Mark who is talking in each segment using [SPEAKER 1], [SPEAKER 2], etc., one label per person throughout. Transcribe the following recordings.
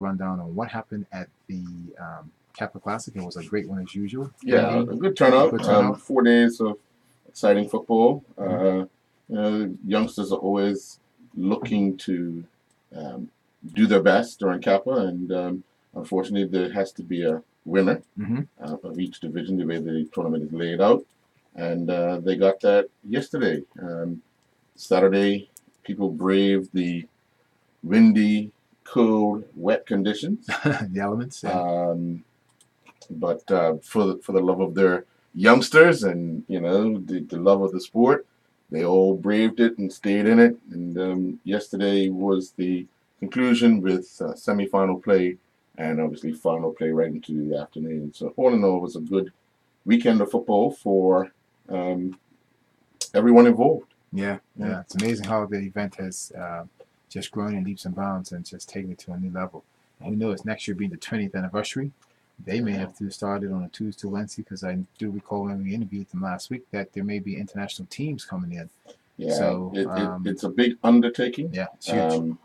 [SPEAKER 1] rundown on what happened at the Kappa Classic. It was a great one as usual.
[SPEAKER 2] Yeah,
[SPEAKER 1] Windy,
[SPEAKER 2] a good turnout.
[SPEAKER 1] good turnout.
[SPEAKER 2] 4 days of exciting football.
[SPEAKER 1] Mhm.
[SPEAKER 2] Youngsters are always looking to um, do their best during Kappa, and unfortunately, there has to be a winner
[SPEAKER 1] Mm-hmm.
[SPEAKER 2] of each division the way the tournament is laid out. And they got that yesterday. Saturday, people braved the windy, cold, wet conditions.
[SPEAKER 1] The elements. Yeah.
[SPEAKER 2] But for the love of their youngsters and the love of the sport, they all braved it and stayed in it. And yesterday was the conclusion with semi-final play and obviously final play right into the afternoon. So all in all, it was a good weekend of football for everyone involved.
[SPEAKER 1] Yeah, yeah. It's amazing how the event has just grown in leaps and bounds and just taken it to a new level. And who knows, next year being the 20th anniversary, they may have to start it on a Tuesday, Wednesday, because I do recall when we interviewed them last week that there may be international teams coming in.
[SPEAKER 2] Yeah,
[SPEAKER 1] So
[SPEAKER 2] it's a big undertaking.
[SPEAKER 1] Yeah, it's huge.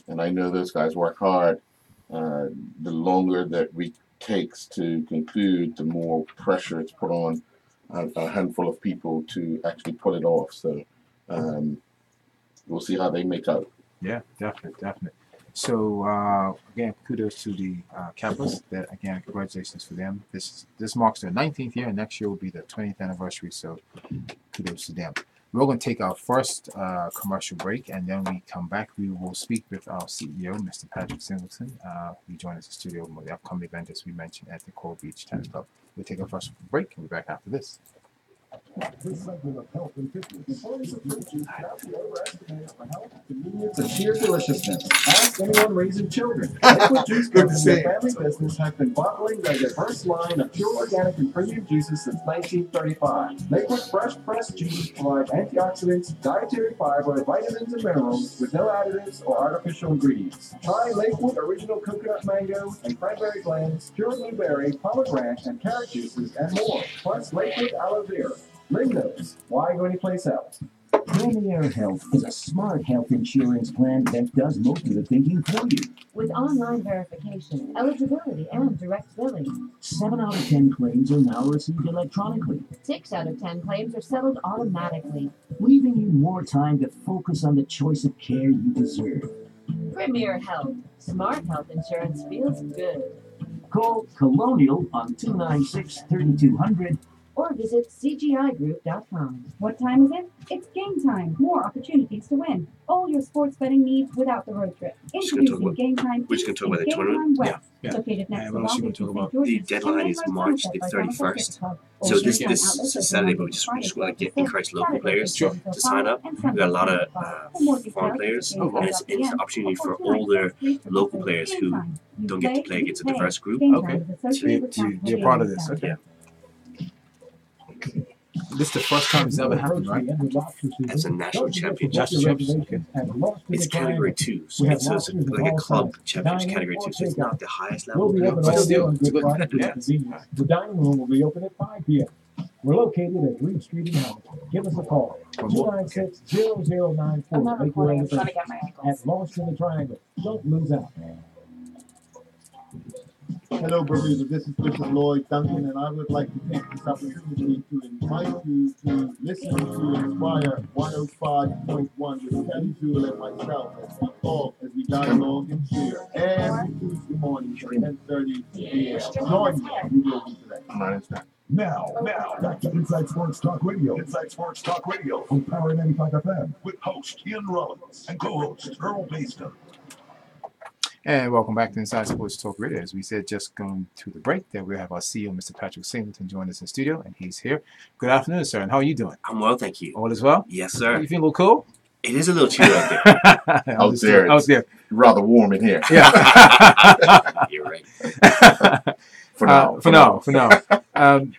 [SPEAKER 2] And I know those guys work hard. The longer that week takes to conclude, the more pressure it's put on a handful of people to actually pull it off. So we'll see how they make out.
[SPEAKER 1] Yeah, definitely. So again, kudos to the Kappas. That again, congratulations for them. This marks their 19th year, and next year will be the 20th anniversary. So kudos to them. We're going to take our first commercial break, and then we come back. We will speak with our CEO, Mr. Patrick Singleton. He joined us in the studio for the upcoming event, as we mentioned, at the Coral Beach Tennis Club. We'll take our first break, and we'll be back after this.
[SPEAKER 3] This segment of health and fitness. Employees of fruit juice cannot be overestimated for health, convenience, and sheer deliciousness. Ask anyone raising children. Liquid Juice Company, a family business, has been bottling their diverse line of pure organic and premium juices since 1935. Liquid fresh pressed juices provide antioxidants, dietary fiber, vitamins, and minerals with no additives or artificial ingredients. Try Lakewood original coconut mango and cranberry blends, pure blueberry, pomegranate, and carrot juices, and more. Plus Lakewood aloe vera. Bring those. Why go anyplace else?
[SPEAKER 4] Premier Health is a smart health insurance plan that does most of the thinking for you.
[SPEAKER 5] With online verification, eligibility, and direct billing.
[SPEAKER 4] 7 out of 10 claims are now received electronically.
[SPEAKER 5] 6 out of 10 claims are settled automatically.
[SPEAKER 4] Leaving you more time to focus on the choice of care you deserve.
[SPEAKER 5] Premier Health. Smart health insurance feels good.
[SPEAKER 4] Call Colonial on 296-3200
[SPEAKER 5] or visit cgigroup.com.
[SPEAKER 6] What time is it? It's game time. More opportunities to win. All your sports betting needs without the road trip. Introducing Game Time.
[SPEAKER 7] We're just going to talk about the tournament.
[SPEAKER 1] Yeah.
[SPEAKER 6] Located next to
[SPEAKER 1] what else you going to talk about?
[SPEAKER 7] The deadline is March the 31st. So this is Saturday, but we just want to encourage local players to sign up. We've got a lot of foreign players, and it's an opportunity for older local players who don't get to play against a diverse group.
[SPEAKER 1] Okay. To be a part of this. Okay. This is the first time it's ever happened, right?
[SPEAKER 7] As a national championship.
[SPEAKER 1] National championship. Okay.
[SPEAKER 7] It's category 2, so it's like a club championship category 2, so it's not the highest level.
[SPEAKER 1] But still, it's good. Yeah.
[SPEAKER 3] The dining room will be open at 5 p.m. We're located at Green Street in Hamilton. Give us a call. 296-0094. Make your reservation at Lost in the Triangle. Don't lose out.
[SPEAKER 8] Hello, Bermuda. This is Bishop Lloyd Duncan, and I would like to take this opportunity to invite you to listen to Inspire 105.1 with Kelly Jewell and myself as we talk, as we dialogue and share every Tuesday morning at 10:30 a.m. Join me. You will be today.
[SPEAKER 3] Now, back to Inside Sports Talk Radio. Inside Sports Talk Radio on Power 95 FM with host Ian Rollins and co-host Earl Baston.
[SPEAKER 1] And welcome back to Inside Sports Talk Radio. As we said, just going to the break, there we have our CEO, Mr. Patrick Singleton, join us in studio, and he's here. Good afternoon, sir, and how are you doing?
[SPEAKER 7] I'm well, thank you.
[SPEAKER 1] All is well?
[SPEAKER 7] Yes, sir.
[SPEAKER 1] You feeling a little cool?
[SPEAKER 7] It is a little chilly out there.
[SPEAKER 2] Out there. Rather warm in here.
[SPEAKER 1] Yeah.
[SPEAKER 7] You're right.
[SPEAKER 1] For now.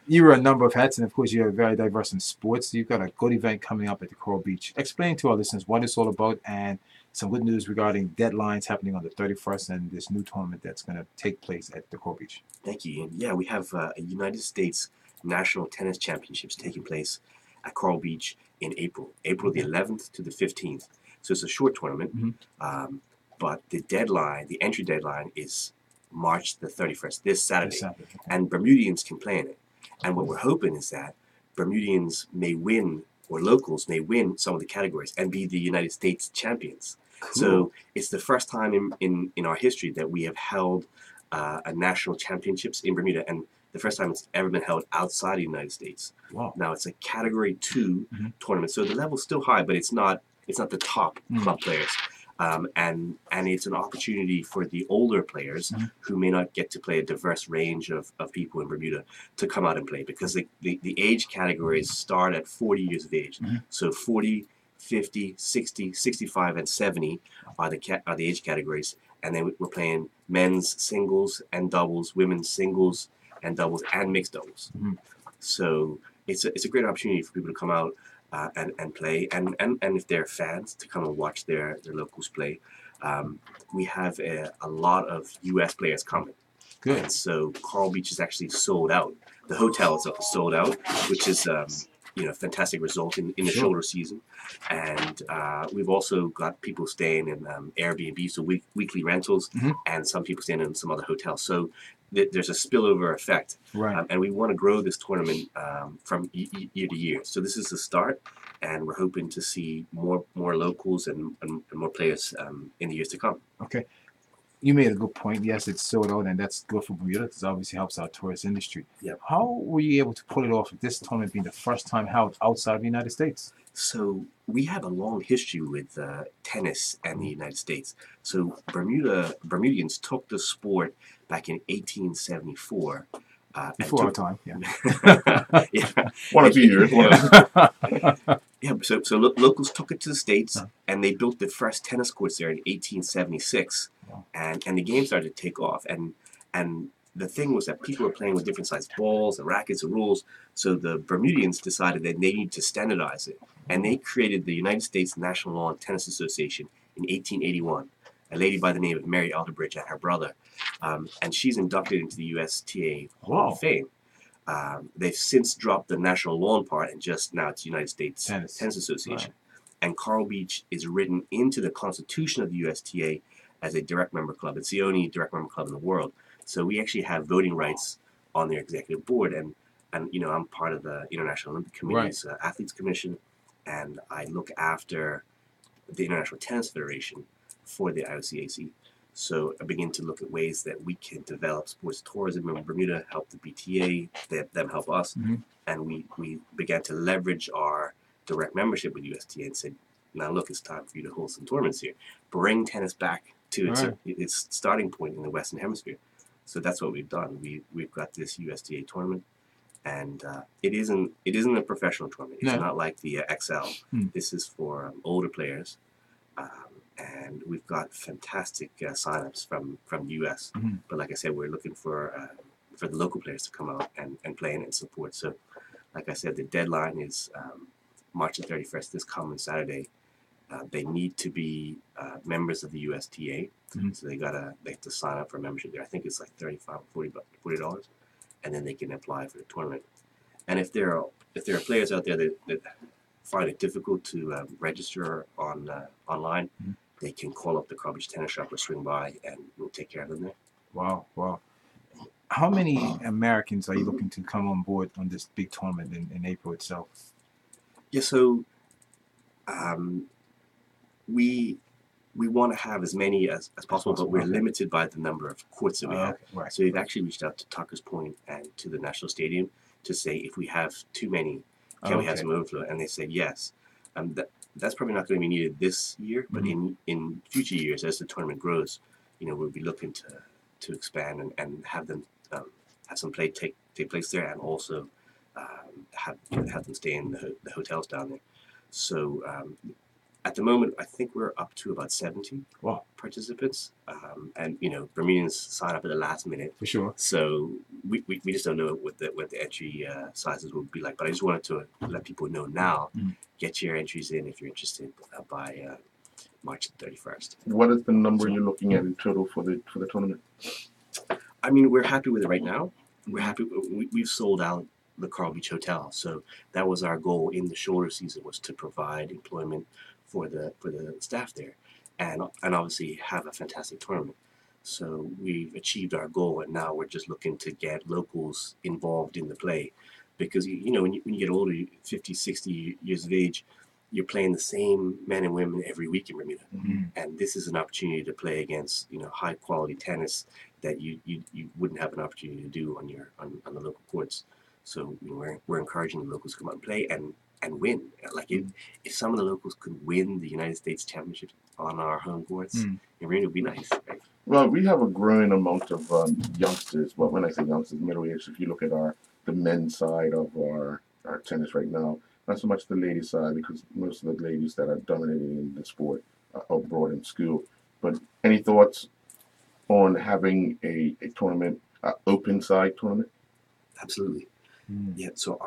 [SPEAKER 1] You wear a number of hats, and of course, you're very diverse in sports. You've got a good event coming up at the Coral Beach. Explain to our listeners what it's all about and some good news regarding deadlines happening on the 31st and this new tournament that's going to take place at the Coral Beach.
[SPEAKER 7] Thank you, Ian. Yeah, we have a United States National Tennis Championships taking place at Coral Beach in April the 11th to the 15th. So it's a short tournament.
[SPEAKER 1] Mm-hmm.
[SPEAKER 7] but the deadline, the entry deadline, is March the 31st, this Saturday, and Bermudians can play in it. And what we're hoping is that Bermudians may win, or locals may win some of the categories and be the United States champions.
[SPEAKER 1] Cool.
[SPEAKER 7] So it's the first time in our history that we have held a national championships in Bermuda, and the first time it's ever been held outside the United States.
[SPEAKER 1] Wow.
[SPEAKER 7] Now it's a Category 2 tournament, so the level's still high, but it's not the top club players. And it's an opportunity for the older players who may not get to play a diverse range of people in Bermuda to come out and play, because the age categories start at 40 years of age. So 40, 50, 60, 65, and 70 are the age categories. And then we're playing men's singles and doubles, women's singles and doubles, and mixed doubles. So it's a great opportunity for people to come out and play, and if they're fans, to come and watch their locals play. We have a lot of U.S. players coming.
[SPEAKER 1] Good.
[SPEAKER 7] And so Coral Beach is actually sold out. The hotel is sold out, which is a fantastic result in the shoulder season. And we've also got people staying in Airbnb, so weekly rentals, and some people staying in some other hotels. So there's a spillover effect, and we want to grow this tournament from year to year. So this is the start, and we're hoping to see more locals and more players in the years to come.
[SPEAKER 1] Okay, you made a good point. Yes, it's sold out, and that's good for Bermuda because it obviously helps our tourist industry.
[SPEAKER 7] Yep.
[SPEAKER 1] How were you able to pull it off with this tournament being the first time held outside of the United States?
[SPEAKER 7] So we have a long history with tennis and the United States. So Bermudians took the sport back in 1874.
[SPEAKER 1] Before our time, yeah.
[SPEAKER 7] Yeah.
[SPEAKER 2] 1 or 2 years.
[SPEAKER 7] Yeah, so locals took it to the States, and they built the first tennis courts there in 1876, and the game started to take off. And the thing was that people were playing with different sized balls and rackets and rules, so the Bermudians decided that they needed to standardize it, and they created the United States National Lawn Tennis Association in 1881. A lady by the name of Mary Elderbridge and her brother, and she's inducted into the USTA Hall of Fame. They've since dropped the national lawn part, and just now it's United States Tennis Association. And Coral Beach is written into the Constitution of the USTA as a direct member club. It's the only direct member club in the world. So we actually have voting rights on their executive board, and I'm part of the International Olympic Committee's Athletes Commission, and I look after the International Tennis Federation for the IOCAC. So I begin to look at ways that we can develop sports tourism in Bermuda, help the BTA, them help us, and we began to leverage our direct membership with USTA and said, now look, it's time for you to hold some tournaments here. Bring tennis back to its starting point in the Western Hemisphere. So that's what we've done. We've got this USTA tournament, and it isn't a professional tournament. It's not like the XL. This is for older players. And we've got fantastic signups from the U.S. But like I said, we're looking for the local players to come out and play in it and support. So, like I said, the deadline is March the 31st, this coming Saturday. They need to be members of the USTA, so they have to sign up for membership there. I think it's like $35 or $40, and then they can apply for the tournament. And if there are players out there that find it difficult to register online, they can call up the Coral Beach Tennis Shop or swing by, and we'll take care of them there.
[SPEAKER 1] Wow. How many Americans are you looking to come on board on this big tournament in April itself?
[SPEAKER 7] Yeah, so we want to have as many as possible, but we're limited by the number of courts that we have. So we've actually reached out to Tucker's Point and to the National Stadium to say, if we have too many, can we have some overflow? And they said yes. That's probably not going to be needed this year, but in future years, as the tournament grows, we'll be looking to expand and have them have some play take place there, and also have them stay in the hotels down there. So at the moment, I think we're up to about 70 participants, and Bermudians sign up at the last minute
[SPEAKER 1] for sure.
[SPEAKER 7] So we just don't know what the entry sizes will be like. But I just wanted to let people know now. Get your entries in if you're interested by March 31st.
[SPEAKER 2] What is the number you're looking at in total for the tournament?
[SPEAKER 7] I mean, we're happy with it right now. We're happy. We've sold out the Coral Beach Hotel, so that was our goal in the shoulder season, was to provide employment for the staff there. and obviously have a fantastic tournament. So we've achieved our goal, and now we're just looking to get locals involved in the play, because you know when you get older, 50, 60 years of age, you're playing the same men and women every week in Bermuda, and this is an opportunity to play against high quality tennis that you wouldn't have an opportunity to do on the local courts. So we're encouraging the locals to come out and play and win. Like if some of the locals could win the United States Championship on our home courts, it really would be nice. Right?
[SPEAKER 2] Well, we have a growing amount of youngsters. Well, when I say youngsters, middle age. If you look at the men's side of our tennis right now, not so much the ladies' side, because most of the ladies that are dominating in the sport are abroad in school. But any thoughts on having a tournament, open side tournament?
[SPEAKER 7] Absolutely. Yeah. So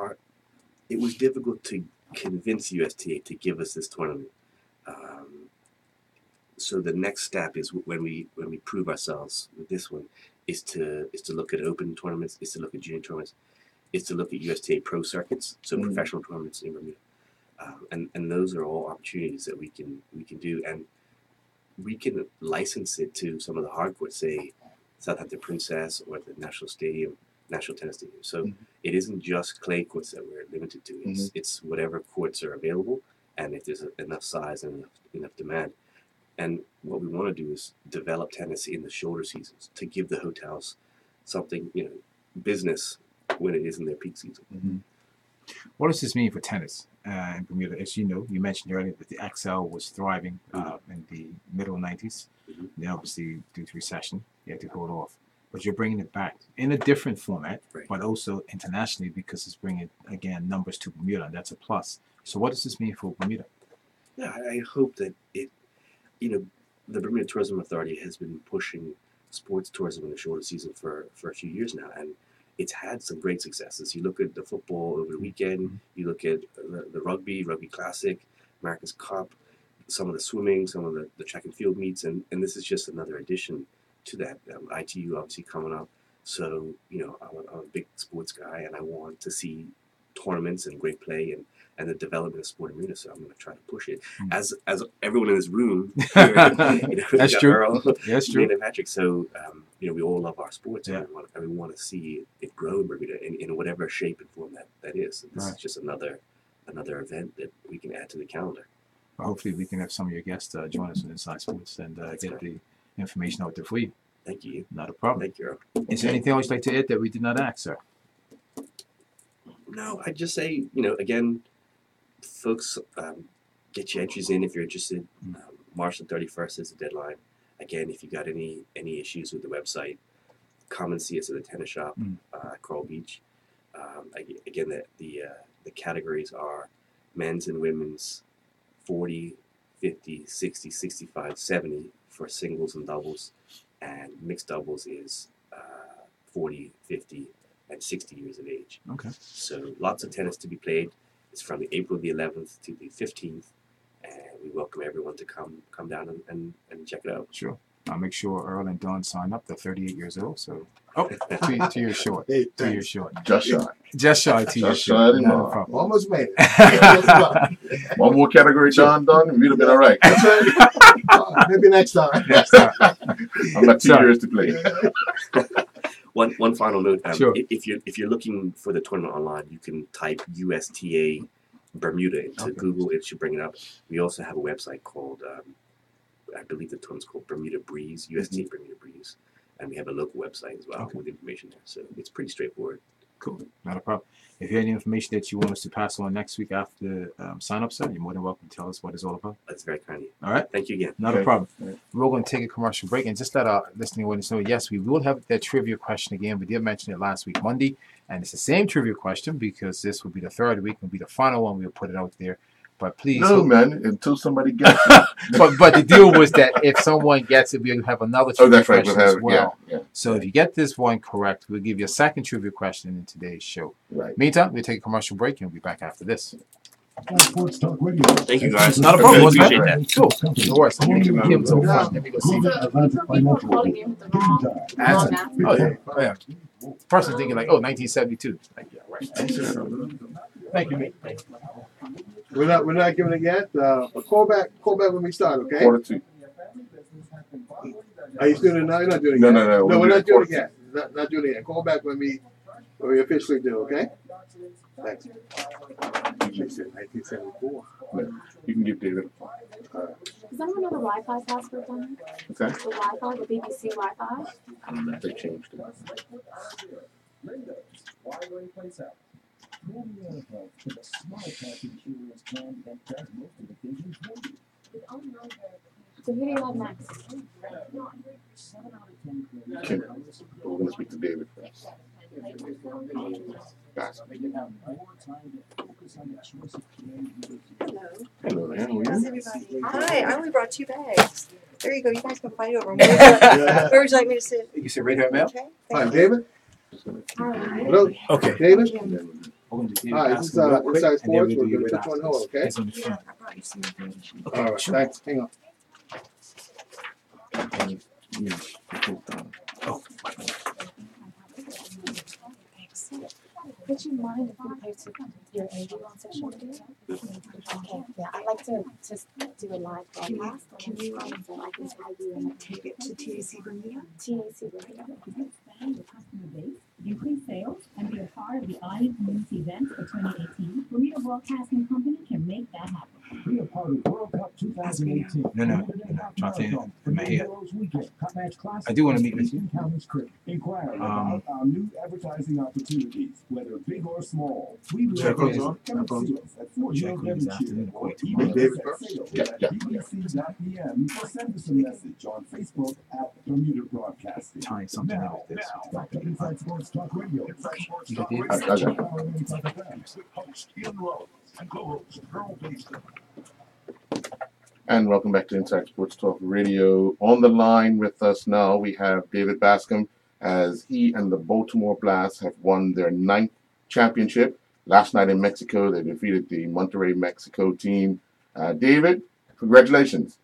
[SPEAKER 7] it was difficult to convince USTA to give us this tournament. So the next step is when we prove ourselves with this one is to look at open tournaments, is to look at junior tournaments, is to look at USTA pro circuits, so professional tournaments in Bermuda, and those are all opportunities that we can do, and we can license it to some of the hard courts, say Southampton Princess or the National Tennis Stadium. So it isn't just clay courts that we're limited to. It's whatever courts are available, and if there's enough size and enough demand. And what we want to do is develop tennis in the shoulder seasons to give the hotels something, business when it isn't their peak season.
[SPEAKER 1] What does this mean for tennis in Bermuda? As you know, you mentioned earlier that the XL was thriving in the middle 90s. Then obviously, due to recession, you had to hold off. But you're bringing it back in a different format, but also internationally, because it's bringing, again, numbers to Bermuda, and that's a plus. So what does this mean for Bermuda?
[SPEAKER 7] Yeah, I hope that the Bermuda Tourism Authority has been pushing sports tourism in the shoulder season for a few years now, and it's had some great successes. You look at the football over the weekend, you look at the rugby classic, America's Cup, some of the swimming, some of the track and field meets, and this is just another addition to that. ITU obviously coming up, so I'm a big sports guy, and I want to see tournaments and great play and the development of sport in Bermuda, so I'm going to try to push it. As everyone in this room, here,
[SPEAKER 1] That's true.
[SPEAKER 7] Earl,
[SPEAKER 1] that's true.
[SPEAKER 7] and Patrick. So we all love our sports, and we want to see it grow in Bermuda in whatever shape and form that is. And this is just another event that we can add to the calendar.
[SPEAKER 1] Well, hopefully, we can have some of your guests join us on Inside Sports and get the information out there for you.
[SPEAKER 7] Thank you.
[SPEAKER 1] Not a problem.
[SPEAKER 7] Thank you, Earl.
[SPEAKER 1] Is there anything else you'd like to add that we did not ask, sir?
[SPEAKER 7] No, I'd just say, again, folks, get your entries in if you're interested. March the 31st is the deadline. Again, if you got any issues with the website, come and see us at the tennis shop at Coral Beach. Again, the categories are men's and women's 40, 50, 60, 65, 70 for singles and doubles, and mixed doubles is 40, 50, and 60 years of age.
[SPEAKER 1] Okay.
[SPEAKER 7] So lots of tennis to be played. It's from April the 11th to the 15th, and we welcome everyone to come down and check it out.
[SPEAKER 1] Sure. I'll make sure Earl and Dawn sign up. They're 38 years old, so 2 years short. 2 years short.
[SPEAKER 2] Just shy.
[SPEAKER 1] Just shy. 2 years
[SPEAKER 2] Just
[SPEAKER 1] short.
[SPEAKER 2] shy.
[SPEAKER 1] Not a problem.
[SPEAKER 8] Almost made it.
[SPEAKER 2] One more category, done, and we'd have been all right.
[SPEAKER 8] That's right. Maybe next time.
[SPEAKER 1] Next time.
[SPEAKER 2] I've got 2 years to play.
[SPEAKER 7] One final note.
[SPEAKER 1] Sure.
[SPEAKER 7] If you're looking for the tournament online, you can type USTA Bermuda into Google. It should bring it up. We also have a website called, I believe the tournament's called Bermuda Breeze, USTA Bermuda Breeze, and we have a local website as well with information there. So it's pretty straightforward.
[SPEAKER 1] Cool. Not a problem. If you have any information that you want us to pass on next week after the sign-up, sir, you're more than welcome to tell us what it's all about.
[SPEAKER 7] That's very kind of you.
[SPEAKER 1] All right.
[SPEAKER 7] Thank you again.
[SPEAKER 1] Not a problem. We're going to take a commercial break and just let our listening audience know, yes, we will have that trivia question again. We did mention it last week, Monday, and it's the same trivia question because this will be the third week. It will be the final one. We'll put it out there. But please.
[SPEAKER 2] No, man, until somebody gets it.
[SPEAKER 1] but the deal was that if someone gets it, we'll have another trivia question as well.
[SPEAKER 2] Yeah.
[SPEAKER 1] So if you get this one correct, we'll give you a second trivia question in today's show.
[SPEAKER 2] Right.
[SPEAKER 1] Meantime, we'll take a commercial break and we'll be back after this.
[SPEAKER 4] Sports Talk Radio.
[SPEAKER 7] Thank you, guys.
[SPEAKER 1] Not a problem.
[SPEAKER 7] Really appreciate that.
[SPEAKER 1] Cool. No worries. Kim so far. Let me go see. Oh, yeah. Person thinking like, 1972. Like, yeah, right. Thank you, mate. Thank you.
[SPEAKER 8] We're not giving it yet. Call back when we start, okay?
[SPEAKER 2] 4 to 2.
[SPEAKER 8] Are you still doing it now? You're not doing it
[SPEAKER 2] No,
[SPEAKER 8] yet.
[SPEAKER 2] no, no.
[SPEAKER 8] No, we're
[SPEAKER 2] We'll
[SPEAKER 8] not doing it
[SPEAKER 2] do it
[SPEAKER 8] yet. Not doing it yet. Call back when we officially do, okay? Thanks. You said 1974.
[SPEAKER 2] You can give David.
[SPEAKER 9] Does anyone know the Wi-Fi password down here?
[SPEAKER 2] What's that?
[SPEAKER 9] The Wi-Fi, the BBC Wi-Fi?
[SPEAKER 2] I don't know if they changed it.
[SPEAKER 4] The smart health insurance plan that does most of the thinking for you.
[SPEAKER 9] So who do you have next?
[SPEAKER 4] 7 out of 10
[SPEAKER 2] Kim. We're going to speak to David first. Guys. Hello there. How are
[SPEAKER 10] How's
[SPEAKER 2] you?
[SPEAKER 10] everybody? Hi, I only brought 2 bags. There you go. You guys can fight over them. Where would you like me to sit?
[SPEAKER 1] You sit right here, Mel.
[SPEAKER 10] Okay.
[SPEAKER 8] Hi,
[SPEAKER 10] Thank you.
[SPEAKER 8] David. Hello,
[SPEAKER 1] Okay.
[SPEAKER 8] David.
[SPEAKER 1] We're going to do
[SPEAKER 8] Hi,
[SPEAKER 1] David
[SPEAKER 8] this is
[SPEAKER 1] Baskin real quick,
[SPEAKER 8] Inside
[SPEAKER 1] and then
[SPEAKER 8] Sports.
[SPEAKER 1] we'll
[SPEAKER 8] We're
[SPEAKER 1] do
[SPEAKER 8] going
[SPEAKER 1] your
[SPEAKER 8] to
[SPEAKER 1] red
[SPEAKER 8] put you on hold,
[SPEAKER 1] octopus.
[SPEAKER 8] okay?
[SPEAKER 1] It's on the
[SPEAKER 10] Yeah,
[SPEAKER 1] front.
[SPEAKER 10] I brought you some information.
[SPEAKER 8] All right,
[SPEAKER 1] Sure.
[SPEAKER 8] thanks. Hang on.
[SPEAKER 1] Oh,
[SPEAKER 9] Would you mind if we posted your interview on social media? Okay, yeah, I'd like to just do a live broadcast. Can you so I can tag you and
[SPEAKER 10] Take it to TAC Bermuda.
[SPEAKER 9] TAC Bermuda?
[SPEAKER 6] Expand your customer base, increase sales, and be a part of the audience community events for 2018, Bermuda Broadcasting Company can make that happen.
[SPEAKER 4] Be a part of World Cup 2018.
[SPEAKER 1] No, no, I'm trying to think in my head. I do want to meet with you.
[SPEAKER 4] Inquire about our new advertising opportunities, whether big or small. We
[SPEAKER 8] Check
[SPEAKER 4] love
[SPEAKER 8] those on.
[SPEAKER 4] Come and see us at Fort
[SPEAKER 1] Check
[SPEAKER 4] Hill,
[SPEAKER 1] these
[SPEAKER 4] Devonshire,
[SPEAKER 1] afternoon,
[SPEAKER 4] or
[SPEAKER 1] quite
[SPEAKER 4] email
[SPEAKER 8] David
[SPEAKER 4] us at
[SPEAKER 8] first?
[SPEAKER 4] sales
[SPEAKER 2] Yeah,
[SPEAKER 4] at
[SPEAKER 2] yeah.
[SPEAKER 4] bbc.pm or send us a message on Facebook at Bermuda Broadcasting.
[SPEAKER 1] Tying something in
[SPEAKER 4] Now,
[SPEAKER 1] with this.
[SPEAKER 4] back to Inside Sports Talk Radio.
[SPEAKER 1] You got David?
[SPEAKER 2] I got it. And welcome back to Inside Sports Talk Radio. On the line with us now, we have David Bascom, as he and the Baltimore Blast have won their 9th championship. Last night in Mexico, they defeated the Monterrey, Mexico team. David, congratulations.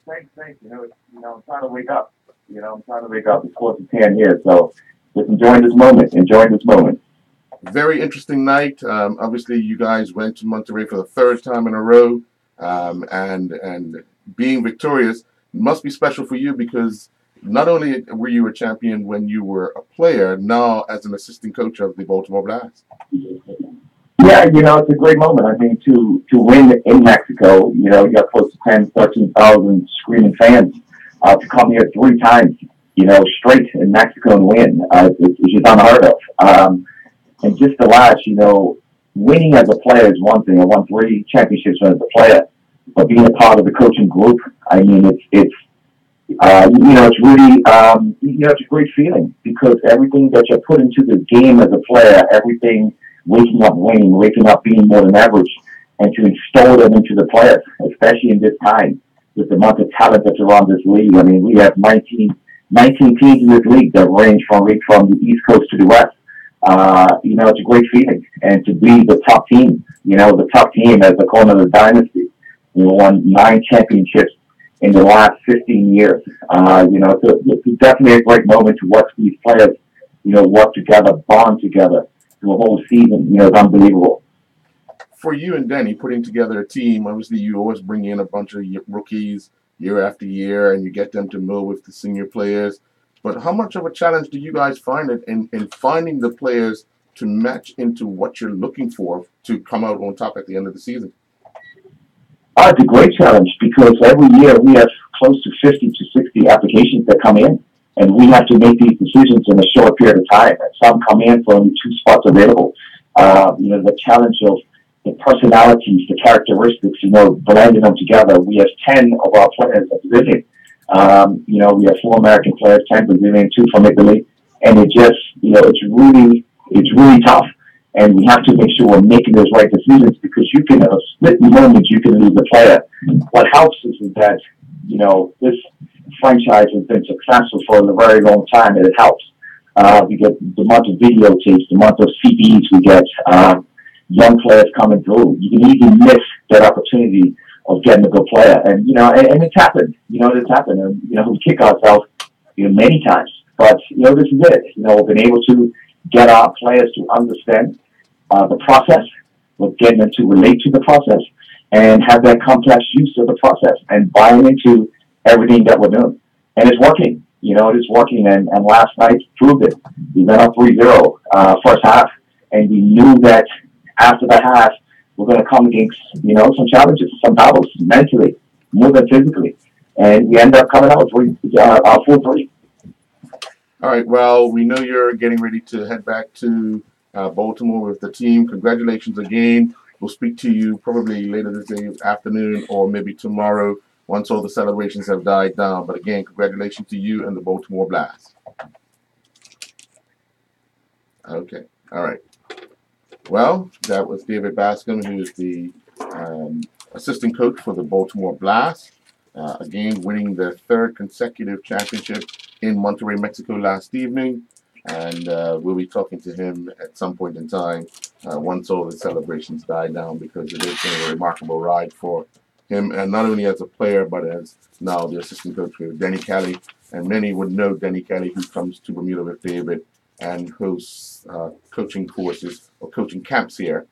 [SPEAKER 11] Thanks. I'm trying to wake up. I'm trying to wake up. It's close to 10 here, so just enjoying this moment.
[SPEAKER 2] Very interesting night. Obviously, you guys went to Monterrey for the 3rd time in a row, and being victorious must be special for you because not only were you a champion when you were a player, now as an assistant coach of the Baltimore Blast.
[SPEAKER 11] Yeah, it's a great moment. I mean, to win in Mexico, you got close to 10, 13,000 screaming fans to come here 3 times, straight in Mexico and win. It's just unheard of. And just the last, winning as a player is one thing. I won 3 championships as a player, but being a part of the coaching group, I mean, it's really, it's a great feeling because everything that you put into the game as a player, everything, waking up winning, waking up being more than average, and to install them into the players, especially in this time with the amount of talent that's around this league. I mean, we have 19 teams in this league that range from the East Coast to the West. It's a great feeling, and to be the top team, the top team as the corner of the dynasty, won 9 championships in the last 15 years. It's definitely a great moment to watch these players, work together, bond together through a whole season. It's unbelievable.
[SPEAKER 2] For you and Denny, putting together a team, obviously you always bring in a bunch of rookies year after year, and you get them to mill with the senior players. But how much of a challenge do you guys find it in finding the players to match into what you're looking for to come out on top at the end of the season?
[SPEAKER 11] It's a great challenge because every year we have close to 50 to 60 applications that come in, and we have to make these decisions in a short period of time. And some come in for only 2 spots available. The challenge of the personalities, the characteristics, blending them together. We have 10 of our players at Brazilian. We have 4 American players, 10 Brazilian, 2 from Italy, and it just, it's really tough. And we have to make sure we're making those right decisions because you can, at a split moment, you can lose a player. What helps is that, this franchise has been successful for a very long time, and it helps. We get the amount of videotapes, the amount of CDs we get, young players coming through. You can even miss that opportunity of getting a good player. And, and it's happened. It's happened. And, we kick ourselves, many times. But, this is it. We've been able to get our players to understand the process, with getting them to relate to the process, and have that complex use of the process, and buying into everything that we're doing. And it's working. It is working. And last night proved it. We went up 3-0 first half. And we knew that after the half, we're going to come against, some challenges, some battles mentally, more than physically. And we end up coming out 4-3.
[SPEAKER 2] All right. Well, we know you're getting ready to head back to Baltimore with the team. Congratulations again. We'll speak to you probably later this afternoon or maybe tomorrow once all the celebrations have died down. But again, congratulations to you and the Baltimore Blast. Okay. All right. Well, that was David Bascom, who is the assistant coach for the Baltimore Blast. Again, winning their third consecutive championship in Monterrey, Mexico last evening. And we'll be talking to him at some point in time once all the celebrations die down, because it has been a remarkable ride for him, and not only as a player, but as now the assistant coach with Denny Kelly. And many would know Denny Kelly, who comes to Bermuda with David and hosts coaching courses or coaching camps here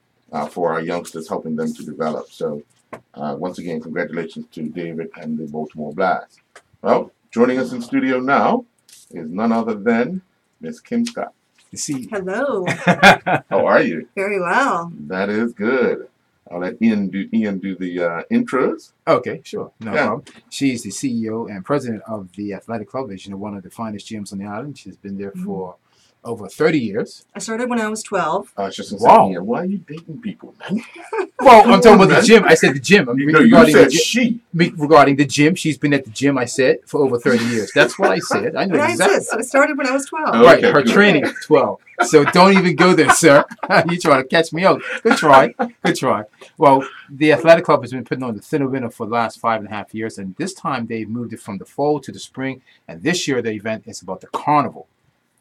[SPEAKER 2] for our youngsters, helping them to develop. So once again, congratulations to David and the Baltimore Blast. Well, joining us in studio now is none other than Miss Kim Scott.
[SPEAKER 10] Hello.
[SPEAKER 2] How are you?
[SPEAKER 10] Very well.
[SPEAKER 2] That is good. I'll let Ian do the intros.
[SPEAKER 1] Okay, sure. No problem. She's the CEO and president of the Athletic Club, as you know, one of the finest gyms on the island. She's been there for over 30 years.
[SPEAKER 10] I started when I was 12.
[SPEAKER 2] Wow. Ian, why are you dating people, man?
[SPEAKER 1] Well, I'm talking about the gym. I said the gym.
[SPEAKER 2] You said she.
[SPEAKER 1] Regarding the gym, she's been at the gym, I said, for over 30 years. That's what I said. I know exactly.
[SPEAKER 10] I started when I was 12.
[SPEAKER 1] Right, her training is 12. So don't even go there, sir. You're trying to catch me out. Good try. Good try. Well, the Athletic Club has been putting on the thinner winter for the last 5.5 years. And this time they've moved it from the fall to the spring. And this year the event is about the carnival.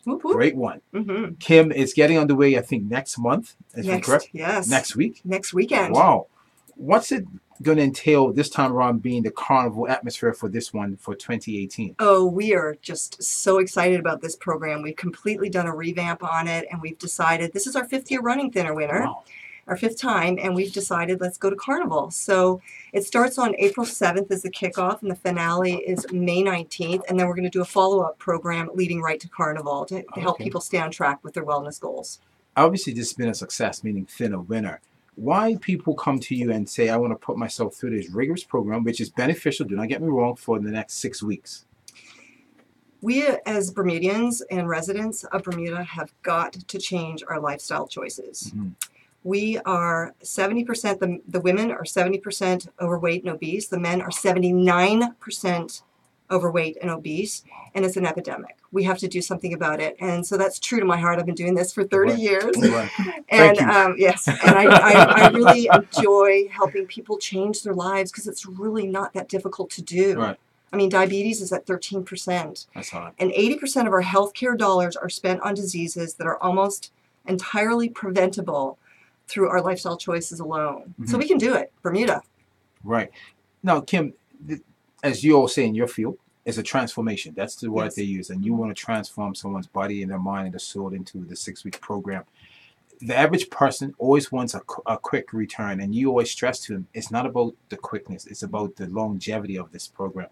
[SPEAKER 1] Great one.
[SPEAKER 10] Mm-hmm.
[SPEAKER 1] Kim is getting underway, I think, next month. Is that correct?
[SPEAKER 10] Yes.
[SPEAKER 1] Next week?
[SPEAKER 10] Next weekend.
[SPEAKER 1] Wow. What's it going to entail this time around, being the carnival atmosphere for this one for 2018?
[SPEAKER 10] Oh, we are just so excited about this program. We've completely done a revamp on it, and we've decided this is our 5th year running Thinner Winter.
[SPEAKER 1] Wow.
[SPEAKER 10] Our 5th time, and we've decided let's go to Carnival. So it starts on April 7th as the kickoff, and the finale is May 19th, and then we're going to do a follow-up program leading right to Carnival to help people stay on track with their wellness goals.
[SPEAKER 1] Obviously, this has been a success, meaning Thinner Winter. Why people come to you and say, I want to put myself through this rigorous program, which is beneficial, do not get me wrong, for the next 6 weeks?
[SPEAKER 10] We, as Bermudians and residents of Bermuda, have got to change our lifestyle choices.
[SPEAKER 1] Mm-hmm.
[SPEAKER 10] We are 70%, the women are 70% overweight and obese. The men are 79% overweight and obese, and it's an epidemic. We have to do something about it. And so that's true to my heart. I've been doing this for 30 years.
[SPEAKER 1] Right.
[SPEAKER 10] And yes, and I really enjoy helping people change their lives, because it's really not that difficult to do.
[SPEAKER 1] Right.
[SPEAKER 10] I mean, diabetes is at 13%.
[SPEAKER 1] That's hard.
[SPEAKER 10] And 80% of our healthcare dollars are spent on diseases that are almost entirely preventable through our lifestyle choices alone. So we can do it. Bermuda.
[SPEAKER 1] Right. Now, Kim, as you all say in your field, is a transformation. That's the word they use. And you want to transform someone's body and their mind and their soul into the 6-week program. The average person always wants a quick return. And you always stress to them, it's not about the quickness. It's about the longevity of this program.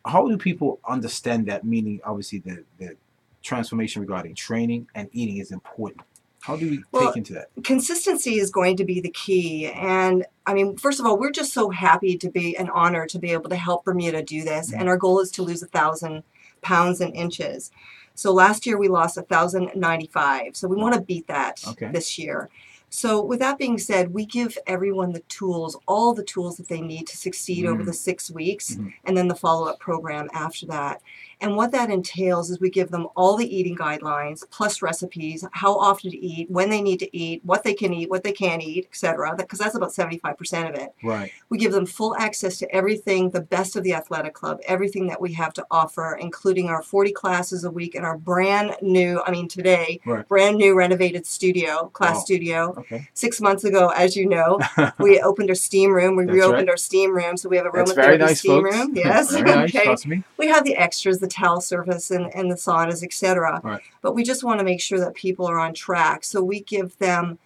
[SPEAKER 1] How do people understand that? Meaning, obviously, the transformation regarding training and eating is important. How do we take into that?
[SPEAKER 10] Consistency is going to be the key. And I mean, first of all, we're just so happy to be an honor to be able to help Bermuda do this. And our goal is to lose 1,000 pounds and inches. So last year we lost 1,095. So we want to beat that this year. So with that being said, we give everyone the tools, all the tools that they need to succeed over the 6 weeks, and then the follow-up program after that. And what that entails is we give them all the eating guidelines, plus recipes, how often to eat, when they need to eat, what they can eat, what they can't eat, etc. Because that's about 75% of it.
[SPEAKER 1] Right.
[SPEAKER 10] We give them full access to everything, the best of the Athletic Club, everything that we have to offer, including our 40 classes a week and our brand new, I mean today, brand new renovated studio, class studio.
[SPEAKER 1] Okay.
[SPEAKER 10] 6 months ago, as you know, we opened our steam room. We reopened our steam room, so we have a aromatherapy steam room. Yes.
[SPEAKER 1] Very nice, trust me.
[SPEAKER 10] We have the extras, the towel service and the saunas, etc. But we just want to make sure that people are on track. So we give them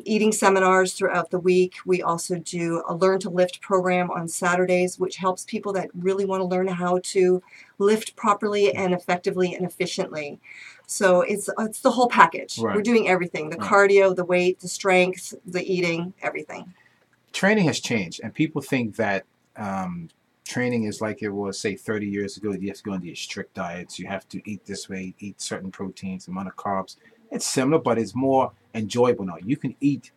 [SPEAKER 10] eating seminars throughout the week. We also do a Learn to Lift program on Saturdays, which helps people that really want to learn how to lift properly and effectively and efficiently. So it's the whole package.
[SPEAKER 1] Right.
[SPEAKER 10] We're doing everything: the
[SPEAKER 1] Right.
[SPEAKER 10] cardio, the weight, the strength, the eating, everything.
[SPEAKER 1] Training has changed, and people think that training is like it was, say, 30 years ago. You have to go on these strict diets. You have to eat this way, eat certain proteins, amount of carbs. It's similar, but it's more enjoyable now. You can eat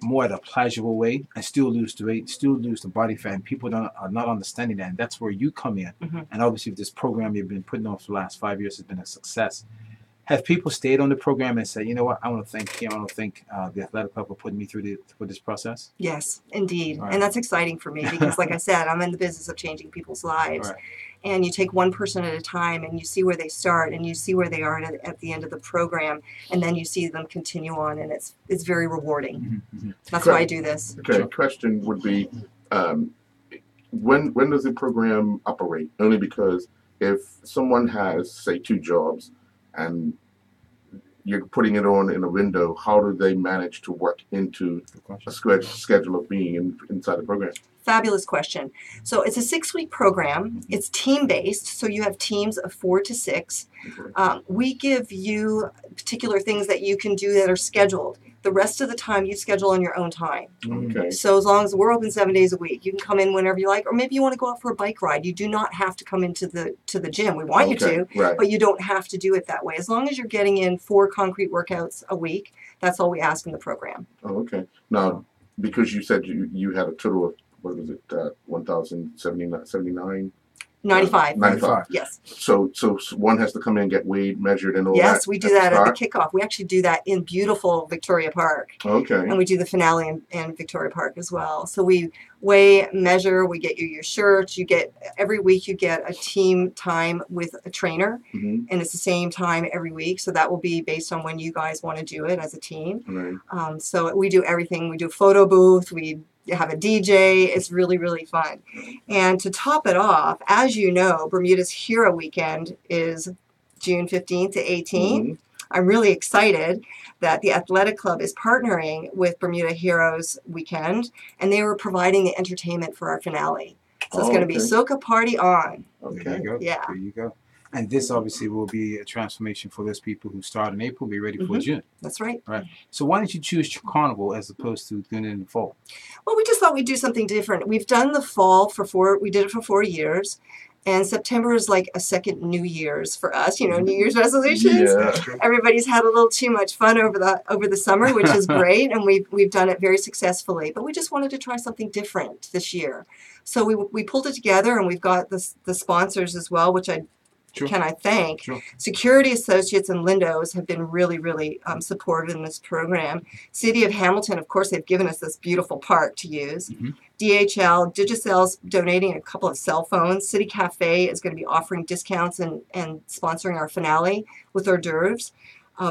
[SPEAKER 1] more at a pleasurable way and still lose the weight, still lose the body fat, and people are not understanding that. And that's where you come in. And obviously, this program you've been putting on for the last 5 years has been a success. Have people stayed on the program and said, you know what, I want to thank Kim, I want to thank the athletic club for putting me through this process?
[SPEAKER 10] Yes, indeed.
[SPEAKER 1] Right.
[SPEAKER 10] And that's exciting for me because, like I said, I'm in the business of changing people's lives.
[SPEAKER 1] Right.
[SPEAKER 10] And you take one person at a time and you see where they start and you see where they are at the end of the program, and then you see them continue on, and it's very rewarding. That's why I do this.
[SPEAKER 2] Okay, question would be, when does the program operate? Only because if someone has, say, 2 jobs and you're putting it on in a window, how do they manage to work into a schedule of being inside the program?
[SPEAKER 10] Fabulous question. So it's a 6-week program. It's team-based, so you have teams of 4 to 6. We give you particular things that you can do that are scheduled. The rest of the time you schedule on your own time.
[SPEAKER 2] Okay.
[SPEAKER 10] So as long as we're open 7 days a week, you can come in whenever you like, or maybe you want to go out for a bike ride. You do not have to come into the gym. We want you to,
[SPEAKER 2] right.
[SPEAKER 10] but you don't have to do it that way. As long as you're getting in 4 concrete workouts a week, that's all we ask in the program.
[SPEAKER 2] Oh, okay. Now, because you said you had a total of, what was it, 1,079?
[SPEAKER 10] 95.
[SPEAKER 2] 95.
[SPEAKER 10] Yes.
[SPEAKER 2] So one has to come in, get weighed, measured, and all that?
[SPEAKER 10] Yes, we do that at
[SPEAKER 2] start?
[SPEAKER 10] the kickoff. We actually do that in beautiful Victoria Park.
[SPEAKER 2] Okay.
[SPEAKER 10] And we do the finale in Victoria Park as well. So we weigh, measure, we get you your shirts. Every week you get a team time with a trainer, and it's the same time every week. So that will be based on when you guys want to do it as a team.
[SPEAKER 2] Right.
[SPEAKER 10] So we do everything. We do a photo booth. We have a DJ. It's really, really fun. And to top it off, as you know, Bermuda's Hero Weekend is June 15th to 18th. I'm really excited that the athletic club is partnering with Bermuda Heroes Weekend, and they were providing the entertainment for our finale. So it's going to be Soca Party On.
[SPEAKER 2] Okay.
[SPEAKER 1] There you go.
[SPEAKER 10] Yeah.
[SPEAKER 1] There you go. And this obviously will be a transformation for those people who start in April, be ready for June.
[SPEAKER 10] That's right.
[SPEAKER 1] Right. So why did you choose Carnival as opposed to doing it in the fall?
[SPEAKER 10] Well, we just thought we'd do something different. We've done the fall we did it for 4 years. And September is like a second New Year's for us, New Year's resolutions.
[SPEAKER 2] Yeah.
[SPEAKER 10] Everybody's had a little too much fun over the summer, which is great, and we've done it very successfully. But we just wanted to try something different this year. So we pulled it together, and we've got the sponsors as well, which I thank.
[SPEAKER 1] Sure.
[SPEAKER 10] Security Associates and Lindos have been really, really supportive in this program. City of Hamilton, of course, they've given us this beautiful park to use. DHL, Digicel's donating a couple of cell phones. City Cafe is going to be offering discounts and sponsoring our finale with hors d'oeuvres.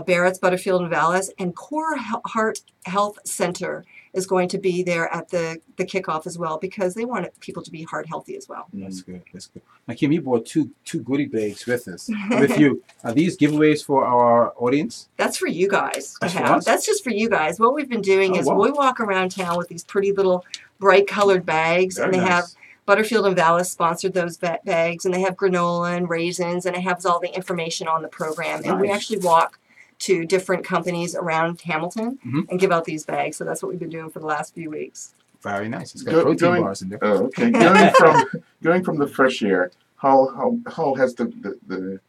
[SPEAKER 10] Barrett's, Butterfield, and Vallis, and Core Heart Health Center is going to be there at the kickoff as well, because they want people to be heart healthy as well.
[SPEAKER 1] That's good. That's good. Now, Kim, you brought two goodie bags with us. With you, are these giveaways for our audience?
[SPEAKER 10] That's for you guys to
[SPEAKER 1] That's for
[SPEAKER 10] have.
[SPEAKER 1] us?
[SPEAKER 10] That's just for you guys. What we've been doing is
[SPEAKER 1] wow.
[SPEAKER 10] we walk around town with these pretty little bright colored bags,
[SPEAKER 1] Very
[SPEAKER 10] and they
[SPEAKER 1] nice.
[SPEAKER 10] have Butterfield and Vallis sponsored those bags, and they have granola and raisins, and it has all the information on the program. And we
[SPEAKER 1] Nice.
[SPEAKER 10] actually walk to different companies around Hamilton and give out these bags. So that's what we've been doing for the last few weeks.
[SPEAKER 1] Very nice. It's got protein bars in there.
[SPEAKER 2] Oh, okay. Going from the fresh air, how has the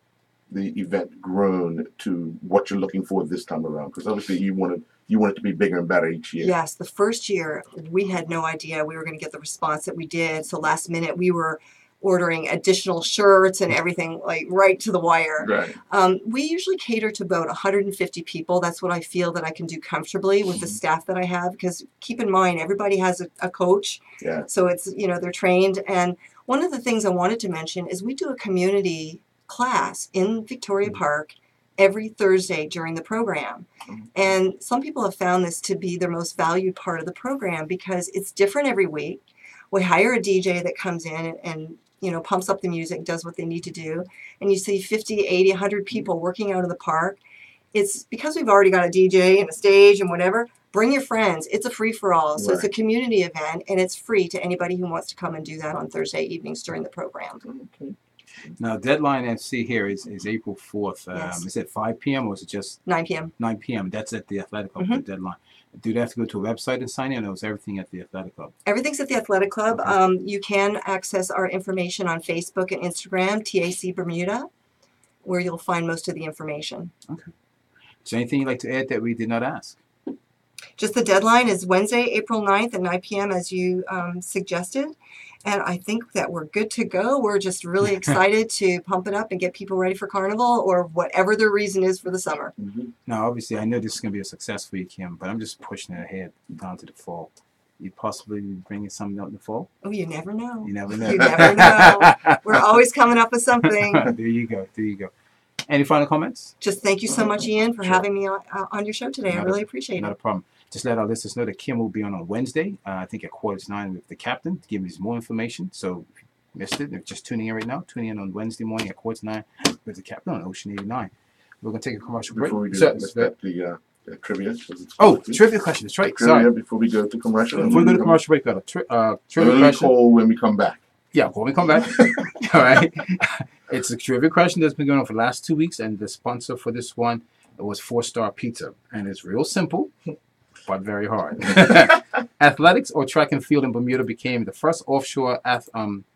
[SPEAKER 2] event grown to what you're looking for this time around? Because obviously you want it to be bigger and better each year.
[SPEAKER 10] Yes, the first year we had no idea we were going to get the response that we did. So last minute we were ordering additional shirts and everything, like right to the wire.
[SPEAKER 2] Right.
[SPEAKER 10] We usually cater to about 150 people. That's what I feel that I can do comfortably with the staff that I have, because keep in mind, everybody has a coach.
[SPEAKER 2] Yeah.
[SPEAKER 10] So it's, they're trained. And one of the things I wanted to mention is we do a community class in Victoria Park every Thursday during the program. And some people have found this to be their most valued part of the program because it's different every week. We hire a DJ that comes in and pumps up the music, does what they need to do. And you see 50, 80, 100 people working out of the park. It's because we've already got a DJ and a stage and whatever, bring your friends. It's a free-for-all. So it's a
[SPEAKER 2] Right.
[SPEAKER 10] community event, and it's free to anybody who wants to come and do that on Thursday evenings during the program.
[SPEAKER 2] Okay.
[SPEAKER 1] Now, deadline I see here is April 4th.
[SPEAKER 10] Yes.
[SPEAKER 1] Is it 5 p.m. or is it just
[SPEAKER 10] 9 p.m.
[SPEAKER 1] 9 p.m.? That's at the Athletic Club, the deadline. Do they have to go to a website and sign in, or is everything at the Athletic Club?
[SPEAKER 10] Everything's at the Athletic Club.
[SPEAKER 1] Okay.
[SPEAKER 10] You can access our information on Facebook and Instagram, TAC Bermuda, where you'll find most of the information.
[SPEAKER 1] Okay. Is there anything you'd like to add that we did not ask?
[SPEAKER 10] Just the deadline is Wednesday, April 9th at 9 p.m. as you suggested. And I think that we're good to go. We're just really excited to pump it up and get people ready for Carnival or whatever their reason is for the summer.
[SPEAKER 1] Now, obviously, I know this is going to be a success for you, Kim, but I'm just pushing it ahead down to the fall. You possibly bringing something out in the fall?
[SPEAKER 10] Oh, you never know.
[SPEAKER 1] You never know.
[SPEAKER 10] You never know. We're always coming up with something.
[SPEAKER 1] There you go. There you go. Any final comments?
[SPEAKER 10] Just thank you so much, Ian, for having me on your show today. I really appreciate
[SPEAKER 1] Not
[SPEAKER 10] it.
[SPEAKER 1] a problem. Just let our listeners know that Kim will be on Wednesday, I think at 8:45 with the captain to give us more information. So if you missed it, they're just tuning in right now. Tuning in on Wednesday morning at 8:45 with the captain on Ocean 89. We're going to take a commercial break.
[SPEAKER 2] Before we do
[SPEAKER 1] So-
[SPEAKER 2] that, let's get the trivia.
[SPEAKER 1] Oh, trivia question. That's right.
[SPEAKER 2] Trivia
[SPEAKER 1] Sorry.
[SPEAKER 2] before we go to commercial.
[SPEAKER 1] Before we go to commercial break, got a trivia
[SPEAKER 2] Early
[SPEAKER 1] question.
[SPEAKER 2] call when we come back.
[SPEAKER 1] Yeah, when we come back. All right. It's a trivia question that's been going on for the last 2 weeks, and the sponsor for this one was 4-Star Pizza. And it's real simple, but very hard. Athletics or track and field in Bermuda became the first offshore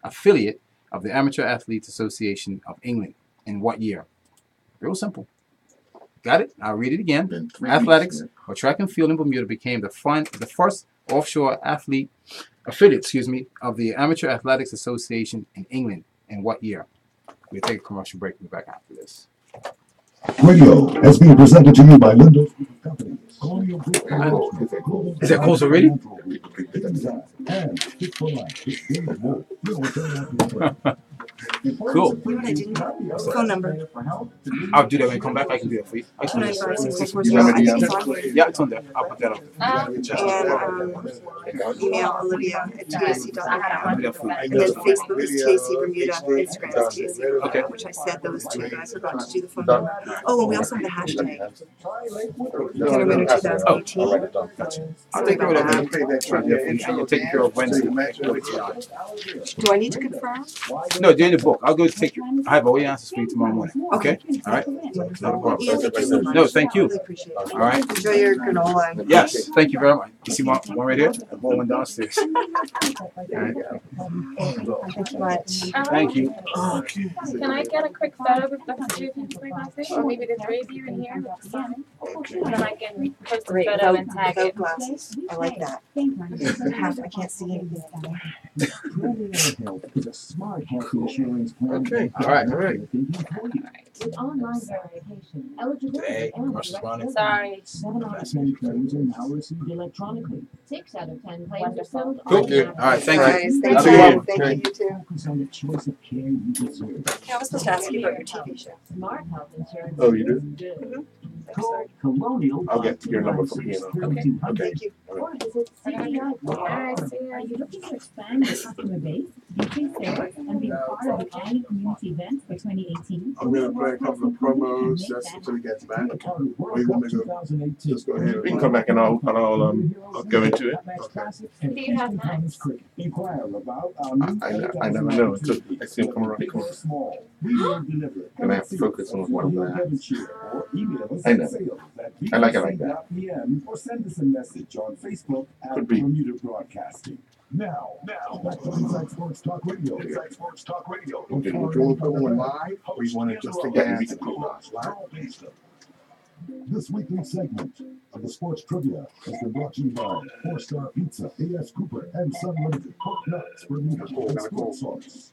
[SPEAKER 1] affiliate of the Amateur Athletes Association of England. In what year? Real simple. Got it? I'll read it again.
[SPEAKER 2] Been 3
[SPEAKER 1] Athletics
[SPEAKER 2] weeks,
[SPEAKER 1] or track and field in Bermuda became the first offshore affiliate, of the Amateur Athletics Association in England. In what year? We'll take a commercial break. We'll be back after this.
[SPEAKER 3] Radio is being presented to you by Linda's Company.
[SPEAKER 1] Is that close already? Cool.
[SPEAKER 10] You know what I didn't do? Phone number.
[SPEAKER 1] I'll do that when I come back. I can do that for you. I can do that.
[SPEAKER 10] 295-644-0.
[SPEAKER 1] Yeah, it's on there. I'll put that on.
[SPEAKER 10] And email Olivia at tac.com.
[SPEAKER 1] I'll do that for you.
[SPEAKER 10] And then Facebook is TAC Bermuda, Instagram is TAC Bermuda,
[SPEAKER 1] Okay.
[SPEAKER 10] which I said those two, but I forgot to do the phone number. Oh, and we also have the hashtag. Kind of winter 2018.
[SPEAKER 1] I'll take care of that. You'll take care of Wednesday.
[SPEAKER 10] Do I need to confirm?
[SPEAKER 1] No, during the book. I'll go take you. I have all your answers for you tomorrow morning. Okay? All right? Not a problem.
[SPEAKER 10] Ian, thank you so much.
[SPEAKER 1] No, thank you.
[SPEAKER 10] Really appreciate it.
[SPEAKER 1] All right?
[SPEAKER 10] Enjoy your granola. And
[SPEAKER 1] Yes, thank you very much. You see one right here? And one downstairs. All right.
[SPEAKER 10] Thank you much.
[SPEAKER 1] Thank you.
[SPEAKER 9] Can I get a quick photo with the two people we want to? Or maybe the three of you in here with the sign? And then I can post the
[SPEAKER 10] Great,
[SPEAKER 9] photo
[SPEAKER 10] without,
[SPEAKER 9] and tag
[SPEAKER 10] without
[SPEAKER 9] it.
[SPEAKER 10] glasses. I like that. I can't see anything.
[SPEAKER 4] Health is a smart health insurance plan.
[SPEAKER 2] Okay.
[SPEAKER 4] that
[SPEAKER 2] All right.
[SPEAKER 4] does
[SPEAKER 2] All right.
[SPEAKER 4] the thinking for you.
[SPEAKER 6] With online verification, eligibility,
[SPEAKER 1] Hey,
[SPEAKER 6] and
[SPEAKER 1] rush is
[SPEAKER 6] direct
[SPEAKER 1] running.
[SPEAKER 6] debit.
[SPEAKER 9] Sorry.
[SPEAKER 6] 7 out of 10
[SPEAKER 4] Many claims are now received electronically.
[SPEAKER 6] 6 out of 10 claims are
[SPEAKER 9] Wonderful.
[SPEAKER 6] settled
[SPEAKER 1] Cool.
[SPEAKER 6] automatically.
[SPEAKER 1] All right, thank you.
[SPEAKER 10] Guys, thank
[SPEAKER 1] Love
[SPEAKER 10] you.
[SPEAKER 1] you.
[SPEAKER 10] Thank you, you too.
[SPEAKER 4] Focus on the choice of care you deserve.
[SPEAKER 10] Yeah, I was supposed to ask you about your TV show.
[SPEAKER 6] Smart health insurance.
[SPEAKER 2] Oh, you do?
[SPEAKER 4] Call Colonial.
[SPEAKER 2] I'll get your number from here.
[SPEAKER 10] Okay, thank you.
[SPEAKER 6] Or visit CDI.
[SPEAKER 9] Alright, see
[SPEAKER 6] Are
[SPEAKER 9] ya.
[SPEAKER 6] you looking to expand your customer base, increase sales, and be a part of the annual community events for 2018?
[SPEAKER 8] I'm gonna play a couple of promos just until he gets back. Or you want me to just go ahead?
[SPEAKER 2] We can come back and I'll go into it.
[SPEAKER 9] Do you have mine?
[SPEAKER 2] I never know until I see him come around the corner. And I have to focus on what I'm going to ask. I know. I like it like that.
[SPEAKER 3] Or send us a message on Facebook at
[SPEAKER 2] Could be.
[SPEAKER 3] Bermuda Broadcasting. Now, back to Inside Sports Talk Radio. Inside Sports Talk Radio.
[SPEAKER 2] Okay.
[SPEAKER 8] Do you want to go on live, or you want to just take
[SPEAKER 2] Yeah,
[SPEAKER 8] an
[SPEAKER 2] we
[SPEAKER 8] answer?
[SPEAKER 2] can go
[SPEAKER 8] Live?
[SPEAKER 3] This weekly segment of the Sports Trivia has been brought to you by 4-Star Pizza, A.S. Cooper, and Sun Limited Pork Nuts, Bermuda, and Sports Sauce.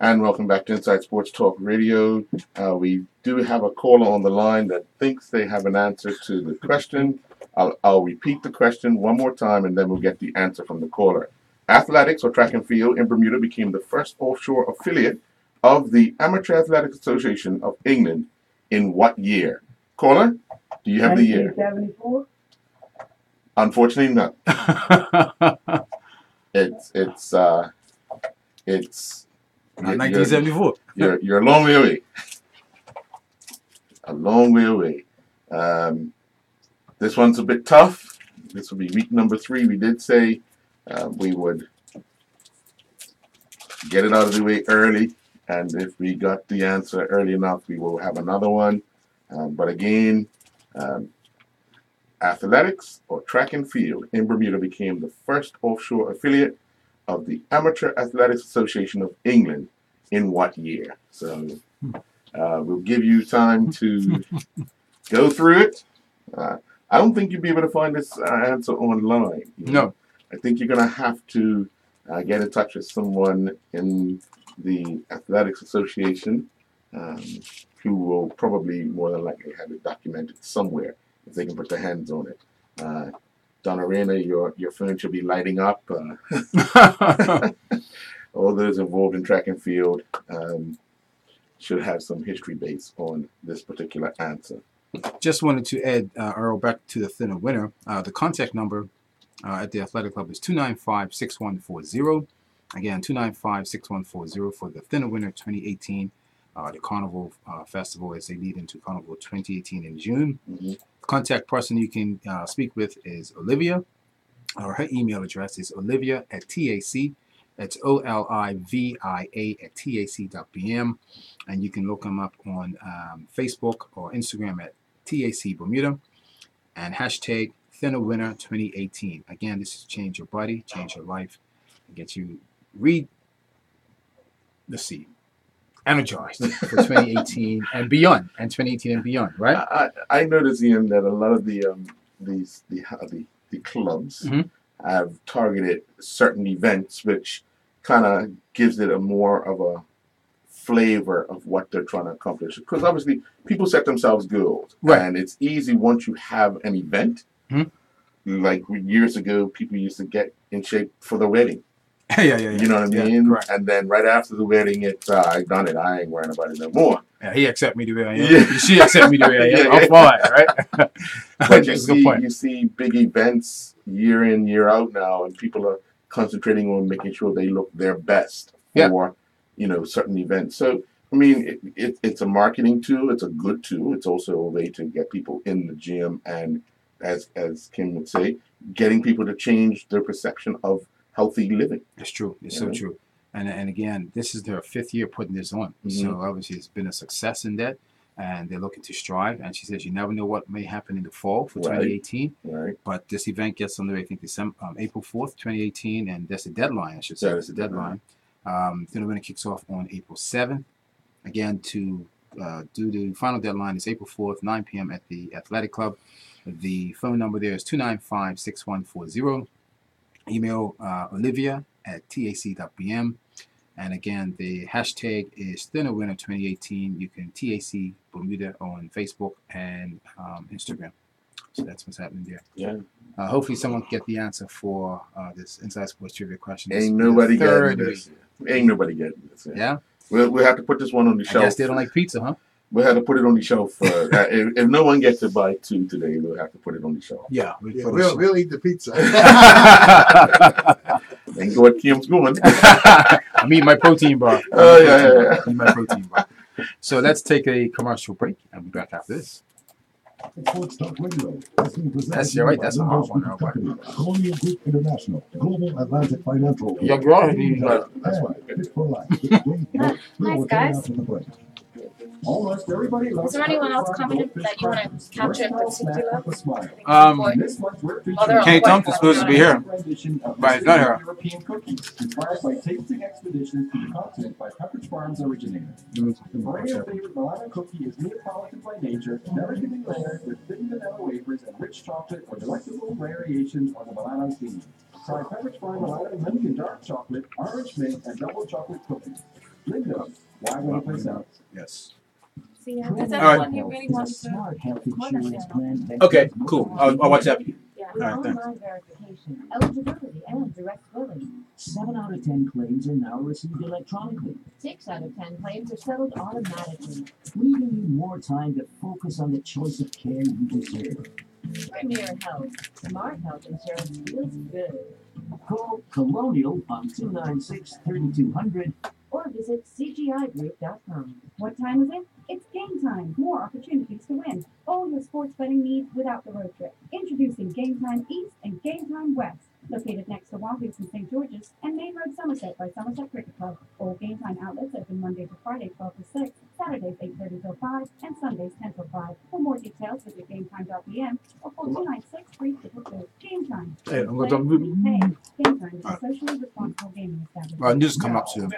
[SPEAKER 2] And welcome back to Inside Sports Talk Radio. We do have a caller on the line that thinks they have an answer to the question. I'll repeat the question one more time and then we'll get the answer from the caller. Athletics or track and field in Bermuda became the first offshore affiliate of the Amateur Athletics Association of England in what year? Caller, do you have the year?
[SPEAKER 6] 1974?
[SPEAKER 2] Unfortunately, not. It's
[SPEAKER 1] Not 1974.
[SPEAKER 2] You're a long way away. A long way away. This one's a bit tough. This will be week number 3. We did say we would get it out of the way early, and if we got the answer early enough, we will have another one. But again, athletics or track and field in Bermuda became the first offshore affiliate of the Amateur Athletics Association of England in what year? So we'll give you time to go through it. I don't think you'll be able to find this answer online.
[SPEAKER 1] No.
[SPEAKER 2] I think you're going to have to get in touch with someone in the Athletics Association who will probably more than likely have it documented somewhere if they can put their hands on it. Donna Rena, your phone should be lighting up. All those involved in track and field should have some history base on this particular answer.
[SPEAKER 1] Just wanted to add, Earl, back to the thinner winner. The contact number at the athletic club is 295-6140. Again, 295-6140 for the thinner winner 2018. The Carnival Festival as they lead into Carnival 2018 in June.
[SPEAKER 2] Mm-hmm.
[SPEAKER 1] Contact person you can speak with is Olivia, or her email address is olivia@tac. That's olivia@tac.bm, and you can look them up on Facebook or Instagram at TAC Bermuda, and hashtag Thinner Winner 2018. Again, this is change your body, change your life, and get you energized for 2018 and beyond, and 2018 and beyond, right?
[SPEAKER 2] I noticed, Ian, that a lot of the clubs
[SPEAKER 1] Mm-hmm.
[SPEAKER 2] have targeted certain events, which kind of gives it a more of a flavor of what they're trying to accomplish. Because obviously, people set themselves goals,
[SPEAKER 1] right?
[SPEAKER 2] And it's easy once you have an event.
[SPEAKER 1] Mm-hmm.
[SPEAKER 2] Like years ago, people used to get in shape for the wedding.
[SPEAKER 1] Yeah.
[SPEAKER 2] You know what I mean?
[SPEAKER 1] Correct.
[SPEAKER 2] And then right after the wedding, it's I done it. I ain't worrying about it no more.
[SPEAKER 1] Yeah, he accept me the way I am. She accept me the way I am. I'm fine, right?
[SPEAKER 2] But you see big events year in, year out now, and people are concentrating on making sure they look their best for certain events. So I mean, it's a marketing tool. It's a good tool. It's also a way to get people in the gym, and as Kim would say, getting people to change their perception of healthy living.
[SPEAKER 1] It's true. It's so true. And again, this is their 5th year putting this on.
[SPEAKER 2] Mm-hmm.
[SPEAKER 1] So obviously it's been a success in that, and they're looking to strive. And she says you never know what may happen in the fall for 2018.
[SPEAKER 2] Right.
[SPEAKER 1] But this event gets underway, I think, April 4th, 2018, and that's the deadline, I should say. That's the deadline. The winner kicks off on April 7th. Again, to do the final deadline is April 4th, 9 p.m. at the Athletic Club. The phone number there is 295-6140. Email olivia@tac.bm. And again, the hashtag is Thinner Winner 2018. You can TAC Bermuda on Facebook and Instagram. So that's what's happening there.
[SPEAKER 2] Yeah.
[SPEAKER 1] Hopefully someone can get the answer for this Inside Sports Trivia question.
[SPEAKER 2] Ain't nobody getting this. Ain't nobody getting this.
[SPEAKER 1] Yeah?
[SPEAKER 2] We'll have to put this one on the shelf.
[SPEAKER 1] I guess they don't like pizza, huh?
[SPEAKER 2] We'll have to put it on the shelf. If no one gets to buy 2 today, we'll have to put it on the shelf.
[SPEAKER 1] Yeah.
[SPEAKER 8] We'll eat the pizza.
[SPEAKER 2] And go what Kim's going.
[SPEAKER 1] I'm eating my protein bar. Eating my protein bar. So let's take a commercial break and be back after this. That's right. That's a hard one.
[SPEAKER 3] Colonial Group International, Global Atlantic Financial.
[SPEAKER 1] Yeah, girl.
[SPEAKER 3] That's right. Fit for life.
[SPEAKER 9] Nice, guys.
[SPEAKER 3] Almost everybody loves.
[SPEAKER 9] Is there anyone else commented that you want to capture in particular?
[SPEAKER 1] Kenny Thompson's supposed to be here, but he's not here.
[SPEAKER 3] European cookies, inspired by tasting expeditions to the continent by Pepperidge Farms originator. The perennial favorite Milano cookie is Neapolitan by nature, delicately layered with thin vanilla wafers and rich chocolate or delectable variations on the Milano theme. Try Pepperidge Farm Milano milk and dark chocolate, orange mint, and double chocolate cookies. Lindos, why go to place out?
[SPEAKER 1] Yes.
[SPEAKER 9] See,
[SPEAKER 1] All
[SPEAKER 9] that's
[SPEAKER 1] right.
[SPEAKER 9] one you really want to.
[SPEAKER 1] Okay, cool. I'll watch that.
[SPEAKER 9] Yeah.
[SPEAKER 1] All right, thanks.
[SPEAKER 5] Online verification, eligibility, and direct billing.
[SPEAKER 4] 7 out of 10 claims are now received electronically,
[SPEAKER 5] 6 out of 10 claims are settled automatically.
[SPEAKER 4] leaving you more time to focus on the choice of care you deserve.
[SPEAKER 5] Premier Health. Smart health insurance feels good.
[SPEAKER 4] Call Colonial on 296-3200
[SPEAKER 5] Or visit cgigroup.com.
[SPEAKER 6] What time is it? It's game time. More more opportunities to win. All your sports betting needs without the road trip. Introducing Game Time East and Game Time West. Located next to Wahoos and St. George's and Main Road, Somerset by Somerset Cricket Club. All Game Time outlets open Monday to Friday 12 to 6, Saturdays 8:30 till 5, and Sundays 10 till 5. For more details, visit GameTime.pm or call 296-3222. Game Time.
[SPEAKER 1] Hey, I'm
[SPEAKER 6] Play,
[SPEAKER 1] going to
[SPEAKER 6] pay. Game Time is a socially responsible gaming establishment.
[SPEAKER 1] news coming up soon.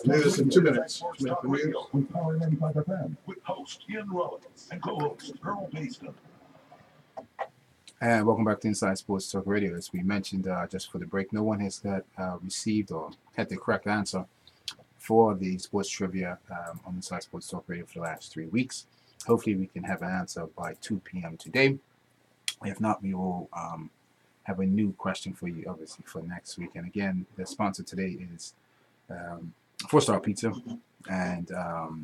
[SPEAKER 3] News in 2 minutes.
[SPEAKER 4] With Power 95 FM.
[SPEAKER 12] With host Ian Rollins and co-host Earl Baston.
[SPEAKER 1] And welcome back to Inside Sports Talk Radio. As we mentioned just for the break, no one has received or had the correct answer for the sports trivia on Inside Sports Talk Radio for the last 3 weeks. Hopefully we can have an answer by 2 p.m. today. If not, we will have a new question for you, obviously, for next week. And again, the sponsor today is 4-Star Pizza. And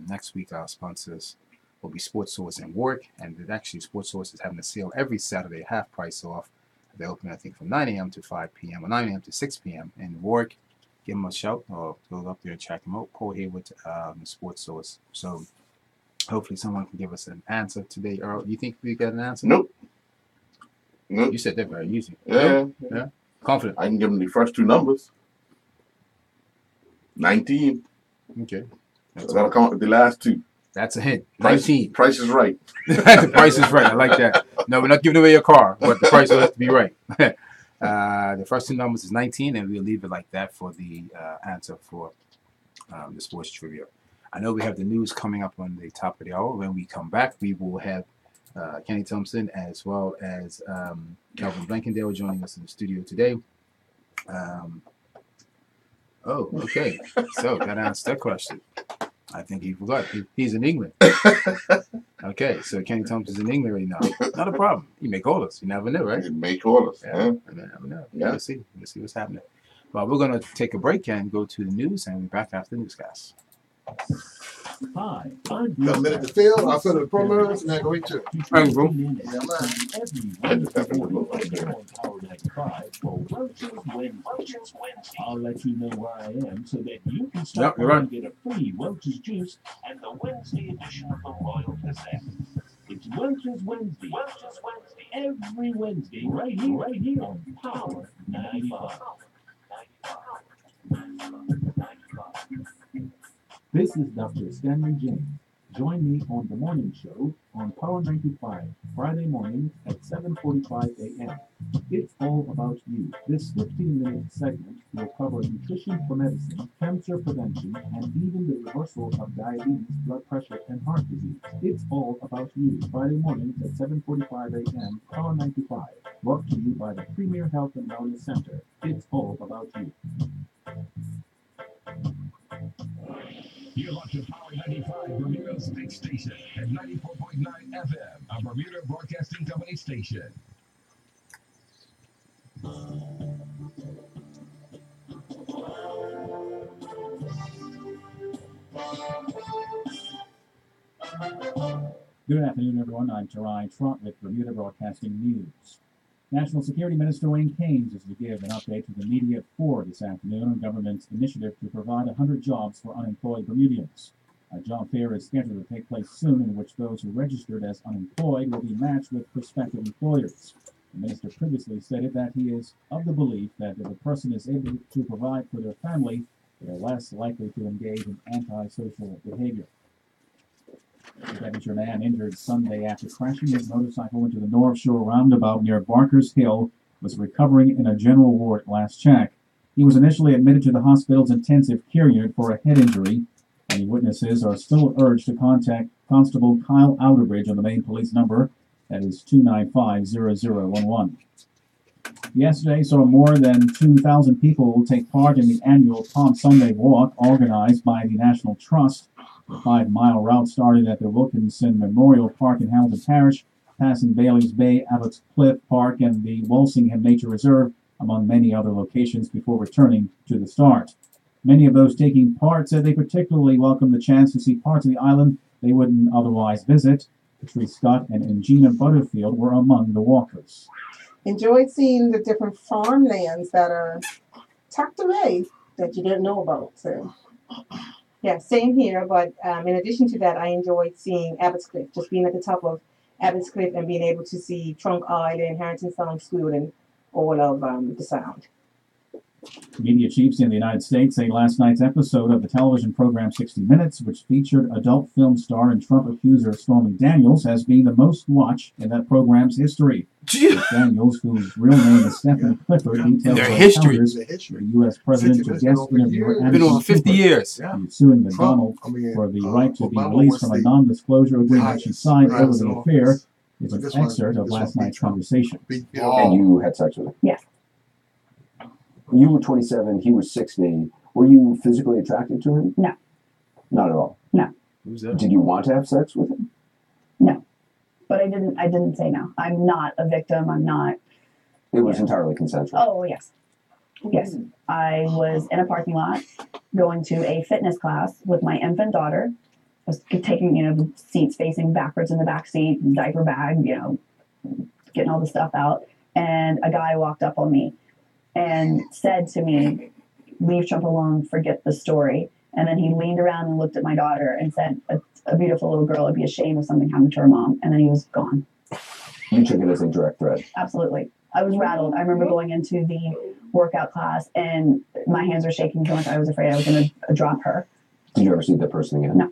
[SPEAKER 1] next week, our sponsors will be Sports Source and Warwick. And actually, Sports Source is having a sale every Saturday, half price off. They open, I think, from 9 a.m. to 5 p.m. or 9 a.m. to 6 p.m. in Warwick. Give them a shout or go up there and check them out. Paul Haywood, Sports Source. So hopefully someone can give us an answer today. Earl, you think we got an answer?
[SPEAKER 2] Nope. Nope.
[SPEAKER 1] You said that very easy.
[SPEAKER 2] Yeah.
[SPEAKER 1] Yeah. Confident.
[SPEAKER 2] I can give them the first 2 numbers. 19.
[SPEAKER 1] Okay.
[SPEAKER 2] So I gotta come up with the last 2.
[SPEAKER 1] That's a hint.
[SPEAKER 2] Price,
[SPEAKER 1] 19.
[SPEAKER 2] Price is right.
[SPEAKER 1] The price is right. I like that. No, we're not giving away your car, but the price will have to be right. The first 2 numbers is 19, and we'll leave it like that for the answer for the sports trivia. I know we have the news coming up on the top of the hour. When we come back, we will have Kenny Thompson as well as Calvin Blankendale joining us in the studio today. Okay. So that answers that question. I think he forgot. He's in England. Okay, so Kenny Thompson's in England right now. Not a problem. He may call us. You never know, right?
[SPEAKER 2] He may call us.
[SPEAKER 1] Yeah. You never know.
[SPEAKER 2] Yeah.
[SPEAKER 1] We'll see what's happening. Well, we're going to take a break and go to the news, and we'll be back after the newscast.
[SPEAKER 4] Hi,
[SPEAKER 8] Got a minute to fill. I'll fill the promos and then go into it.
[SPEAKER 1] Thanks, bro.
[SPEAKER 4] I'll let you know where I am so that you can stop and get a free Welch's juice and the Wednesday edition of the Royal Gazette. It's Welch's Wednesday. Every Wednesday, right here on Power 95. This is Dr. Stanley James. Join me on The Morning Show on Power 95, Friday morning at 7:45 a.m. It's all about you. This 15-minute segment will cover nutrition for medicine, cancer prevention, and even the reversal of diabetes, blood pressure, and heart disease. It's all about you. Friday mornings at 7:45 a.m., Power 95. Brought to you by the Premier Health and Wellness Center. It's all about you.
[SPEAKER 12] You're locked to Power 95, Bermuda's big station, at 94.9 FM, a Bermuda Broadcasting Company station.
[SPEAKER 13] Good afternoon, everyone. I'm Tarai Trott with Bermuda Broadcasting News. National Security Minister Wayne Keynes is to give an update to the media at 4 this afternoon on government's initiative to provide 100 jobs for unemployed Bermudians. A job fair is scheduled to take place soon in which those who registered as unemployed will be matched with prospective employers. The minister previously stated that he is of the belief that if a person is able to provide for their family, they are less likely to engage in antisocial behavior. A Devonshire man injured Sunday after crashing his motorcycle into the North Shore roundabout near Barker's Hill was recovering in a general ward at last check. He was initially admitted to the hospital's intensive care unit for a head injury. Any witnesses are still urged to contact Constable Kyle Outerbridge on the main police number, that is 295-0011. Yesterday saw more than 2,000 people take part in the annual Palm Sunday Walk organized by the National Trust. The 5-mile route started at the Wilkinson Memorial Park in Hamilton Parish, passing Bailey's Bay, Abbott's Cliff Park, and the Walsingham Nature Reserve, among many other locations, before returning to the start. Many of those taking part said they particularly welcomed the chance to see parts of the island they wouldn't otherwise visit. Patrice Scott and Ingina Butterfield were among the walkers.
[SPEAKER 14] Enjoyed seeing the different farmlands that are tucked away that you didn't know about. So
[SPEAKER 15] Yeah, same here. But in addition to that, I enjoyed seeing Abbott's Cliff, just being at the top of Abbott's Cliff and being able to see Trunk Island, Harrington Sound School, and all of the sound.
[SPEAKER 13] Media chiefs in the United States say last night's episode of the television program 60 Minutes, which featured adult film star and Trump accuser Stormy Daniels, has been the most watched in that program's history. Daniels, whose real name is Stephanie Clifford, details
[SPEAKER 1] Their
[SPEAKER 13] her
[SPEAKER 1] history.
[SPEAKER 13] encounters with the U.S. president to guest interviewer
[SPEAKER 1] It's been over 50 years.
[SPEAKER 13] She's suing McDonald for the right to be released from a non-disclosure agreement she signed over the affair. It's an excerpt of last night's conversation.
[SPEAKER 16] And you had sex with him?
[SPEAKER 15] Yes.
[SPEAKER 16] You were 27, he was 60. Were you physically attracted to him?
[SPEAKER 15] No.
[SPEAKER 16] Not at all?
[SPEAKER 15] No.
[SPEAKER 16] Did you want to have sex with him?
[SPEAKER 15] No. But I didn't say no. I'm not a victim. I'm not.
[SPEAKER 16] It was entirely consensual.
[SPEAKER 15] Oh, yes. Yes. I was in a parking lot going to a fitness class with my infant daughter. I was taking, the seats facing backwards in the back seat, diaper bag, getting all the stuff out. And a guy walked up on me and said to me, "Leave Trump alone, forget the story." And then he leaned around and looked at my daughter and said, a beautiful little girl, it'd be a shame if something happened to her mom. And then he was gone.
[SPEAKER 16] You took it as a direct threat?
[SPEAKER 15] Absolutely. I was rattled. I remember going into the workout class and my hands were shaking so much I was afraid I was going to drop her.
[SPEAKER 16] Did you ever see that person again?
[SPEAKER 15] No.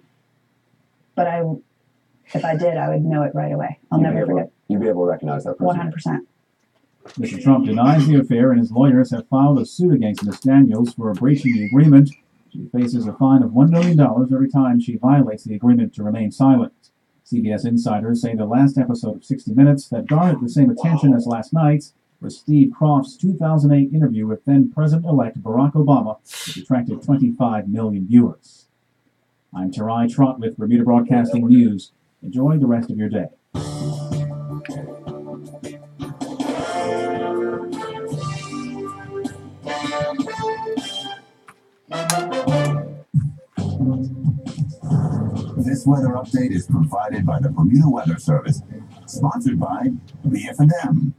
[SPEAKER 15] But if I did, I would know it right away. I'll never forget.
[SPEAKER 16] You'd be able to recognize that person?
[SPEAKER 15] 100%.
[SPEAKER 13] Mr. Trump denies the affair, and his lawyers have filed a suit against Ms. Daniels for breaching the agreement. She faces a fine of $1 million every time she violates the agreement to remain silent. CBS insiders say the last episode of 60 Minutes that garnered the same attention as last night's was Steve Kroft's 2008 interview with then-President-elect Barack Obama, which attracted 25 million viewers. I'm Tarai Trott with Bermuda Broadcasting News. Enjoy the rest of your day.
[SPEAKER 12] This weather update is provided by the Bermuda Weather Service, sponsored by BF&M.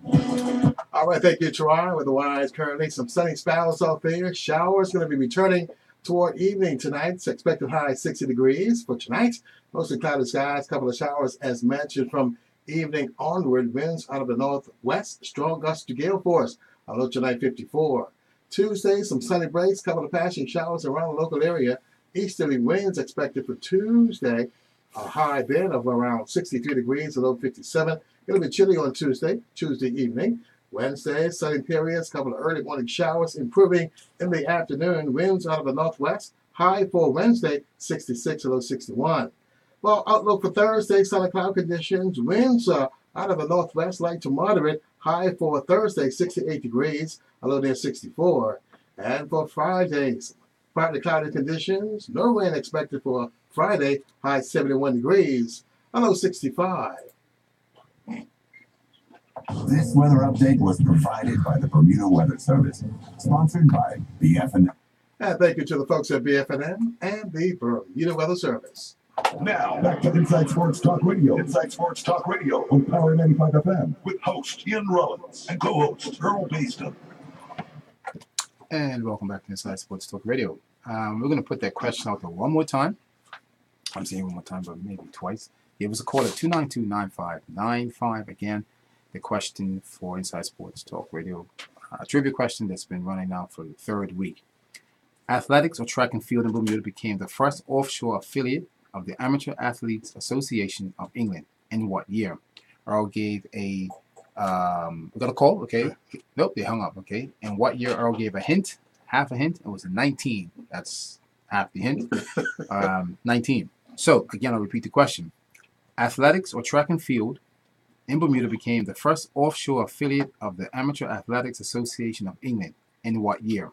[SPEAKER 17] All right, thank you, Tarai. Otherwise, currently some sunny spells out there. Showers going to be returning toward evening tonight. It's expected high 60 degrees for tonight. Mostly cloudy skies, couple of showers as mentioned from evening onward. Winds out of the northwest, strong gusts to gale force. Low tonight 54. Tuesday, some sunny breaks, couple of passing showers around the local area. Easterly winds expected for Tuesday. A high then of around 63 degrees, a low 57. It'll be chilly on Tuesday evening. Wednesday, sunny periods, couple of early morning showers, improving in the afternoon. Winds out of the northwest. High for Wednesday, 66, a low 61. Well, outlook for Thursday, sunny cloud conditions. Winds out of the northwest, light to moderate. High for Thursday, 68 degrees, a low near 64. And for Fridays, partly cloudy conditions. No rain expected for Friday, high 71 degrees, a low 65.
[SPEAKER 12] This weather update was provided by the Bermuda Weather Service, sponsored by BF&M.
[SPEAKER 17] And thank you to the folks at BF&M and the Bermuda Weather Service.
[SPEAKER 12] Now, back to Inside Sports Talk Radio. Inside Sports Talk Radio on Power 95 FM with host Ian Rollins and co-host Earl Baston.
[SPEAKER 1] And welcome back to Inside Sports Talk Radio. We're going to put that question out there one more time. I'm saying one more time, but maybe twice. Give us a call at 292-9595. Again, the question for Inside Sports Talk Radio. A trivia question that's been running now for the third week. Athletics or track and field in Bermuda became the first offshore affiliate of the Amateur Athletes Association of England. In what year? Earl gave a... we got a call, okay? Nope, they hung up, okay? And what year Earl gave a hint? Half a hint. It was a 19. That's half the hint. 19. So, again, I'll repeat the question. Athletics or track and field in Bermuda became the first offshore affiliate of the Amateur Athletics Association of England. In what year?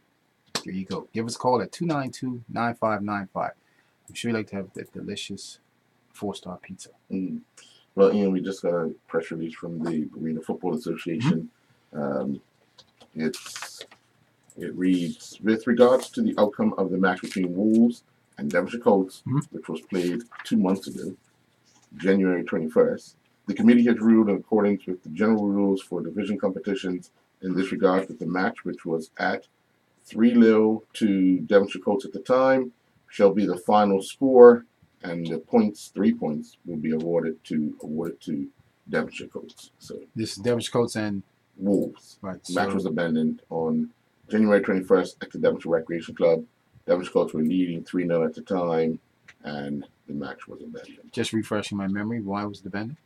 [SPEAKER 1] There you go. Give us a call at 292-9595. I'm sure you'd like to have that delicious 4-star pizza.
[SPEAKER 2] Well, Ian, we just got a press release from the Bermuda Football Association. It reads, with regards to the outcome of the match between Wolves and Devonshire Colts, which was played 2 months ago, January 21st, the committee has ruled in accordance with the general rules for division competitions in this regard that the match, which was at 3-0 to Devonshire Colts at the time, shall be the final score, and the points, 3 points, will be awarded to Devonshire Colts. So
[SPEAKER 1] This is Devonshire Colts and
[SPEAKER 2] Wolves.
[SPEAKER 1] right.
[SPEAKER 2] The match
[SPEAKER 1] So
[SPEAKER 2] was abandoned on January 21st at the Devonshire Recreation Club. Devonshire Colts were leading 3-0 at the time, and the match was abandoned.
[SPEAKER 1] just refreshing my memory. Why was the abandoned?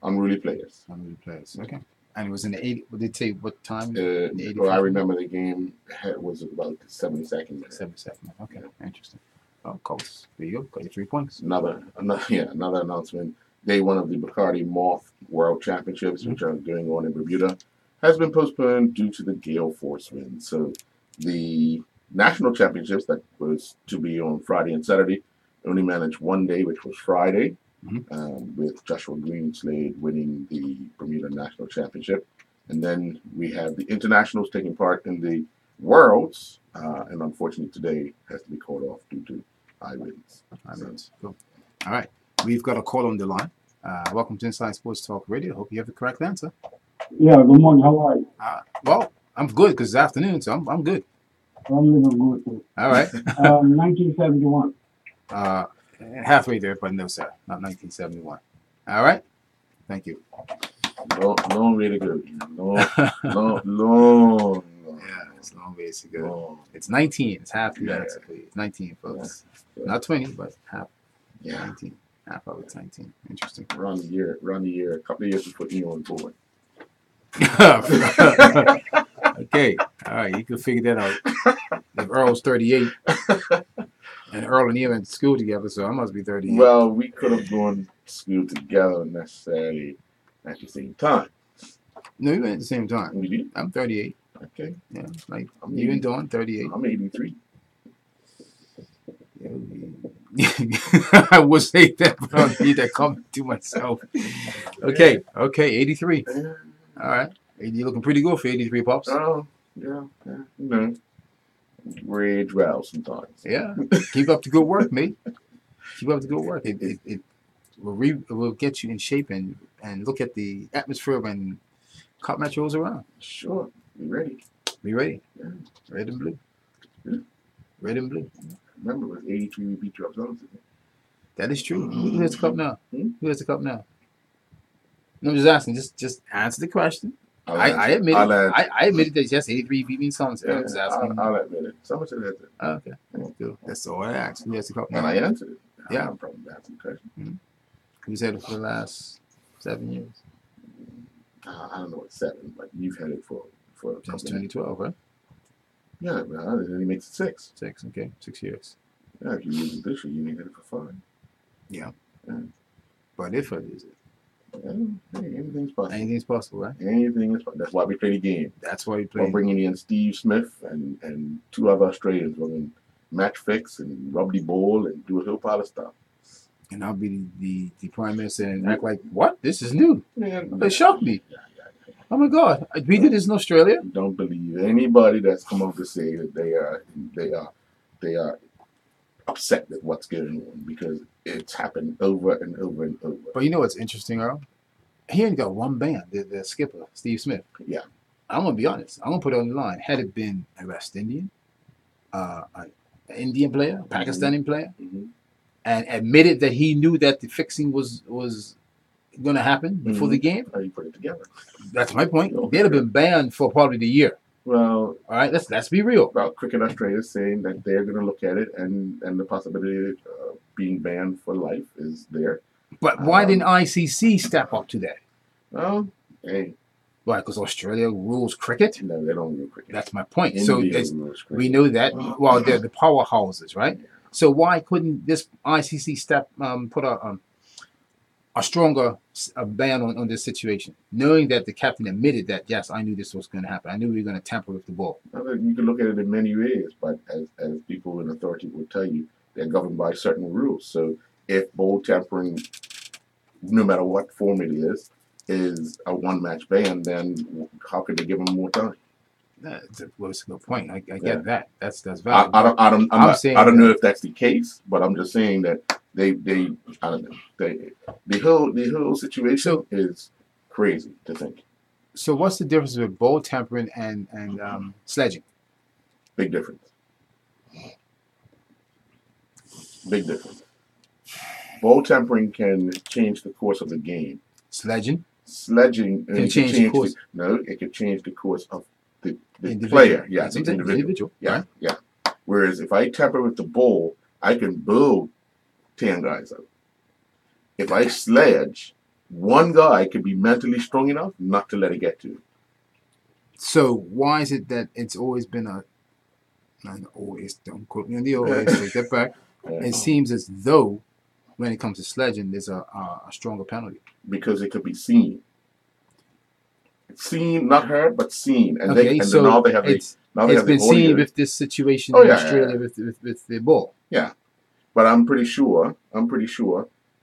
[SPEAKER 2] Unruly players.
[SPEAKER 1] Unruly players. Okay. And it was in the 80. What did it say? What time?
[SPEAKER 2] Well, I remember the game was about the 72nd minute.
[SPEAKER 1] 72nd. Okay. Interesting. Oh, Colts. There you go. Got your 3 points.
[SPEAKER 2] Another announcement. Day one of the Bacardi Moth World Championships, which are going on in Bermuda, has been postponed due to the gale force wind. So the national championships that was to be on Friday and Saturday only managed one day, which was Friday, with Joshua Greenslade winning the Bermuda National Championship. And then we have the internationals taking part in the Worlds, and unfortunately today has to be called off due to high winds.
[SPEAKER 1] Cool. All right. We've got a call on the line. Welcome to Inside Sports Talk Radio. Hope you have the correct answer.
[SPEAKER 18] Yeah, good morning. How are you?
[SPEAKER 1] Well, I'm good because it's afternoon, so I'm good.
[SPEAKER 18] I'm living good too.
[SPEAKER 1] All right.
[SPEAKER 18] 1971.
[SPEAKER 1] Halfway there, but no, sir. Not 1971. All right. Thank you.
[SPEAKER 2] Long way to go. Long.
[SPEAKER 1] Yeah, it's a long ways to go. It's 19. It's half the answer, please. It's 19, folks. Not 20, but half.
[SPEAKER 2] Yeah.
[SPEAKER 1] 19. Half of it's 19. Interesting.
[SPEAKER 2] Around the year, a couple of years before you on board.
[SPEAKER 1] Okay. All right. You can figure that out. If Earl's 38 and Earl and Ian went to school together, so I must be 38.
[SPEAKER 2] Well, we could have gone to school together necessarily at the same time.
[SPEAKER 1] No, we went at the same time.
[SPEAKER 2] We did?
[SPEAKER 1] I'm 38.
[SPEAKER 2] Okay.
[SPEAKER 1] Yeah. Like you and Dawn, 38.
[SPEAKER 2] I'm 83.
[SPEAKER 1] I would say that, but I don't need that comment to myself. Okay, 83. All right. You looking pretty good for 83, Pops.
[SPEAKER 2] Oh, yeah. You know, we age well sometimes.
[SPEAKER 1] Yeah. Keep up the good work, mate. Keep up the good work. It will get you in shape and look at the atmosphere when Cup match rolls around.
[SPEAKER 2] Sure. Be ready.
[SPEAKER 1] Be ready.
[SPEAKER 2] Yeah.
[SPEAKER 1] Red and blue.
[SPEAKER 2] Yeah.
[SPEAKER 1] Red and blue.
[SPEAKER 2] Remember, it was 83 we beat you up.
[SPEAKER 1] That is true. Who has the cup now? Who has the cup now? No, I'm just asking. Just answer the question. I admitted that yes, 83 beat me Somerset.
[SPEAKER 2] Yeah,
[SPEAKER 1] I'm just asking.
[SPEAKER 2] I'll admit it. Somerset has it.
[SPEAKER 1] Okay. Good. That's all I asked. Who has the cup now?
[SPEAKER 2] And I answered it.
[SPEAKER 1] Yeah.
[SPEAKER 2] I have a problem answering the question.
[SPEAKER 1] Who's had it for the last 7 years?
[SPEAKER 2] I don't know what 7, but you've had it for
[SPEAKER 1] since 2012, right?
[SPEAKER 2] Yeah, well, then he makes it 6.
[SPEAKER 1] 6, okay. 6 years.
[SPEAKER 2] Yeah, if you use it this year, you may get it for 5.
[SPEAKER 1] Yeah.
[SPEAKER 2] Yeah.
[SPEAKER 1] But if I use it.
[SPEAKER 2] Yeah, hey, anything's possible.
[SPEAKER 1] Anything's possible, right?
[SPEAKER 2] Anything is possible. That's why we play the game.
[SPEAKER 1] That's why we play.
[SPEAKER 2] We're bringing in Steve Smith and 2 other Australians. We're going to match fix and rub the ball and do a whole pile of stuff.
[SPEAKER 1] And I'll be the prime minister and act like, what? This is new.
[SPEAKER 2] Yeah.
[SPEAKER 1] It shocked me. Oh my God, we did this in Australia.
[SPEAKER 2] Don't believe anybody that's come up to say that they are upset with what's going on because it's happened over and over and over.
[SPEAKER 1] But you know what's interesting, Earl? He only got one band, the skipper, Steve Smith.
[SPEAKER 2] Yeah.
[SPEAKER 1] I'm gonna be honest. I'm gonna put it on the line. Had it been a West Indian, an Indian player, a Pakistani player, and admitted that he knew that the fixing was going to happen before the game.
[SPEAKER 2] How you put it together?
[SPEAKER 1] That's my point. They'd have been banned for probably the year.
[SPEAKER 2] Well,
[SPEAKER 1] all right, let's be real.
[SPEAKER 2] Well, Cricket Australia is saying that they're going to look at it, and the possibility of being banned for life is there.
[SPEAKER 1] But why didn't ICC step up to that?
[SPEAKER 2] Well, hey.
[SPEAKER 1] Why? Because Australia rules cricket?
[SPEAKER 2] No, they don't rule cricket.
[SPEAKER 1] That's my point.
[SPEAKER 2] India
[SPEAKER 1] So
[SPEAKER 2] rules cricket.
[SPEAKER 1] we know that. Well, they're the powerhouses, right?
[SPEAKER 2] Yeah.
[SPEAKER 1] So why couldn't this ICC step put a stronger ban on this situation, knowing that the captain admitted that, yes, I knew this was going to happen. I knew we were going to tamper with the ball.
[SPEAKER 2] Well, you can look at it in many ways, but as people in authority will tell you, they're governed by certain rules. So if ball tampering, no matter what form it is a one-match ban, then how could they give them more time?
[SPEAKER 1] That's a good point. I get
[SPEAKER 2] Yeah.
[SPEAKER 1] that. That's valid.
[SPEAKER 2] I don't know if that's the case, but I'm just saying that I don't know. The whole situation is crazy to think.
[SPEAKER 1] So what's the difference with ball tampering and sledging?
[SPEAKER 2] Big difference. Big difference. Ball tampering can change the course of the game.
[SPEAKER 1] Sledging?
[SPEAKER 2] Sledging
[SPEAKER 1] Can change the course.
[SPEAKER 2] No, it can change the course of the
[SPEAKER 1] Individual.
[SPEAKER 2] player. Yeah,
[SPEAKER 1] That's
[SPEAKER 2] the
[SPEAKER 1] what I'm saying,
[SPEAKER 2] individual. Yeah,
[SPEAKER 1] right?
[SPEAKER 2] yeah. Whereas if I tamper with the ball, I can build 10 guys up. If I sledge, one guy could be mentally strong enough not to let it get to him.
[SPEAKER 1] So why is it that it's always been always, don't quote me on the always, take that back. It seems as though when it comes to sledging, there's a stronger penalty.
[SPEAKER 2] Because it could be seen. Seen, not heard, but seen. And
[SPEAKER 1] Okay, so
[SPEAKER 2] now they have
[SPEAKER 1] it's been seen with this situation in Australia with the ball.
[SPEAKER 2] Yeah, but I'm pretty sure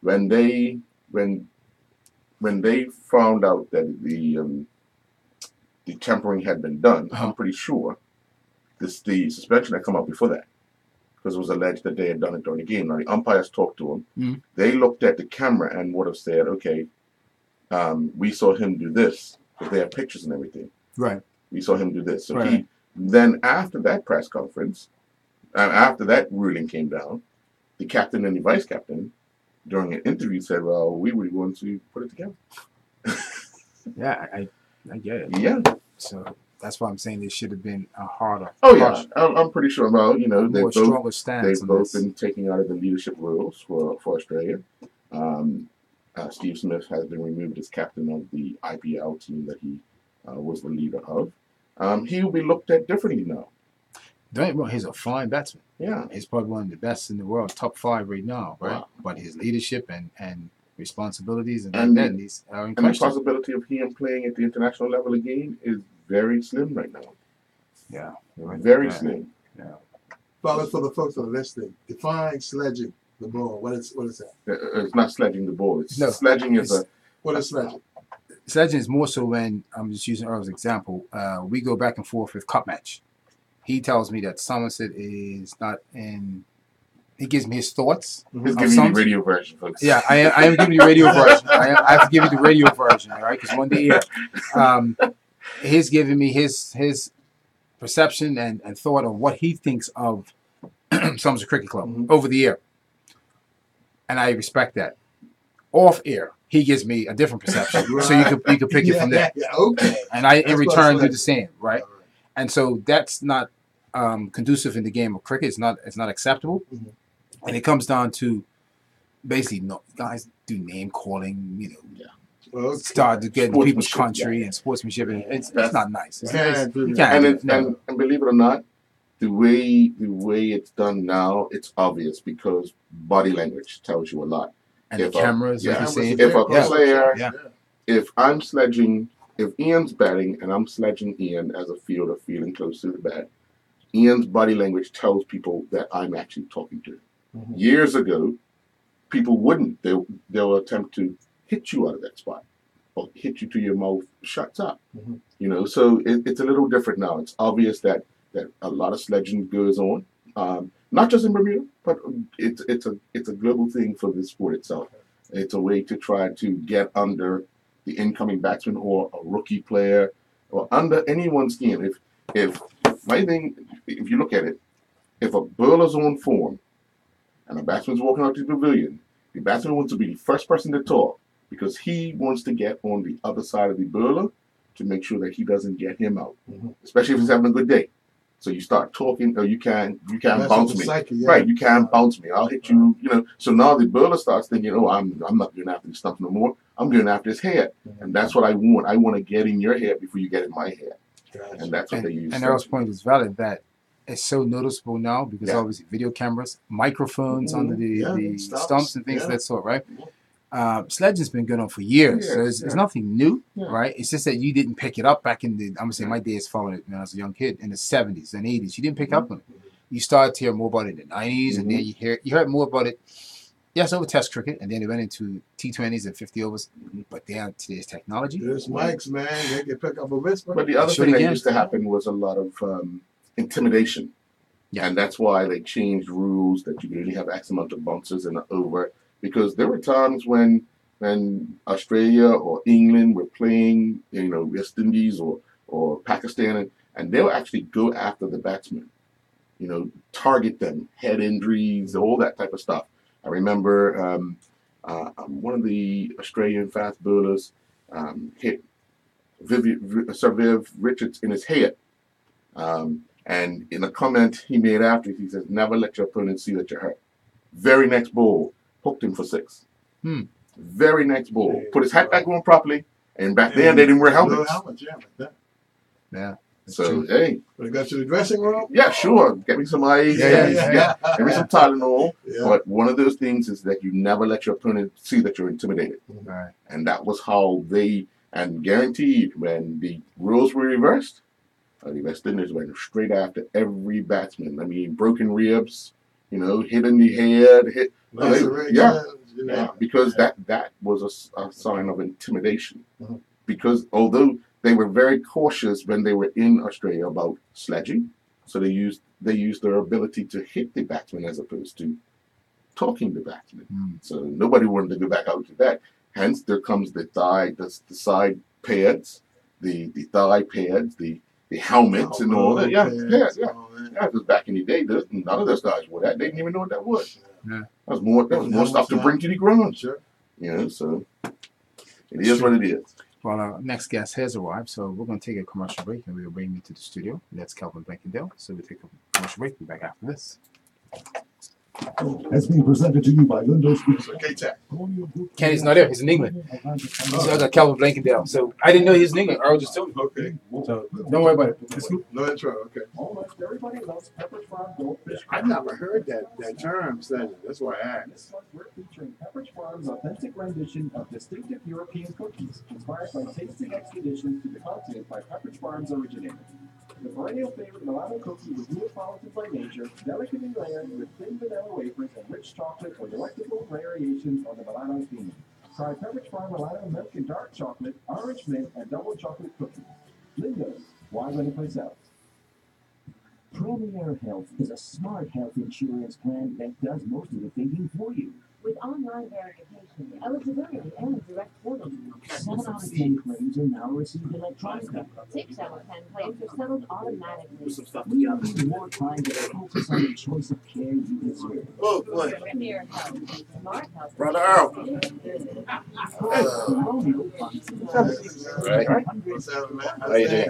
[SPEAKER 2] when they found out that the tampering had been done, I'm pretty sure the suspension had come out before that, because it was alleged that they had done it during the game. Now the umpires talked to them. They looked at the camera and would have said, okay, we saw him do this, because they have pictures and everything.
[SPEAKER 1] Right.
[SPEAKER 2] We saw him do this. So
[SPEAKER 1] right.
[SPEAKER 2] Then after that press conference, after that ruling came down, the captain and the vice captain, during an interview, said, well, we were the ones who put it together.
[SPEAKER 1] Yeah, I get it.
[SPEAKER 2] Yeah.
[SPEAKER 1] So that's why I'm saying there should have been a harder.
[SPEAKER 2] Oh, yeah. I'm pretty sure. Well, you know, they've
[SPEAKER 1] both
[SPEAKER 2] been taking out of the leadership roles for Australia. Steve Smith has been removed as captain of the IPL team that he was the leader of. He will be looked at differently now.
[SPEAKER 1] Don't get me wrong, he's a fine batsman.
[SPEAKER 2] Yeah.
[SPEAKER 1] He's probably one of the best in the world, top 5 right now, right?
[SPEAKER 2] Wow.
[SPEAKER 1] But his leadership and responsibilities and identities are in
[SPEAKER 2] and the
[SPEAKER 1] question.
[SPEAKER 2] possibility of him playing at the international level again is very slim right now.
[SPEAKER 1] Yeah.
[SPEAKER 2] Very slim.
[SPEAKER 1] Yeah.
[SPEAKER 17] Fellas, for the folks that are listening, define sledging the ball. What is that?
[SPEAKER 2] It's not sledging the ball. Sledging is a...
[SPEAKER 17] What is sledging?
[SPEAKER 1] Sledging is more so when, I'm just using Earl's example, we go back and forth with cup match. He tells me that Somerset is not in... He gives me his thoughts.
[SPEAKER 2] He's giving you the radio version, folks.
[SPEAKER 1] Yeah, I am giving you the radio version. I have to give you the radio version, all right? Because one day here, he's giving me his perception and thought of what he thinks of Somerset Cricket Club over the air. And I respect that. Off air, he gives me a different perception.
[SPEAKER 17] Right.
[SPEAKER 1] So you could pick it from there.
[SPEAKER 17] Yeah, okay.
[SPEAKER 1] And I, in return, do the same, right? And so that's not conducive in the game of cricket. It's not acceptable. And it comes down to basically, guys do name calling, you know, start to get in people's country and sportsmanship. And it's not nice. It's you can't.
[SPEAKER 2] And believe it or not, the way it's done now, it's obvious because body language tells you a lot.
[SPEAKER 1] And the cameras, like you say.
[SPEAKER 2] If a player, if I'm sledging, if Ian's batting and I'm sledging Ian as a fielder feeling close to the bat, Ian's body language tells people that I'm actually talking to him. Years ago, people wouldn't. They'll attempt to hit you out of that spot or hit you to your mouth shuts up. You know, so it's a little different now. It's obvious that a lot of sledging goes on, not just in Bermuda, but it's a global thing for the sport itself. It's a way to try to get under the incoming batsman or a rookie player or under anyone's skin. If you look at it, if a bowler's on form and a batsman's walking out to the pavilion, the batsman wants to be the first person to talk because he wants to get on the other side of the bowler to make sure that he doesn't get him out, especially if he's having a good day. So you start talking, or you can't bounce me. Right, you can't bounce me. I'll hit you, you know. So now the bowler starts thinking, oh, I'm not going after the stump no more. I'm going after his head. And that's what I want. I want to get in your head before you get in my head. And that's what they use.
[SPEAKER 1] And Errol's point is valid that it's so noticeable now because obviously video cameras, microphones under the stumps and things of that sort, right? Sledging's been going on for years. So it's nothing new, right? It's just that you didn't pick it up back in the, I'm going to say my days following it when I was a young kid in the 70s and 80s. You didn't pick up on it. You started to hear more about it in the 90s and then you heard more about it, over Test cricket, and then it went into T20s and 50 overs. But today's technology.
[SPEAKER 17] There's mics, man. They can pick up a whisper.
[SPEAKER 2] But the other thing that used to happen was a lot of intimidation. And that's why they changed rules that you could only have X amount of bouncers in an over. Because there were times when Australia or England were playing, you know, West Indies or Pakistan, and they'll actually go after the batsman target them, head injuries, all that type of stuff. I remember one of the Australian fast bowlers hit Sir Viv Richards in his head. And in a comment he made after, he says, "Never let your opponent see that you're hurt." Very next ball, hooked him for 6. Very next ball, put his hat back on properly, and back then they didn't wear helmets.
[SPEAKER 1] Yeah.
[SPEAKER 2] So hey,
[SPEAKER 17] when it got to the dressing room,
[SPEAKER 2] yeah, sure, get me some ice, get me some Tylenol.
[SPEAKER 17] Yeah.
[SPEAKER 2] But one of those things is that you never let your opponent see that you're intimidated,
[SPEAKER 1] Right.
[SPEAKER 2] and that was how they. And guaranteed, when the rules were reversed, the West Indies went straight after every batsman. I mean, broken ribs, hit in the head, because that was a sign of intimidation. Because although they were very cautious when they were in Australia about sledging, so they used their ability to hit the batsman as opposed to talking to batsmen. So nobody wanted to go back out to that. Hence, there comes the side pads, the thigh pads, the helmets, and all that. Yeah. Because back in the day, none of those guys wore that. They didn't even know what that was.
[SPEAKER 1] Yeah.
[SPEAKER 2] That was more stuff to bring to the ground.
[SPEAKER 17] Sure.
[SPEAKER 2] So it is what it is.
[SPEAKER 1] Well, our next guest has arrived, so we're going to take a commercial break, and we'll bring him to the studio. That's Calvin Blankendale. So we'll take a commercial break. We'll be back after this.
[SPEAKER 12] Has been presented to you by Lindo's Pizza.
[SPEAKER 1] Kenny's not there. He's in England. So I got Calvin Blankendale. So I didn't know he was in England. Earl just told me.
[SPEAKER 17] Okay.
[SPEAKER 1] So don't worry about it.
[SPEAKER 17] No intro. Okay.
[SPEAKER 4] Almost everybody loves Pepperidge Farm Goldfish.
[SPEAKER 17] I've never heard that term studied. That's why I asked.
[SPEAKER 4] This month we're featuring Pepperidge Farm's authentic rendition of distinctive European cookies, inspired by tasting expeditions to the continent by Pepperidge Farm's originator. The perennial favorite Milano cookie was Neapolitan by nature, delicately layered with thin vanilla wafers and rich chocolate or delectable variations on the Milano theme. Try Pepperidge Farm Milano milk and dark chocolate, orange mint, and double chocolate cookies. Lindo's, why anyplace else?
[SPEAKER 19] Premier Health is a smart health insurance plan that does most of the thinking for you.
[SPEAKER 5] With online verification, eligibility, and direct porting.
[SPEAKER 19] 7 out of 10 claims are now received electronically.
[SPEAKER 5] 6 out of 10 claims are settled automatically.
[SPEAKER 19] We need more time to focus on the choice of care you deserve.
[SPEAKER 5] Oh, boy. Premier Health. Smart health.
[SPEAKER 20] Brother Earl.
[SPEAKER 17] Right.
[SPEAKER 20] How you doing?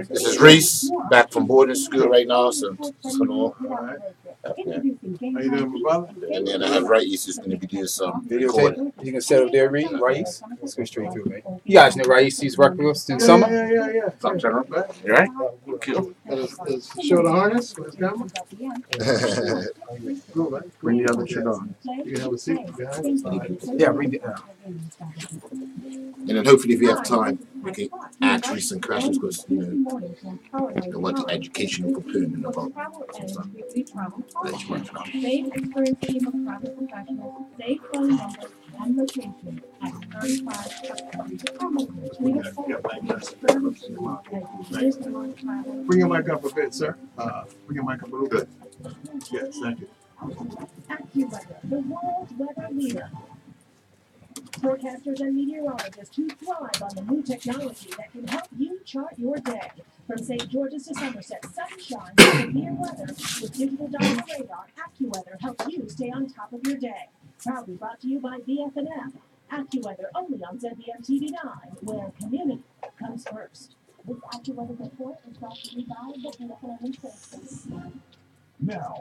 [SPEAKER 20] This is Reese, back from boarding school right now, so just going on.
[SPEAKER 17] How you doing, my brother?
[SPEAKER 20] And then I have Raíz who's going to be doing some
[SPEAKER 1] Videotape.
[SPEAKER 20] recording.
[SPEAKER 1] You can set up there, Reed. Raíz. Let's go straight through, man. You guys know Raíz. He's worked with us in summer.
[SPEAKER 17] Yeah.
[SPEAKER 20] Some general. You right? Cool.
[SPEAKER 17] Show the harness with his camera.
[SPEAKER 2] Bring the other shit on.
[SPEAKER 17] You can have a seat, guys.
[SPEAKER 1] Yeah, read it.
[SPEAKER 20] And then hopefully if we have time, we can ask Reese some questions because, I want the educational component about some stuff that you want to know.
[SPEAKER 6] Save experience team of travel professionals, save phone number and location at 35.
[SPEAKER 17] Bring your mic up a bit, sir. Bring your mic up a little bit. Yes, thank you.
[SPEAKER 6] AccuWeather, the world's weather leader. Forecasters and meteorologists who thrive on the new technology that can help you chart your day. From St. George's to Somerset, sunshine to severe weather. With digital dial radar, AccuWeather helps you stay on top of your day. Proudly brought to you by BF&F. AccuWeather only on ZBM TV9, where community comes first. This AccuWeather report is brought to you by the BF&F Station.
[SPEAKER 12] Now,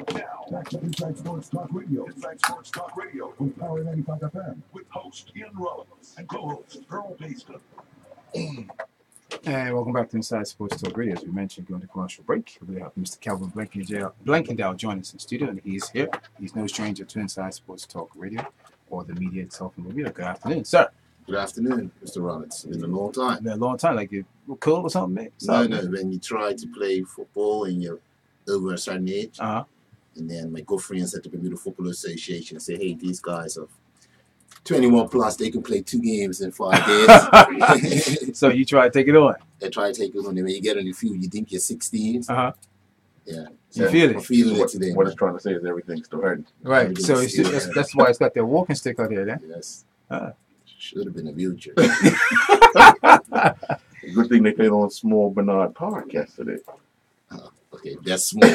[SPEAKER 12] back to Inside Sports Talk Radio. Inside Sports Talk Radio on Power 95 FM with host Ian Rollins and co-host Earl Baston.
[SPEAKER 1] And welcome back to Inside Sports Talk Radio. As we mentioned, going to commercial break. We have Mr. Calvin Blankendale join us in the studio, and he's here. He's no stranger to Inside Sports Talk Radio or the media itself in Bermuda. Good afternoon, sir.
[SPEAKER 20] Good afternoon, Mr. Rollins. It's been a long time.
[SPEAKER 1] Been a long time. Like you were cool or something, mate?
[SPEAKER 20] No. When you try to play football and you're over a certain age, and then my good friends at the Bermuda Football Association say, hey, these guys are 21 plus, they can play 2 games in 5 days.
[SPEAKER 1] So you try to take it on?
[SPEAKER 20] They try to take it on. And when you get on the field, you think you're 16. Yeah.
[SPEAKER 1] You feel it?
[SPEAKER 20] I'm feeling it today.
[SPEAKER 2] What it's trying to say is everything's still hurting.
[SPEAKER 1] Right. So it's just, that's why it's got that walking stick out there, then?
[SPEAKER 20] Yes. Should have been a wheelchair.
[SPEAKER 2] Good thing they played on Small Bernard Park yesterday.
[SPEAKER 20] Okay, that's small.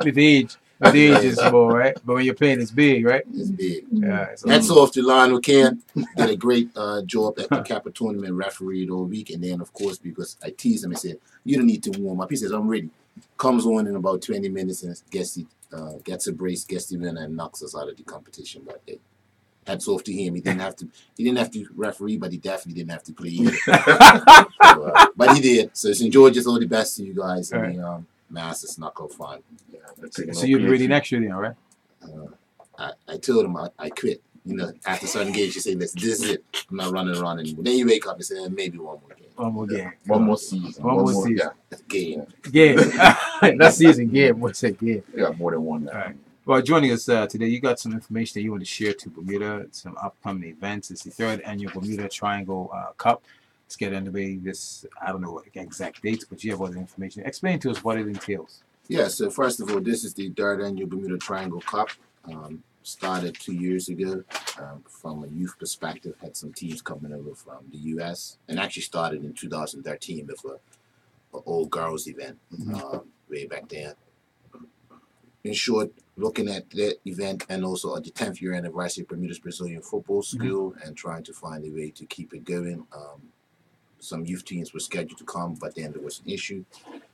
[SPEAKER 1] with age, it's small, right? But when you're playing, it's big, right?
[SPEAKER 20] It's big.
[SPEAKER 1] Yeah. It's
[SPEAKER 20] Hats off to Lionel Can. Did a great job at the Kappa tournament, refereed all week. And then, of course, because I teased him and said, you don't need to warm up. He says, I'm ready. Comes on in about 20 minutes and gets a brace, gets the winner, and knocks us out of the competition. But hey, hats off to him. He didn't have to referee, but he definitely didn't have to play either. But he did. So St. George's, all the best to you guys in the Masters knockout final.
[SPEAKER 1] So you'll be ready next year, then, right?
[SPEAKER 20] I told him I quit. You know, after certain games, you say, "Listen, this is it. I'm not running around anymore." Then you wake up and say, "Maybe one more game."
[SPEAKER 1] One more game.
[SPEAKER 2] One more season.
[SPEAKER 1] One more season.
[SPEAKER 20] Yeah. Game.
[SPEAKER 1] Not season. Game. What's that game?
[SPEAKER 2] Yeah, more than one.
[SPEAKER 1] All right. Well, joining us today, you got some information that you want to share to Bermuda, some upcoming events. It's the 3rd annual Bermuda Triangle Cup. Let's get underway this, I don't know what exact dates, but you have all the information. Explain to us what it entails.
[SPEAKER 20] Yeah, so first of all, this is the 3rd annual Bermuda Triangle Cup. Started 2 years ago from a youth perspective. Had some teams coming over from the U.S. and actually started in 2013 with an all girls event way back then. In short, looking at that event and also at the 10th year anniversary of Bermuda's Brazilian Football School and trying to find a way to keep it going. Some youth teams were scheduled to come, but then there was an issue.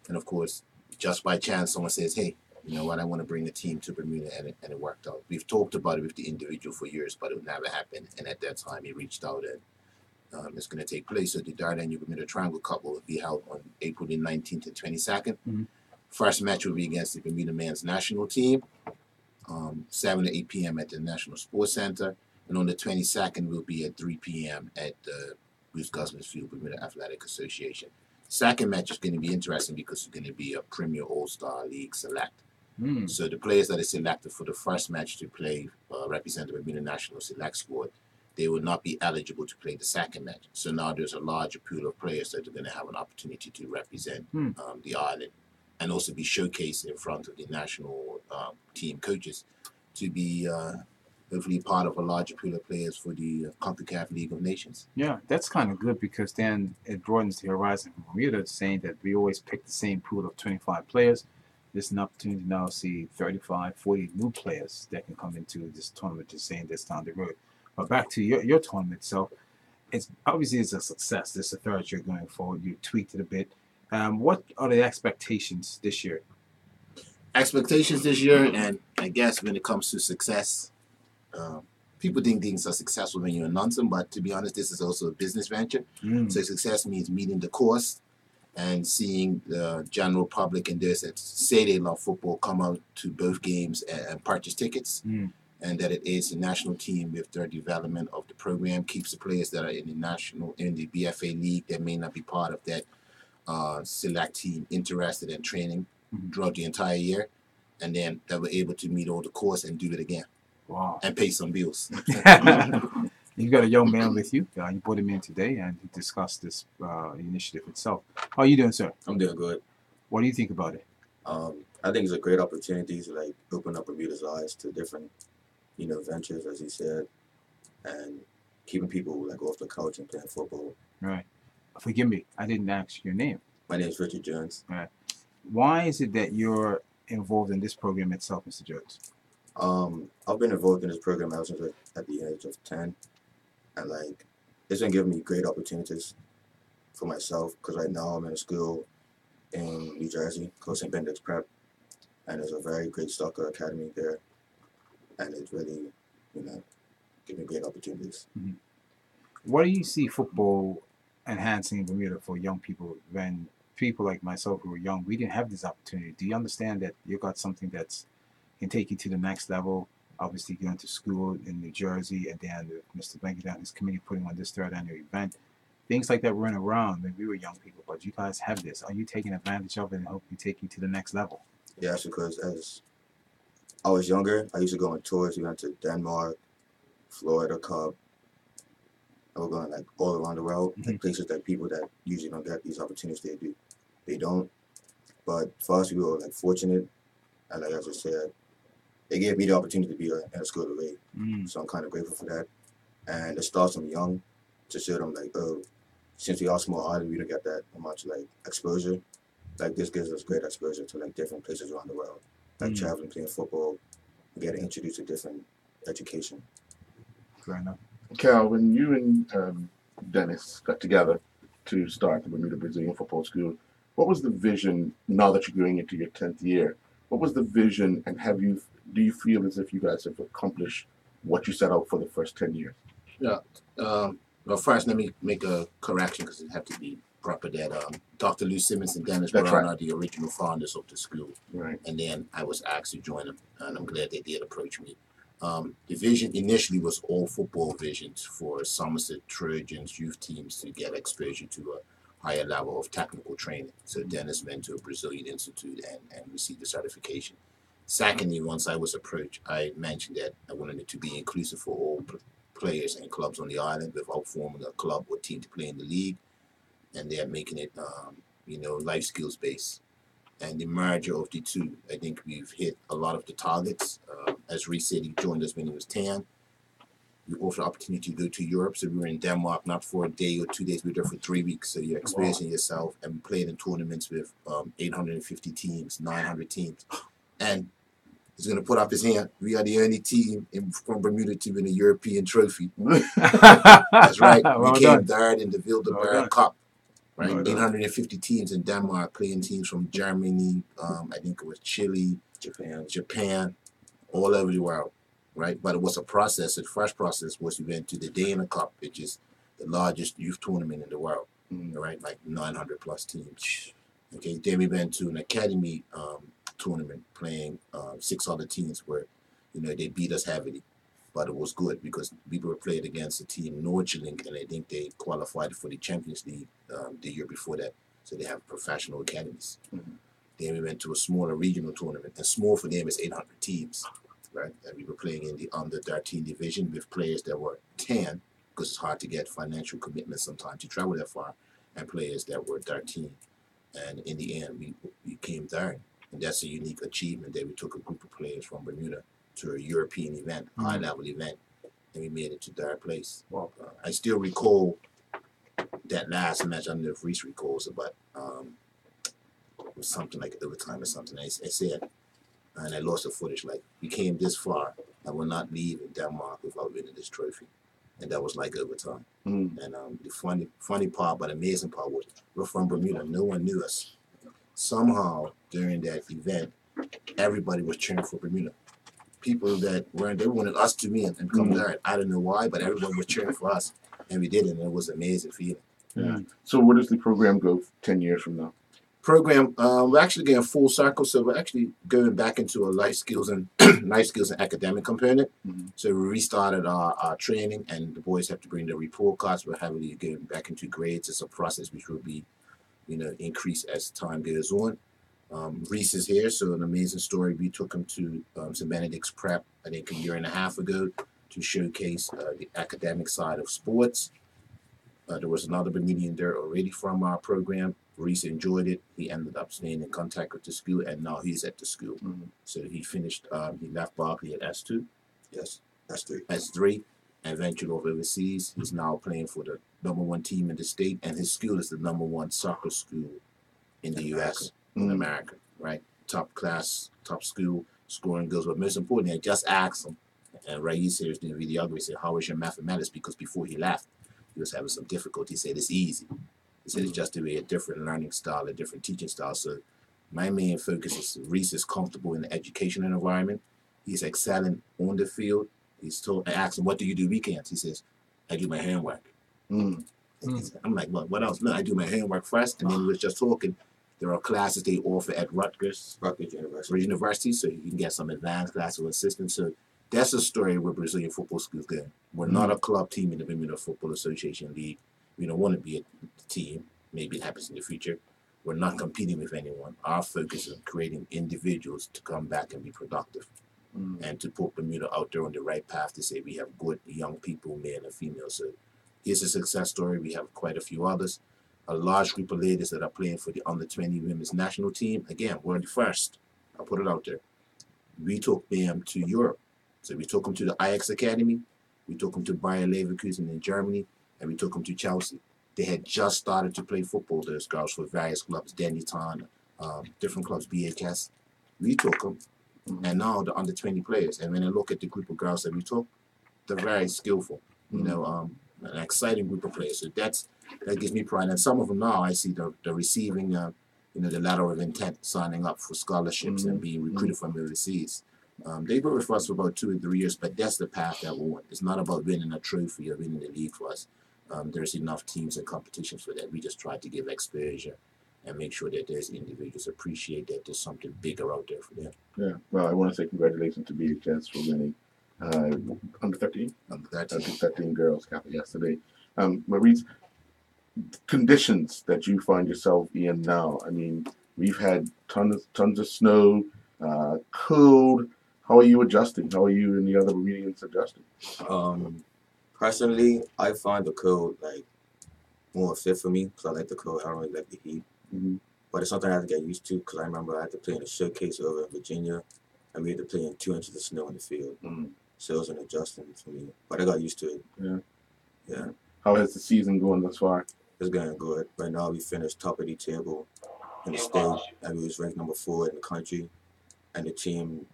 [SPEAKER 20] And of course, just by chance, someone says, hey, you know what, I want to bring a team to Bermuda, and it worked out. We've talked about it with the individual for years, but it never happened. And at that time, he reached out and it's going to take place. So the 3rd annual Bermuda Triangle Cup will be held on April the 19th and 22nd. First match will be against the Bermuda men's national team, 7 to 8 p.m. at the National Sports Center. And on the 22nd, will be at 3 p.m. at the Bruce Gusman's Field, Bermuda Athletic Association. Second match is going to be interesting because it's going to be a Premier All-Star League select. So the players that are selected for the first match to play represent the Bermuda National Select Squad, they will not be eligible to play the second match. So now there's a larger pool of players that are going to have an opportunity to represent the island and also be showcased in front of the national team coaches to be hopefully part of a larger pool of players for the CONCACAF League of Nations.
[SPEAKER 1] Yeah, that's kind of good because then it broadens the horizon for Bermuda, saying that we always pick the same pool of 25 players. There's an opportunity to now see 35, 40 new players that can come into this tournament, just saying this down the road. But back to your tournament itself, it's obviously it's a success. This is the 3rd year going forward. You tweaked it a bit. What are the expectations this year?
[SPEAKER 20] Expectations this year, and I guess when it comes to success, people think things are successful when you announce them, but to be honest, this is also a business venture. So success means meeting the cost and seeing the general public and those that say they love football come out to both games and purchase tickets. And that it is the national team with their development of the program, keeps the players that are in the BFA league that may not be part of that select team interested in training throughout the entire year, and then that we're able to meet all the costs and do it again.
[SPEAKER 1] Wow.
[SPEAKER 20] And pay some bills.
[SPEAKER 1] You got a young man with you. You brought him in today and he discussed this initiative itself. How are you doing, sir?
[SPEAKER 21] I'm doing good.
[SPEAKER 1] What do you think about it?
[SPEAKER 21] I think it's a great opportunity to like open up Bermuda's eyes to different, ventures, as he said, and keeping people like off the couch and playing football.
[SPEAKER 1] Right. Forgive me, I didn't ask your name.
[SPEAKER 21] My name is Richard Jones.
[SPEAKER 1] Right. Why is it that you're involved in this program itself, Mr. Jones?
[SPEAKER 21] I've been involved in this program ever since at the age of 10, and like it's been giving me great opportunities for myself because right now I'm in a school in New Jersey called St. Benedict's Prep, and there's a very great soccer academy there, and it's really, giving me great opportunities.
[SPEAKER 1] What do you see football enhancing in Bermuda for young people when people like myself who were young, we didn't have this opportunity? Do you understand that you got something that's can take you to the next level? Obviously going to school in New Jersey, and then Mr. Blanket and his committee putting on this 3rd annual event. Things like that weren't around when we were young people, but you guys have this. Are you taking advantage of it and hoping to take you to the next level?
[SPEAKER 21] Yes, because as I was younger, I used to go on tours. We went to Denmark, Florida Cup. I was going like all around the world, like places that people that usually don't get these opportunities, they don't. But for us, we were like fortunate, and like I just said, they gave me the opportunity to be in a school of way. So I'm kind of grateful for that. And it starts them young to show them like, oh, since we are small island, we don't get that much like exposure. like this gives us great exposure to like different places around the world, like traveling, playing football, getting introduced to different education.
[SPEAKER 1] Fair enough.
[SPEAKER 2] Cal, when you and Dennis got together to start the Bermuda Brazilian Football School, what was the vision now that you're going into your 10th year? What was the vision, and do you feel as if you guys have accomplished what you set out for the first 10 years?
[SPEAKER 20] Yeah. Well, first, let me make a correction because it had to be proper that Dr. Lou Simmons and Dennis Brown are the original founders of the school.
[SPEAKER 2] Right.
[SPEAKER 20] And then I was asked to join them, and I'm glad they did approach me. The vision initially was all football visions for Somerset Trojans youth teams to get exposure to a higher level of technical training. So Dennis went to a Brazilian institute and received the certification. Secondly, once I was approached, I mentioned that I wanted it to be inclusive for all players and clubs on the island without forming a club or team to play in the league, and they're making it, life skills based. And the merger of the two, I think we've hit a lot of the targets. As Reese said, he joined us when he was 10. We offered the opportunity to go to Europe, so we were in Denmark not for a day or 2 days, we were there for 3 weeks. So you're experiencing yourself, and we played in tournaments with 850 teams, 900 teams. And he's going to put up his hand. We are the only team from Bermuda to win a European trophy. That's right. We came third in the Bilderberg Cup. Right, 850 teams in Denmark, playing teams from Germany, I think it was Chile, Japan, all over the world, right? But it was a process. The first process was we went to the Dana Cup, which is the largest youth tournament in the world, right? Like 900 plus teams. Okay, then we went to an academy tournament playing 6 other teams where, they beat us heavily. But it was good because we were played against a team, Nordjylland, and I think they qualified for the Champions League the year before that. So they have professional academies. Then we went to a smaller regional tournament, and small for them is 800 teams, right? And we were playing in the under 13 division with players that were 10, because it's hard to get financial commitment sometimes to travel that far, and players that were 13. And in the end, we came third. And that's a unique achievement that we took a group of players from Bermuda to a European event, high-level event, and we made it to third place. Wow. I still recall that last match. I don't know if Reese recalls it, but it was something like overtime or something. I said, and I lost the footage, like, we came this far, and we're not leaving Denmark without winning this trophy. And that was like overtime. And the funny part, but amazing part was, we're from Bermuda. No one knew us. Somehow, during that event, everybody was cheering for Bermuda. People that they wanted us to win and come there. I don't know why, but everyone was cheering for us, and we did it, and it was an amazing feeling.
[SPEAKER 2] Yeah. So where does the program go 10 years from now?
[SPEAKER 20] Program, we're actually getting full circle, so we're actually going back into a life skills and academic component. So we restarted our training, and the boys have to bring their report cards. We're heavily getting back into grades. It's a process which will be, increase as time goes on. Reese is here, so an amazing story. We took him to St. Benedict's Prep, I think, a year and a half ago to showcase the academic side of sports. There was another Bermudian there already from our program. Reese enjoyed it. He ended up staying in contact with the school, and now he's at the school. So he finished, he left Berkeley at S2. Yes, S3. S3, and ventured off overseas. He's now playing for the #1 team in the state, and his school is the #1 soccer school in the U.S., in America, right? Top class, top school, scoring goals. But most importantly, I just asked him, and Raiz here is doing videography, said, how was your mathematics? Because before he left, he was having some difficulty. He said, it's easy. He said, it's just a different learning style, a different teaching style. So my main focus is Reese is comfortable in the educational environment. He's excelling on the field. I asked him, what do you do weekends? He says, I do my handwork. I'm like, what else? No, I do my handwork first. And then we was just talking. There are classes they offer at Rutgers University, so you can get some advanced classes with assistance. So that's a story where Brazilian football schools go. We're not a club team in the Bermuda Football Association League. We don't want to be a team. Maybe it happens in the future. We're not competing with anyone. Our focus is on creating individuals to come back and be productive. And to put Bermuda out there on the right path to say we have good young people, male and female. So here's a success story. We have quite a few others. A large group of ladies that are playing for the under-20 women's national team. Again, we're the first. I'll put it out there. We took them to Europe. So we took them to the Ajax Academy. We took them to Bayer Leverkusen in Germany. And we took them to Chelsea. They had just started to play football, those girls, for various clubs, Dennytown, different clubs, BHS. We took them, and now the under 20 players. And when I look at the group of girls that we took, they're very skillful. You know, an exciting group of players. So that gives me pride. And some of them now I see they're receiving, you know, the letter of intent, signing up for scholarships and being recruited from overseas. They worked with us for about 2 or 3 years, but that's the path that we want. It's not about winning a trophy or winning the league for us. There's enough teams and competitions for that. We just try to give exposure and make sure that there's individuals appreciate that there's something bigger out there for them.
[SPEAKER 2] Yeah. Well, I want to say congratulations to BHS for winning under 13.
[SPEAKER 20] Under 13.
[SPEAKER 2] Under 13 girls Cup yesterday. Maurice, conditions that you find yourself in now. I mean, we've had tons of snow, cold. How are you adjusting? How are you and the other Bermudians adjusting?
[SPEAKER 21] Personally, I find the cold like more fit for me because I like the cold. I don't really like the heat. But it's something I have to get used to because I remember I had to play in a showcase over in Virginia, and we had to play in 2 inches of snow in the field. So it was an adjustment for me, but I got used to it.
[SPEAKER 2] Yeah.
[SPEAKER 21] Yeah.
[SPEAKER 2] How has the season going thus far?
[SPEAKER 21] It's going good. Right now, we finished top of the table in the state, and we was ranked number 4 in the country. And the team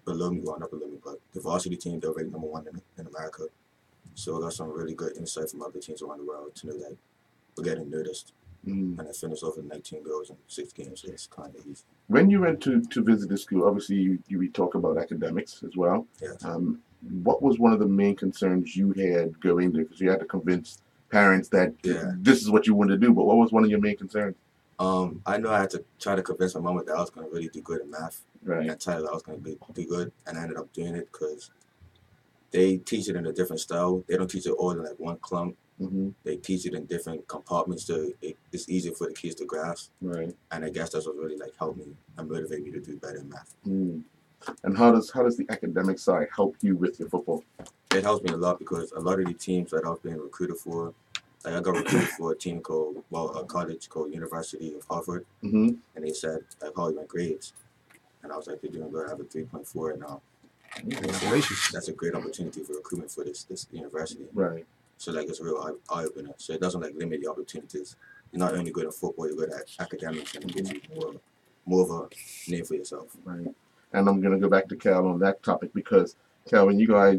[SPEAKER 21] below me, well, not below me, but the varsity team, they're ranked number 1 in America. So I got some really good insight from other teams around the world to know that we're getting noticed. And I finished off with 19 goals in 6 games, so it's kind of easy.
[SPEAKER 2] When you went to visit the school, obviously we talk about academics as well.
[SPEAKER 21] Yes.
[SPEAKER 2] What was one of the main concerns you had going there? Because you had to convince parents that this is what you want to do, but what was one of your main concerns?
[SPEAKER 21] I know I had to try to convince my mom that I was going to really do good in math.
[SPEAKER 2] Right.
[SPEAKER 21] And I told her that I was going to do good, and I ended up doing it because they teach it in a different style. They don't teach it all in like one clump. They teach it in different compartments, so it's easier for the kids to grasp.
[SPEAKER 2] Right.
[SPEAKER 21] And I guess that's what really like helped me and motivate me to do better in math.
[SPEAKER 2] And how does the academic side help you with your football?
[SPEAKER 21] It helps me a lot because a lot of the teams that I've been recruited for, like I got recruited for a team called, a college called University of Harvard, and they said, like, how are my grades? And I was like, they're doing good. I have a 3.4 right now.
[SPEAKER 1] Congratulations.
[SPEAKER 21] That's a great opportunity for recruitment for this university.
[SPEAKER 2] Right.
[SPEAKER 21] So like it's a real eye-opener. So it doesn't like limit your opportunities. You're not only good at football, you're good at academics, and it gives you more of a name for yourself.
[SPEAKER 2] Right. And I'm gonna go back to Cal on that topic because Cal, when you got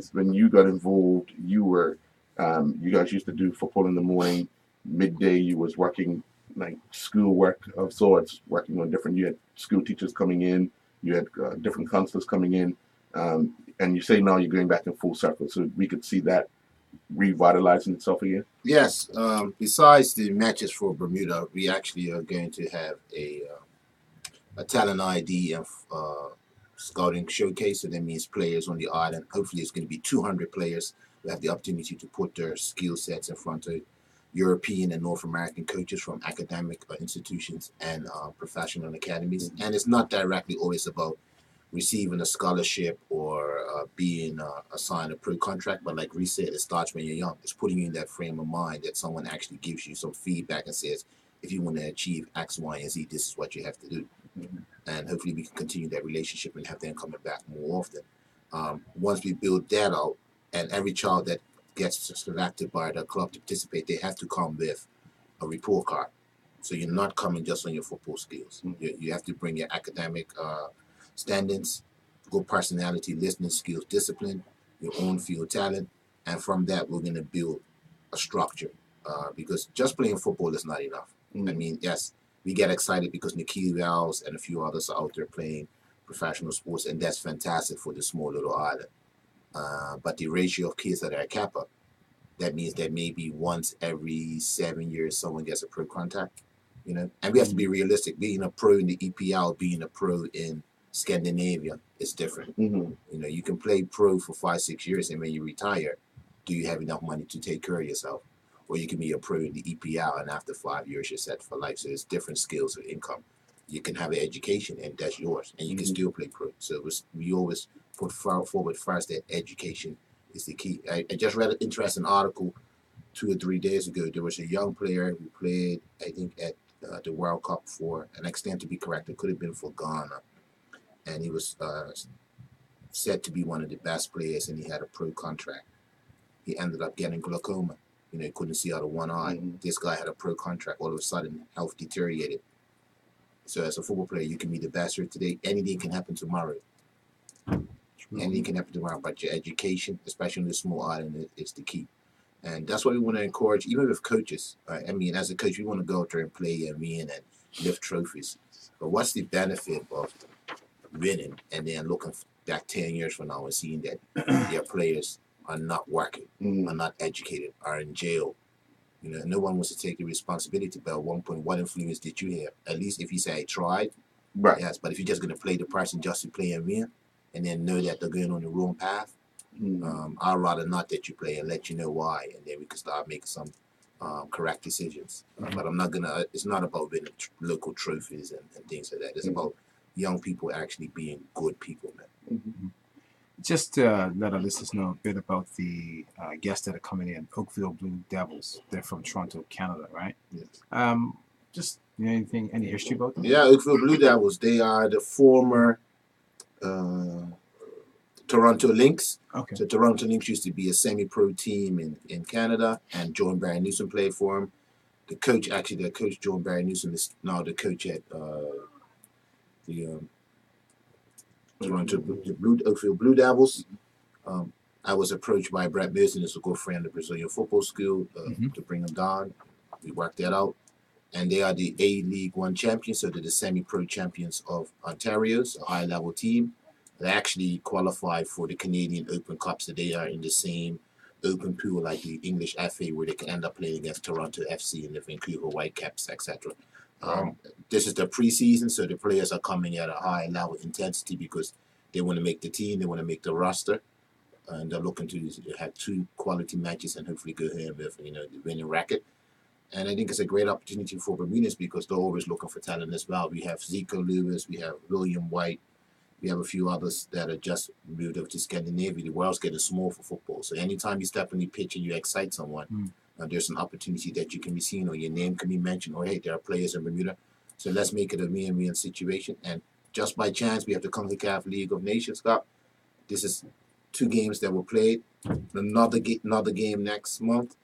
[SPEAKER 2] involved, you guys used to do football in the morning. Midday, you was working like school work of sorts, working on different. You had school teachers coming in. You had different counselors coming in. And you say now you're going back in full circle, so we could see that revitalizing itself again?
[SPEAKER 20] Yes. Besides the matches for Bermuda, we actually are going to have a talent ID and scouting showcase. So that means players on the island. Hopefully, it's going to be 200 players who have the opportunity to put their skill sets in front of European and North American coaches from academic institutions and professional academies. And it's not directly always about receiving a scholarship or being assigned a pro contract, but like Reese said, it starts when you're young. It's putting you in that frame of mind that someone actually gives you some feedback and says, if you want to achieve X, Y, and Z, this is what you have to do. And hopefully we can continue that relationship and have them coming back more often. Once we build that out, and every child that gets selected by the club to participate, they have to come with a report card. So you're not coming just on your football skills. You have to bring your academic standings, good personality, listening skills, discipline, your own field talent, and from that we're going to build a structure because just playing football is not enough. I mean, yes, we get excited because Nikhil Valves and a few others are out there playing professional sports, and that's fantastic for this small little island. But the ratio of kids that are at Kappa, that means that maybe once every 7 years someone gets a pro contact, you know. And we have to be realistic. Being a pro in the EPL, being a pro in Scandinavia is different. You know, you can play pro for 5-6 years, and when you retire, do you have enough money to take care of yourself? Or you can be a pro in the EPL, and after 5 years, you're set for life. So it's different skills of income. You can have an education, and that's yours, and you can still play pro. So we always put forward first that education is the key. I just read an interesting article 2 or 3 days ago. There was a young player who played, I think, at the World Cup for, and I stand to be correct, it could have been for Ghana. And he was said to be one of the best players, and he had a pro contract. He ended up getting glaucoma. You know, he couldn't see out of one eye. This guy had a pro contract. All of a sudden, health deteriorated. So as a football player, you can be the best here today. Anything can happen tomorrow. Anything can happen tomorrow. But your education, especially on this small island, is the key. And that's what we want to encourage, even with coaches. I mean, as a coach, we want to go out there and play and win and lift trophies. But what's the benefit of winning and then looking back 10 years from now and seeing that your players are not working, are not educated, are in jail? You know, no one wants to take the responsibility. But at one point, what influence did you have? At least if you say I tried,
[SPEAKER 2] right?
[SPEAKER 20] Yes. But if you're just going to play the person just to play and win, and then know that they're going on the wrong path, I'd rather not that you play and let you know why, and then we can start making some correct decisions. But I'm not gonna. It's not about winning local trophies and things like that. It's about young people actually being good people, man.
[SPEAKER 1] Just let our listeners know a bit about the guests that are coming in. Oakville Blue Devils. They're from Toronto, Canada, right?
[SPEAKER 20] Yes.
[SPEAKER 1] Just anything, any history about them?
[SPEAKER 20] Yeah, Oakville Blue Devils. They are the former Toronto Lynx.
[SPEAKER 1] Okay.
[SPEAKER 20] So Toronto Lynx used to be a semi-pro team in Canada, and John Barry Newsom played for them. The coach, John Barry Newsom, is now the coach at the Toronto Oakville Blue Devils. I was approached by Brett Mason, who's a good friend of the Brazilian football school, to bring him down. We worked that out. And they are the A-League One champions, so they're the semi-pro champions of Ontario, so a high-level team. They actually qualify for the Canadian Open Cup, so they are in the same open pool like the English FA, where they can end up playing against Toronto FC and the Vancouver Whitecaps, etc. This is the preseason, so the players are coming at a high level intensity because they want to make the team, they want to make the roster, and they're looking to have 2 quality matches and hopefully go here with the winning record. And I think it's a great opportunity for Bermudans because they're always looking for talent as well. We have Zico Lewis, we have William White, we have a few others that are just moved over to Scandinavia. The world's getting small for football. So anytime you step on the pitch and you excite someone, there's an opportunity that you can be seen or your name can be mentioned, or hey, there are players in Bermuda. So let's make it a win-win situation. And just by chance, we have the CONCACAF League of Nations Cup. This is 2 games that were played. Another game next month.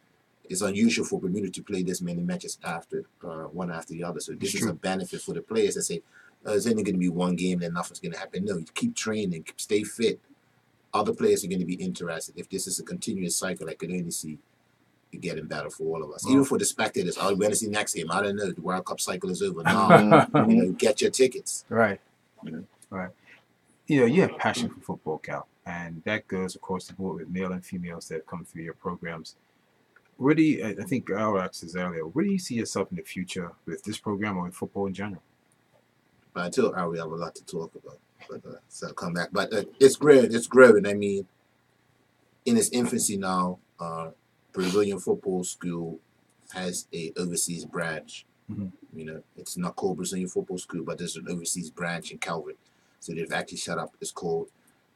[SPEAKER 20] It's unusual for Bermuda to play this many matches after one after the other. So this is a benefit for the players that say, it's only going to be 1 game, then nothing's going to happen. No, you keep training, stay fit. Other players are going to be interested. If this is a continuous cycle, I could only see it getting better for all of us. Even for the spectators, I want to see next game. I don't know. The World Cup cycle is over now. Get your tickets.
[SPEAKER 1] Right. Right. You have passion for football, Cal, and that goes across the board with male and females that come through your programs. Where do you, I think Al asked this earlier, where do you see yourself in the future with this program or in football in general?
[SPEAKER 20] But until Al, we have a lot to talk about. But so I'll come back. But it's growing. It's growing. I mean, in its infancy now, Brazilian football school has a overseas branch. It's not called Brazilian football school, but there's an overseas branch in Calvert. So they've actually set up. It's called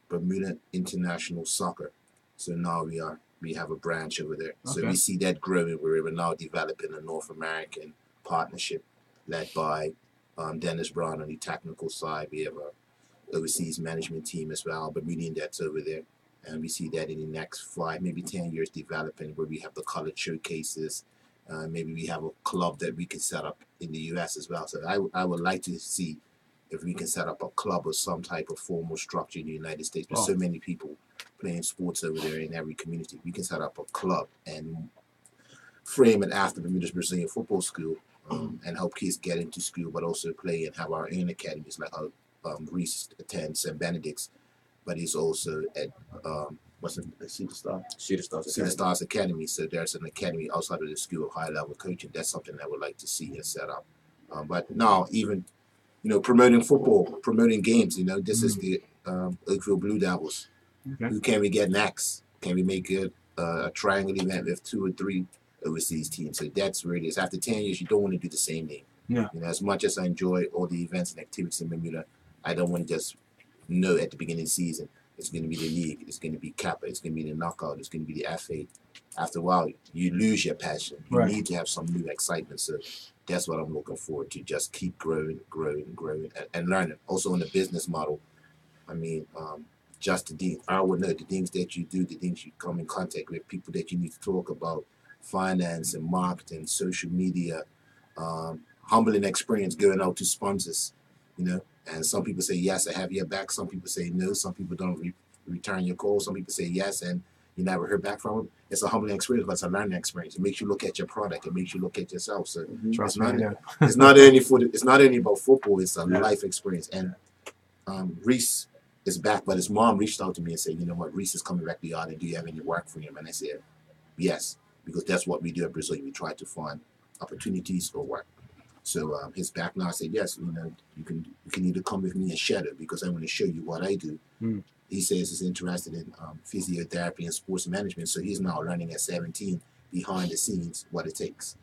[SPEAKER 20] Bermuda International Soccer. So now we have a branch over there. So we see that growing. We're now developing a North American partnership led by Dennis Brown on the technical side. We have a overseas management team as well, Bermudian that's over there. And we see that in the next 5, maybe 10 years developing, where we have the college showcases. Maybe we have a club that we can set up in the U.S. as well. So I would like to see if we can set up a club or some type of formal structure in the United States. There's so many people playing sports over there in every community. We can set up a club and frame it after Bermuda's Brazilian football school and help kids get into school, but also play and have our own academies like how Reese attends St. Benedict's, but he's also at Cedar Stars Academy. So there's an academy outside of the school of high level coaching. That's something I would like to see and set up. But now even promoting football, promoting games. This is the Oakville Blue Devils. Who can we get next? Can we make it a triangle event with 2 or 3 overseas teams? So that's where it is. After 10 years, you don't want to do the same thing.
[SPEAKER 1] Yeah.
[SPEAKER 20] As much as I enjoy all the events and activities in Bermuda, I don't want to just know at the beginning of the season it's going to be the league, it's going to be Kappa, it's going to be the knockout, it's going to be the FA. After a while, you lose your passion. You need to have some new excitement. So that's what I'm looking forward to. Just keep growing, and learning. Also in the business model, I mean, I would know the things that you do, the things you come in contact with, people that you need to talk about, finance and marketing, social media, humbling experience going out to sponsors, you know. And some people say yes, I have your back. Some people say no. Some people don't return your call. Some people say yes, and you never heard back from them. It's a humbling experience, but it's a learning experience. It makes you look at your product. It makes you look at yourself. So it's not only about football. It's a life experience. And Reese is back, but his mom reached out to me and said, you know what, Reese is coming back to the yard, and do you have any work for him? And I said, yes, because that's what we do at Brazil. We try to find opportunities for work. So his back now. I said, yes, you know, you can either come with me and shadow because I want to show you what I do. He says he's interested in physiotherapy and sports management. So he's now learning at 17 behind the scenes what it takes.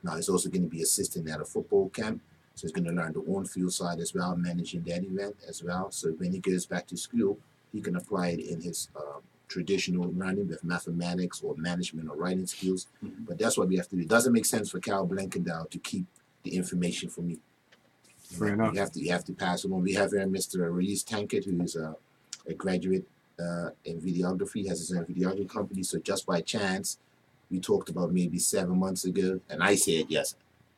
[SPEAKER 20] Now he's also going to be assisting at a football camp. So he's going to learn the on-field side as well, managing that event as well. So when he goes back to school, he can apply it in his traditional learning with mathematics or management or writing skills. But that's what we have to do. It doesn't make sense for Cal Blankendow to keep the information from me.
[SPEAKER 1] Fair enough.
[SPEAKER 20] You have to pass it on. We have here Mr. Reese Tankett, who is a graduate in videography, has his own videography company. So just by chance, we talked about maybe 7 months ago, and I said yes,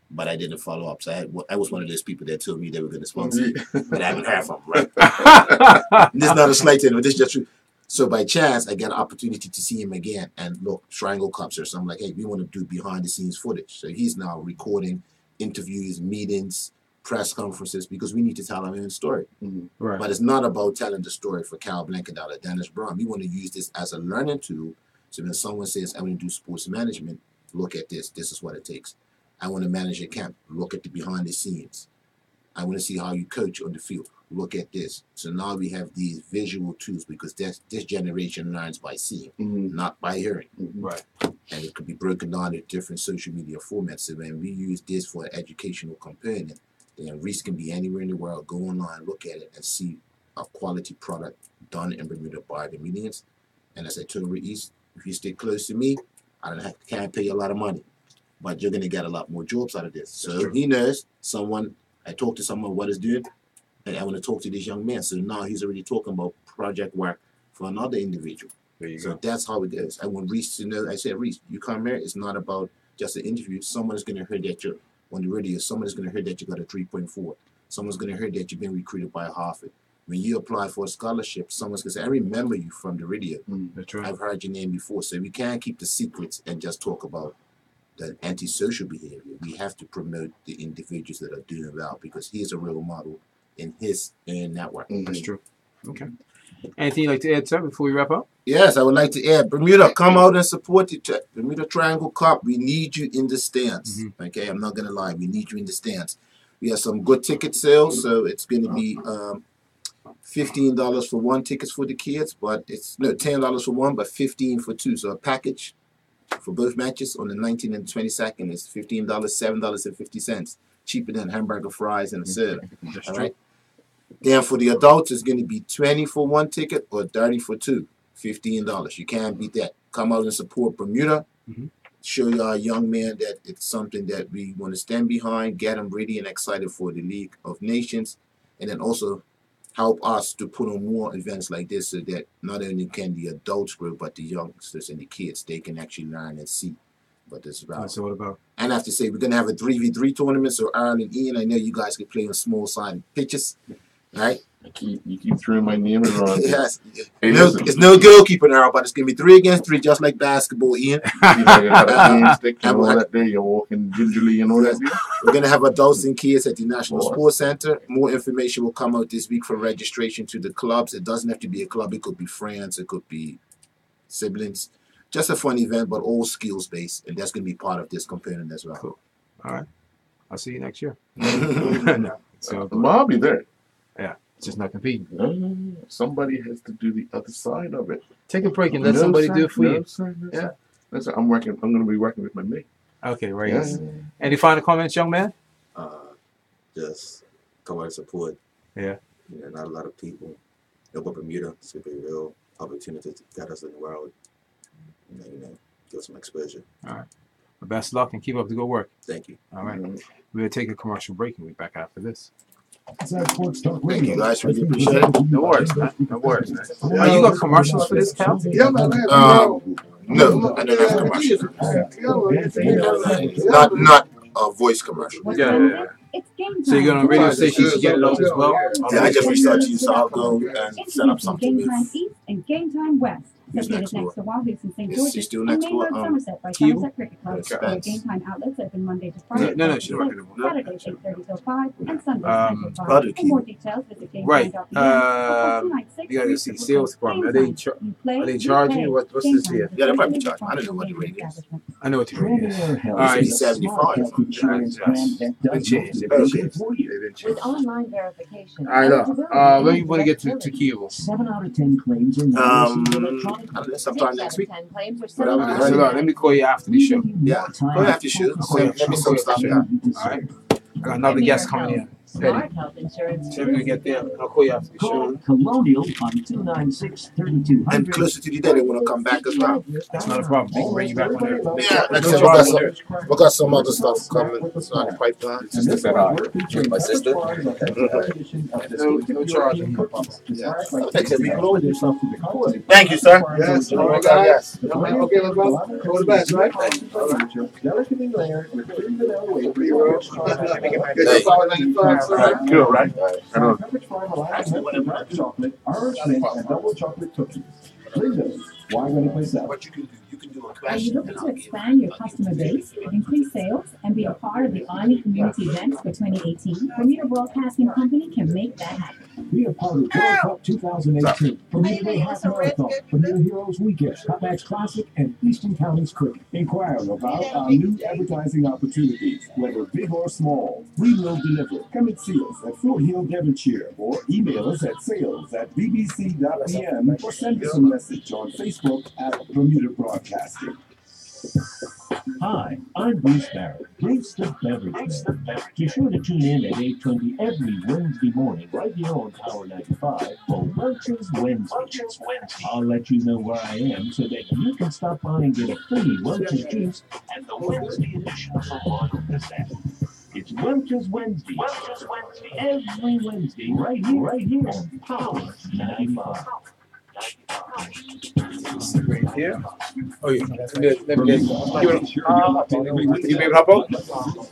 [SPEAKER 20] but I didn't follow up. So I was one of those people that told me they were going to sponsor me, but I haven't heard from them, right? This is not a slight to him, this is just true. So by chance, I got an opportunity to see him again, and look, Triangle Cups or something like, hey, we want to do behind-the-scenes footage. So he's now recording interviews, meetings, press conferences, because we need to tell our own story.
[SPEAKER 1] Right.
[SPEAKER 20] But it's not about telling the story for Cal Blankendow or Dennis Brown. We want to use this as a learning tool. So when someone says, I want to do sports management, look at this. This is what it takes. I want to manage a camp. Look at the behind the scenes. I want to see how you coach on the field. Look at this. So now we have these visual tools because this generation learns by seeing, not by hearing.
[SPEAKER 1] Right.
[SPEAKER 20] And it could be broken down into different social media formats. So when we use this for an educational component, then Reese can be anywhere in the world, go online, look at it, and see a quality product done in Bermuda by Bermudians. And as I told Reese, if you stay close to me, can't pay you a lot of money, but you're going to get a lot more jobs out of this. So he knows I talked to someone what is doing, and I want to talk to this young man. So now he's already talking about project work for another individual.
[SPEAKER 1] There you
[SPEAKER 20] go.
[SPEAKER 1] go.
[SPEAKER 20] That's how it goes. I want Reese to know. I said, Reese, you come here. It's not about just an interview. Someone is going to hear that you're on the radio. Someone is going to hear that you got a 3.4. Someone's going to hear that you've been recruited by Harvard. When you apply for a scholarship, someone's going to say, I remember you from the radio.
[SPEAKER 1] That's right.
[SPEAKER 20] I've heard your name before. So we can't keep the secrets and just talk about the antisocial behavior. We have to promote the individuals that are doing well because he is a role model in his network.
[SPEAKER 1] That's true. Okay. Anything you'd like to add, sir, before we wrap up?
[SPEAKER 20] Yes, I would like to add, Bermuda, come out and support the Bermuda Triangle Cup. We need you in the stands. Okay, I'm not going to lie. We need you in the stands. We have some good ticket sales, so it's going to be $15 for one tickets for the kids, but it's $10 for one, but $15 for two. So a package for both matches on the 19th and 22nd is $15, $7.50, cheaper than hamburger, fries, and a soda. All right. Then for the adults, it's going to be $20 for one ticket or $30 for two. $15. You can't beat that. Come out and support Bermuda. Show your young man that it's something that we want to stand behind, get them ready and excited for the League of Nations, and then also help us to put on more events like this so that not only can the adults grow, but the youngsters and the kids, they can actually learn and see what this is about.
[SPEAKER 1] That's all about.
[SPEAKER 20] And I have to say, we're going to have a 3v3 tournament, so Aaron and Ian, I know you guys can play on small-sided pitches, right?
[SPEAKER 2] You keep throwing my name around.
[SPEAKER 20] Yes.
[SPEAKER 2] Hey,
[SPEAKER 20] it's no goalkeeper now, but it's going to be 3 against 3, just like basketball, Ian.
[SPEAKER 2] You know, you have a game stick and all that there. You're walking gingerly and all that.
[SPEAKER 20] We're going to have adults and kids at the National Sports Center. More information will come out this week for registration to the clubs. It doesn't have to be a club. It could be friends. It could be siblings. Just a fun event, but all skills-based, and that's going to be part of this component as well.
[SPEAKER 1] Cool. All right. I'll see you next year.
[SPEAKER 2] So I'll be there.
[SPEAKER 1] Yeah. It's just not competing.
[SPEAKER 2] Somebody has to do the other side of it.
[SPEAKER 1] Take a break and let somebody do it for you.
[SPEAKER 2] Yeah. Listen, I'm going to be working with my mate.
[SPEAKER 1] Okay, right. Yeah. Any final comments, young man?
[SPEAKER 21] Just come out and support.
[SPEAKER 1] Yeah.
[SPEAKER 21] You know, not a lot of people know about Bermuda. It's going to be a real opportunity to get us in the world. You know, give us some exposure.
[SPEAKER 1] All right. Well, best luck and keep up the good work.
[SPEAKER 21] Thank you.
[SPEAKER 1] All right. We'll take a commercial break and we'll be back after this.
[SPEAKER 12] Sports Talk
[SPEAKER 20] Thank you guys. Really appreciate it.
[SPEAKER 1] No worries, man. No worries, man. Are you got commercials for this, Cal?
[SPEAKER 17] Yeah, man.
[SPEAKER 20] No, I don't have commercials. voice commercial.
[SPEAKER 1] Yeah.
[SPEAKER 6] It's game
[SPEAKER 1] So you're
[SPEAKER 6] time.
[SPEAKER 1] on radio stations, you get those as well?
[SPEAKER 20] Yeah, I just reached out to you, so I'll go and set up something
[SPEAKER 6] Game Time
[SPEAKER 20] with.
[SPEAKER 6] East and Game Time West.
[SPEAKER 20] Who's
[SPEAKER 6] Located
[SPEAKER 20] next
[SPEAKER 6] next to Wahoo's in St.
[SPEAKER 20] Is she
[SPEAKER 6] George's
[SPEAKER 20] still
[SPEAKER 6] and
[SPEAKER 20] next
[SPEAKER 6] Main
[SPEAKER 20] door?
[SPEAKER 6] Road, Somerset by
[SPEAKER 1] Q?
[SPEAKER 6] Somerset Cricket Club.
[SPEAKER 20] Okay.
[SPEAKER 6] All Game Time outlets open Monday to Friday.
[SPEAKER 1] No, she don't work anymore.
[SPEAKER 6] Saturdays 8:30 till 5 and Sundays 10 till 5.
[SPEAKER 20] I'll do
[SPEAKER 6] For
[SPEAKER 20] Q.
[SPEAKER 6] more details, visit GameTime.pm.
[SPEAKER 1] Right.
[SPEAKER 6] Tonight's
[SPEAKER 1] You gotta see sales department. Are they charging you? What's this here?
[SPEAKER 20] Yeah, they probably charge me. I don't know what the rate is.
[SPEAKER 1] I know what the rate is.
[SPEAKER 19] Premier Health
[SPEAKER 1] All right.
[SPEAKER 19] is a smart health insurance plan that
[SPEAKER 1] They
[SPEAKER 19] does
[SPEAKER 1] changed.
[SPEAKER 19] most
[SPEAKER 1] They
[SPEAKER 19] of the
[SPEAKER 1] changed.
[SPEAKER 19] thinking for you.
[SPEAKER 1] They've been
[SPEAKER 5] With
[SPEAKER 1] changed.
[SPEAKER 5] online verification.
[SPEAKER 1] All right, look.
[SPEAKER 5] eligibility,
[SPEAKER 1] When you
[SPEAKER 5] and
[SPEAKER 1] want to get to
[SPEAKER 5] deductibility.
[SPEAKER 1] Kiel?
[SPEAKER 19] 7 out of 10 claims are now received electronically.
[SPEAKER 20] I don't know, sometime next week.
[SPEAKER 5] 10 claims are
[SPEAKER 20] Whatever.
[SPEAKER 5] settled.
[SPEAKER 1] So look, let me call you after the show.
[SPEAKER 20] Yeah, go after you. Let me some stuff down.
[SPEAKER 1] All right. I got another guest coming in.
[SPEAKER 5] Smart health insurance.
[SPEAKER 1] So we're gonna get there. I'll call you after the show.
[SPEAKER 19] Call Colonial on 296-3200.
[SPEAKER 20] And closer to the day, they want to come back as well.
[SPEAKER 1] That's not a problem. They can bring you back whenever.
[SPEAKER 20] Yeah, like I said, we got some other stuff coming. It's on the pipeline.
[SPEAKER 16] Sister said hi. My sister?
[SPEAKER 1] No charging.
[SPEAKER 20] Yeah. Thank you, sir.
[SPEAKER 17] Yes.
[SPEAKER 20] Oh my God, yes.
[SPEAKER 17] Okay, let's go. All the best, right?
[SPEAKER 8] Delicately layered with cream vanilla wafers.
[SPEAKER 17] Get your power 95, sir.
[SPEAKER 2] Good, right?
[SPEAKER 8] Pepperidge Farm Alliance milk chocolate, Irish mint, and double chocolate cookies. Linda's. Why go anyplace else?
[SPEAKER 20] What you can do a
[SPEAKER 6] Are you
[SPEAKER 20] question.
[SPEAKER 6] looking to expand your customer base, increase sales, and be a part of the Army Community Events for 2018? Bermuda Broadcasting Company can make that happen.
[SPEAKER 19] Be a part of World Cup 2018, Bermuda Day Half Marathon, Bermuda Heroes Weekend, Hot Match Classic, and Eastern Counties Cricket. Inquire about our new advertising opportunities, whether big or small. We will deliver. Come and see us at Fort Hill, Devonshire, or email us at sales@bbc.pm or send us a message on Facebook at Bermuda Broadcasting.
[SPEAKER 4] Hi, I'm Bruce Barrett, Bruce the Beverage Man. Be sure to tune in at 8:20 every Wednesday morning right here on Power 95 for Welch's Wednesday. I'll let you know where I am so that you can stop by and get a free Welch's juice and the Wednesday edition of the Royal Gazette. It's Welch's Wednesday. Every Wednesday right here on Power 95.
[SPEAKER 1] Right here. Oh yeah. Let me you be able to hop out?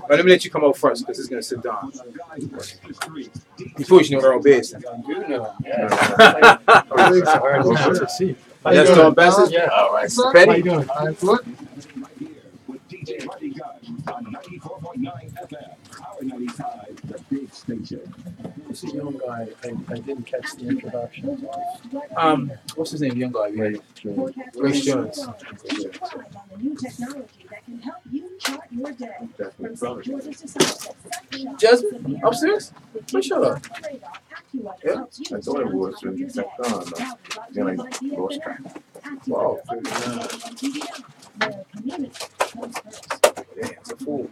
[SPEAKER 1] But let me let you come out first because it's gonna sit down. Before you know Earl Basin. You know. Yes, Tom Bassett.
[SPEAKER 17] Yeah.
[SPEAKER 1] All right.
[SPEAKER 17] How
[SPEAKER 1] Petty.
[SPEAKER 17] you doing? I'm good.
[SPEAKER 12] With DJ Buddy Gun on 94.9 FM, Power 95, the big station.
[SPEAKER 7] Who's the young guy? I didn't catch the introduction.
[SPEAKER 1] What's his name? Young guy. Grace Jones.
[SPEAKER 6] On the new technology that can help you chart your day. From St. George's to Somerset.
[SPEAKER 1] Jasmine? Upstairs? Oh, shut up.
[SPEAKER 2] Yeah, I thought it was when you kept on. Then I lost track.
[SPEAKER 1] Wow. Damn, it's a fool.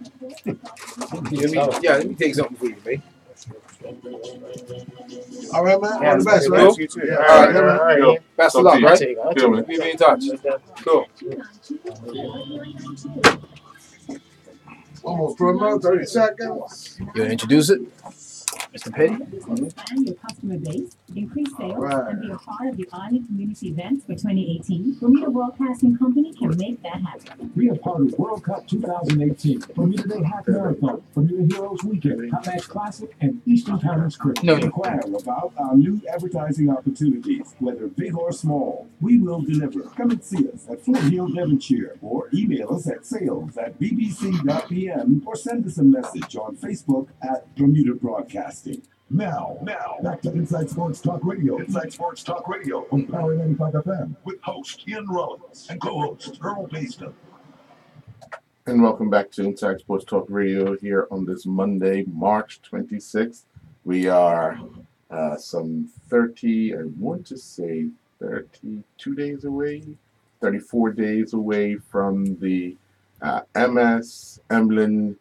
[SPEAKER 1] Let me take something for you, mate.
[SPEAKER 17] All right, man. All the best,
[SPEAKER 1] You
[SPEAKER 17] right?
[SPEAKER 1] too? All right. Best of luck, right? We'll be in touch. Cool.
[SPEAKER 17] Almost promo, 30 seconds.
[SPEAKER 1] You want to introduce it? Mr. Petty?
[SPEAKER 6] Expand your customer base, increase sales,
[SPEAKER 17] Right.
[SPEAKER 6] and be a part of the Army Community Events for 2018. Bermuda Broadcasting Company can make that happen.
[SPEAKER 19] Be a part of World Cup 2018, Bermuda Day Half Marathon, Bermuda Heroes Weekend, Hot Match Classic, and Eastern Counties Cricket. Inquire about our new advertising opportunities, whether big or small. We will deliver. Come and see us at Fort Hill, Devonshire, or email us at sales@bbc.pm or send us a message on Facebook at Bermuda Broadcasting.
[SPEAKER 12] Now, back to Inside Sports Talk Radio. Inside Sports Talk Radio on Power 95 FM with host Ian Rollins and co-host Earl Baston.
[SPEAKER 2] And welcome back to Inside Sports Talk Radio here on this Monday, March 26th. We are some 32 days away, 34 days away from the MS Emblem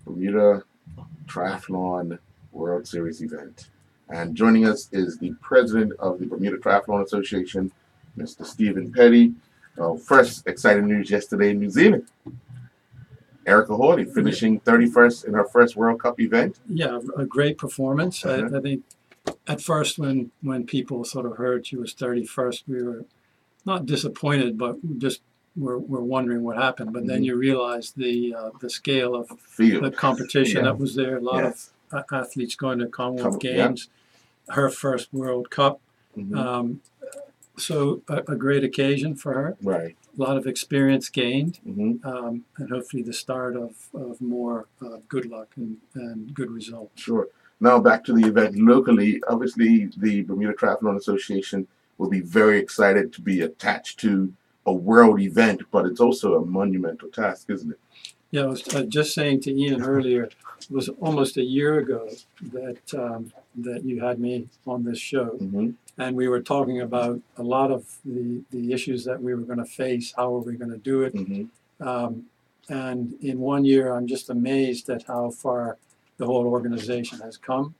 [SPEAKER 2] Bermuda Triathlon World Series event. And joining us is the president of the Bermuda Triathlon Association, Mr. Stephen Petty. First, exciting news yesterday in New Zealand. Erica Hawley finishing 31st in her first World Cup event.
[SPEAKER 7] Yeah, a great performance. I think at first when people sort of heard she was 31st, we were not disappointed, but just were wondering what happened. But then
[SPEAKER 2] Mhm.
[SPEAKER 7] you realize the scale of
[SPEAKER 2] Field.
[SPEAKER 7] the competition
[SPEAKER 2] Yeah.
[SPEAKER 7] that was there. A lot
[SPEAKER 2] Yes.
[SPEAKER 7] of athletes going to Commonwealth
[SPEAKER 2] Yeah.
[SPEAKER 7] Games, her first World Cup.
[SPEAKER 2] Mhm.
[SPEAKER 7] So a great occasion for her.
[SPEAKER 2] Right.
[SPEAKER 7] A lot of experience gained,
[SPEAKER 2] Mhm.
[SPEAKER 7] and hopefully the start of more good luck and good results.
[SPEAKER 2] Sure. Now back to the event locally. Obviously, the Bermuda Triathlon Association will be very excited to be attached to a world event, but it's also a monumental task, isn't it?
[SPEAKER 7] Yeah, I was just saying to Ian earlier, it was almost a year ago that you had me on this show,
[SPEAKER 2] Mhm.
[SPEAKER 7] and we were talking about a lot of the issues that we were going to face. How are we going to do it?
[SPEAKER 2] Mhm.
[SPEAKER 7] And in 1 year, I'm just amazed at how far the whole organization has come.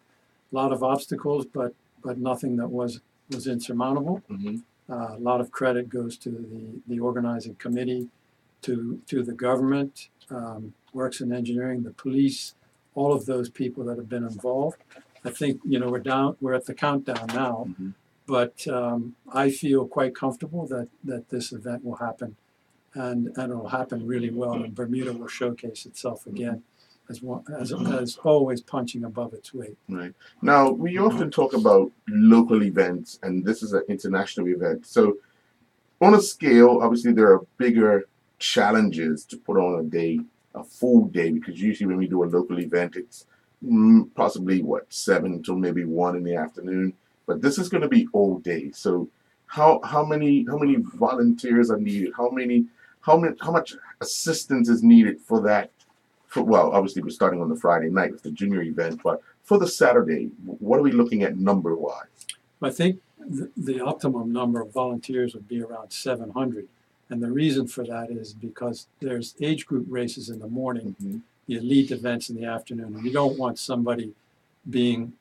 [SPEAKER 7] A lot of obstacles, but nothing that was insurmountable.
[SPEAKER 2] Mhm.
[SPEAKER 7] A lot of credit goes to the organizing committee, to the government, works and engineering, the police, all of those people that have been involved. I think we're at the countdown now, but I feel quite comfortable that this event will happen, and it'll happen really well, and Bermuda will showcase itself again as always, punching above its weight.
[SPEAKER 2] Right. Now, we often talk about local events, and this is an international event. So, on a scale, obviously, there are bigger challenges to put on a day, a full day, because usually when we do a local event, it's possibly 7 till maybe 1 in the afternoon. But this is going to be all day. So, how many volunteers are needed? How much assistance is needed for that? Well, obviously, we're starting on the Friday night with the junior event, but for the Saturday, what are we looking at number-wise?
[SPEAKER 7] I think the optimum number of volunteers would be around 700. And the reason for that is because there's age group races in the morning, the elite events in the afternoon. And you don't want somebody being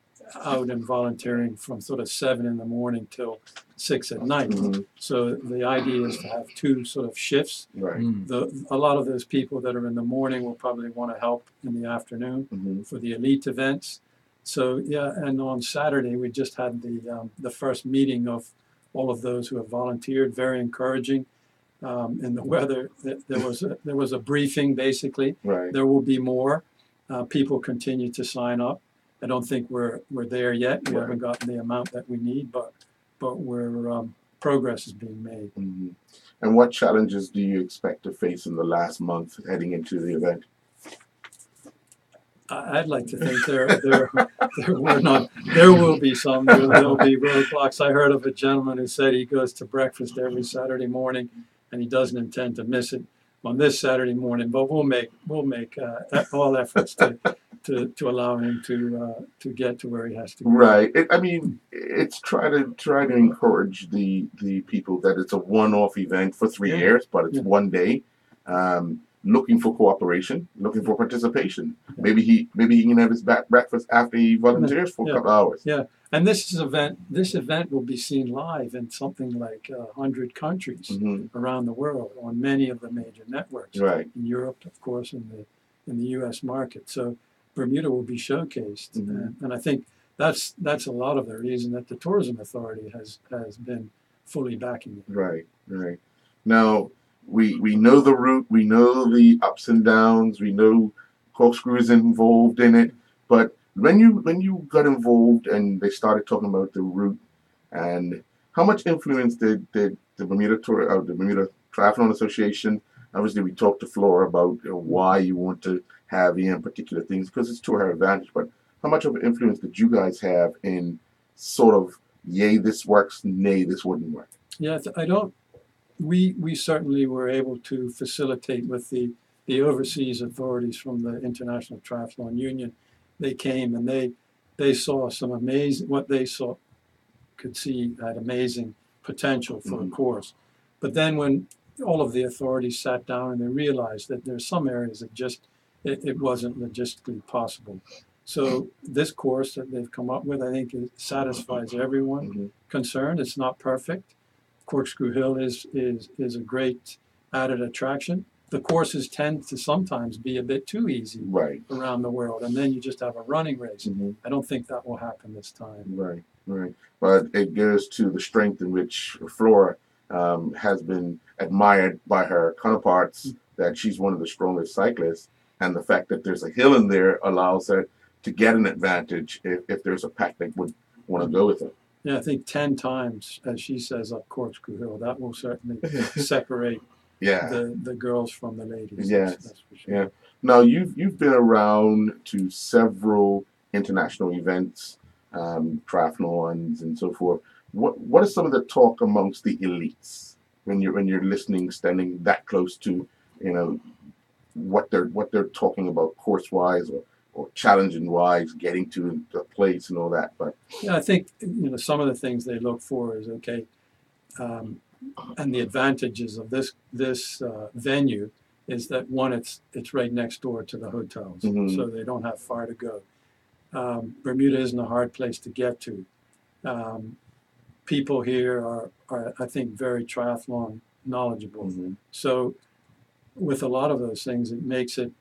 [SPEAKER 7] out and volunteering from sort of 7 in the morning till 6 at night. So the idea is to have 2 sort of shifts.
[SPEAKER 2] Right.
[SPEAKER 7] A lot of those people that are in the morning will probably want to help in the afternoon for the elite events. So yeah, and on Saturday we just had the first meeting of all of those who have volunteered. Very encouraging. In the weather, there was a briefing basically.
[SPEAKER 2] Right.
[SPEAKER 7] There will be more. People continue to sign up. I don't think we're there yet. We haven't gotten the amount that we need, but we're progress is being made.
[SPEAKER 2] And what challenges do you expect to face in the last month heading into the event?
[SPEAKER 7] I'd like to think there will be some. There'll be roadblocks. I heard of a gentleman who said he goes to breakfast every Saturday morning, and he doesn't intend to miss it on this Saturday morning. But we'll make all efforts to allow him to get to where he has to go.
[SPEAKER 2] Right. It's try to encourage the people that it's a one-off event for 3 years, but it's 1 day. Looking for cooperation, looking for participation. Maybe he can have his breakfast after he volunteers for a couple hours.
[SPEAKER 7] Yeah, and this event will be seen live in something like 100 countries around the world on many of the major networks.
[SPEAKER 2] Right.
[SPEAKER 7] In Europe, of course, in the U.S. market. So Bermuda will be showcased, and I think that's a lot of the reason that the Tourism Authority has been fully backing it.
[SPEAKER 2] Right. Right. Now, we know the route, we know the ups and downs, we know Corkscrew is involved in it, but when you got involved and they started talking about the route, and how much influence did the Bermuda Triathlon Association? Obviously, we talked to Flora about why you want to have in particular things because it's to her advantage. But how much of an influence did you guys have in sort of, yay, this works, nay, this wouldn't work?
[SPEAKER 7] Yeah, I don't. We certainly were able to facilitate with the overseas authorities from the International Triathlon Union. They came and they saw some amazing, what they could see had amazing potential for a course. But then when all of the authorities sat down and they realized that there's some areas that just it wasn't logistically possible. So this course that they've come up with, I think it satisfies everyone concerned. It's not perfect. Corkscrew Hill is a great added attraction. The courses tend to sometimes be a bit too easy around the world, and then you just have a running race. I don't think that will happen this time.
[SPEAKER 2] Right, right. But it goes to the strength in which Flora has been admired by her counterparts that she's one of the strongest cyclists, and the fact that there's a hill in there allows her to get an advantage if there's a pack that would want to go with her.
[SPEAKER 7] Yeah, I think 10 times, as she says, up Corkscrew Hill. That will certainly separate
[SPEAKER 2] Yeah.
[SPEAKER 7] the girls from the ladies.
[SPEAKER 2] Yes.
[SPEAKER 7] That's for sure.
[SPEAKER 2] Yeah. Now you've been around to several international events, triathlons and so forth. What is some of the talk amongst the elites when you're listening, standing that close to, what they're talking about course wise or challenging wise, getting to the place and all that? But
[SPEAKER 7] yeah, I think some of the things they look for is okay, and the advantages of this venue is that one, it's right next door to the hotels, so they don't have far to go. Bermuda isn't a hard place to get to. People here are I think very triathlon knowledgeable. So with a lot of those things, it makes it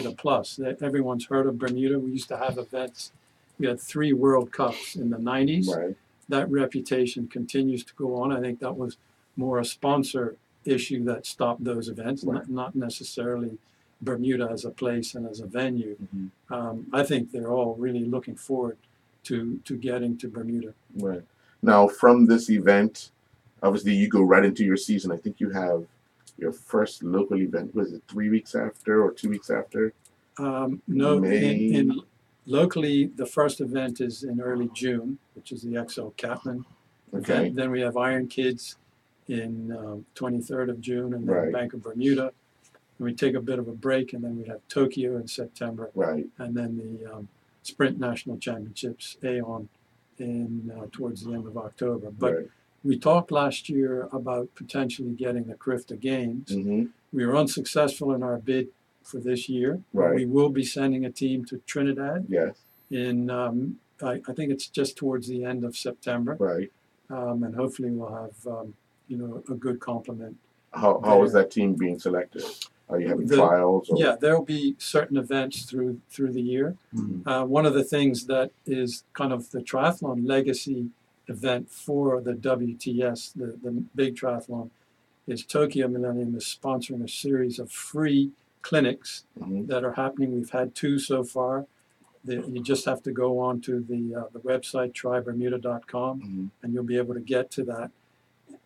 [SPEAKER 7] a plus. Everyone's heard of Bermuda. We used to have events. We had 3 World Cups in the 90s.
[SPEAKER 2] Right.
[SPEAKER 7] That reputation continues to go on. I think that was more a sponsor issue that stopped those events, not necessarily Bermuda as a place and as a venue. I think they're all really looking forward to getting to Bermuda.
[SPEAKER 2] Right. Now, from this event, obviously you go right into your season. I think you have your first local event. Was it 3 weeks after or 2 weeks after?
[SPEAKER 7] No, in locally, the first event is in early June, which is the XL Catman event. Then we have Iron Kids in 23rd of June, and then Bank of Bermuda. And we take a bit of a break, and then we have Tokyo in September.
[SPEAKER 2] Right.
[SPEAKER 7] And then the Sprint National Championships, Aon, towards the end of October. But we talked last year about potentially getting the Crifta Games. We were unsuccessful in our bid for this year. But we will be sending a team to Trinidad.
[SPEAKER 2] Yes.
[SPEAKER 7] In I think it's just towards the end of September.
[SPEAKER 2] Right.
[SPEAKER 7] And hopefully we'll have a good complement.
[SPEAKER 2] How is that team being selected? Are you having trials? Or?
[SPEAKER 7] Yeah, there'll be certain events through the year. One of the things that is kind of the triathlon legacy event for the WTS, the big triathlon, is Tokyo Millennium is sponsoring a series of free clinics that are happening. We've had 2 so far. You just have to go on to the website, trybermuda.com, and you'll be able to get to that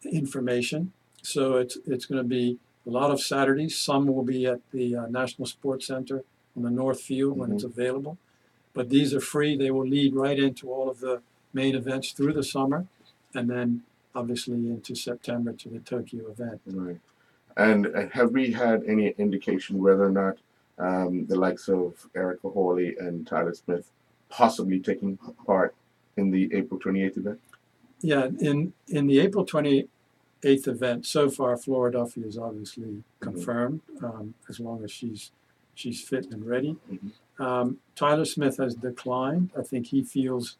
[SPEAKER 7] information. So it's going to be a lot of Saturdays. Some will be at the National Sports Center on the North Field when it's available. But these are free. They will lead right into all of the main events through the summer, and then obviously into September to the Tokyo event.
[SPEAKER 2] Right. And have we had any indication whether or not the likes of Erica Hawley and Tyler Smith possibly taking part in the April 28th event?
[SPEAKER 7] Yeah, in the April 28th event, so far Flora Duffy is obviously confirmed, as long as she's fit and ready. Tyler Smith has declined. I think he feels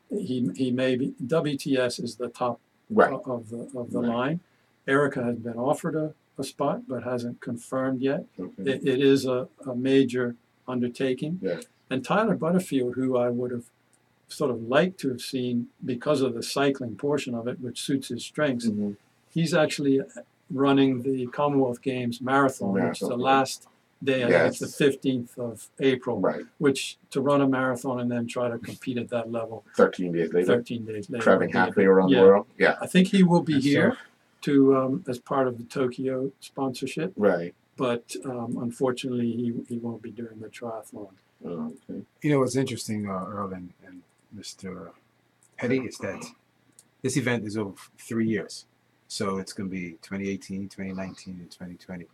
[SPEAKER 7] he may be, WTS is the top of the line. Erica has been offered a spot but hasn't confirmed yet. It is a major undertaking. And Tyler Butterfield, who I would have sort of liked to have seen because of the cycling portion of it, which suits his strengths, he's actually running the Commonwealth Games marathon, which is the last day. I think it's the 15th of April, which to run a marathon and then try to compete at that level.
[SPEAKER 2] 13 days later.
[SPEAKER 7] 13 days later.
[SPEAKER 2] Traveling halfway around the world. Yeah.
[SPEAKER 7] I think he will be here to as part of the Tokyo sponsorship.
[SPEAKER 2] Right.
[SPEAKER 7] But unfortunately, he won't be doing the triathlon.
[SPEAKER 2] Oh, okay.
[SPEAKER 1] You know what's interesting, Earl and Mr. Petty, is that this event is over 3 years. So it's going to be 2018, 2019, and 2020.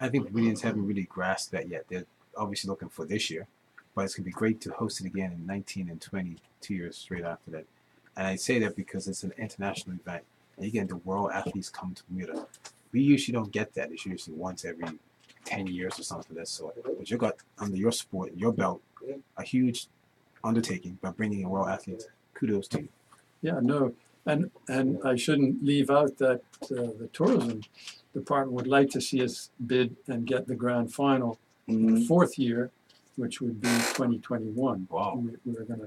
[SPEAKER 1] I think Bermudians haven't really grasped that yet. They're obviously looking for this year, but it's going to be great to host it again in 19 and 20, 2 years straight after that. And I say that because it's an international event, and you get the world athletes come to Bermuda. We usually don't get that. It's usually once every 10 years or something of that sort. But you got under your sport, your belt, a huge undertaking by bringing in world athletes. Kudos to you.
[SPEAKER 7] Yeah, no, and I shouldn't leave out that the tourism department would like to see us bid and get the grand final in the 4th year, which would be 2021.
[SPEAKER 1] Wow.
[SPEAKER 7] We're gonna,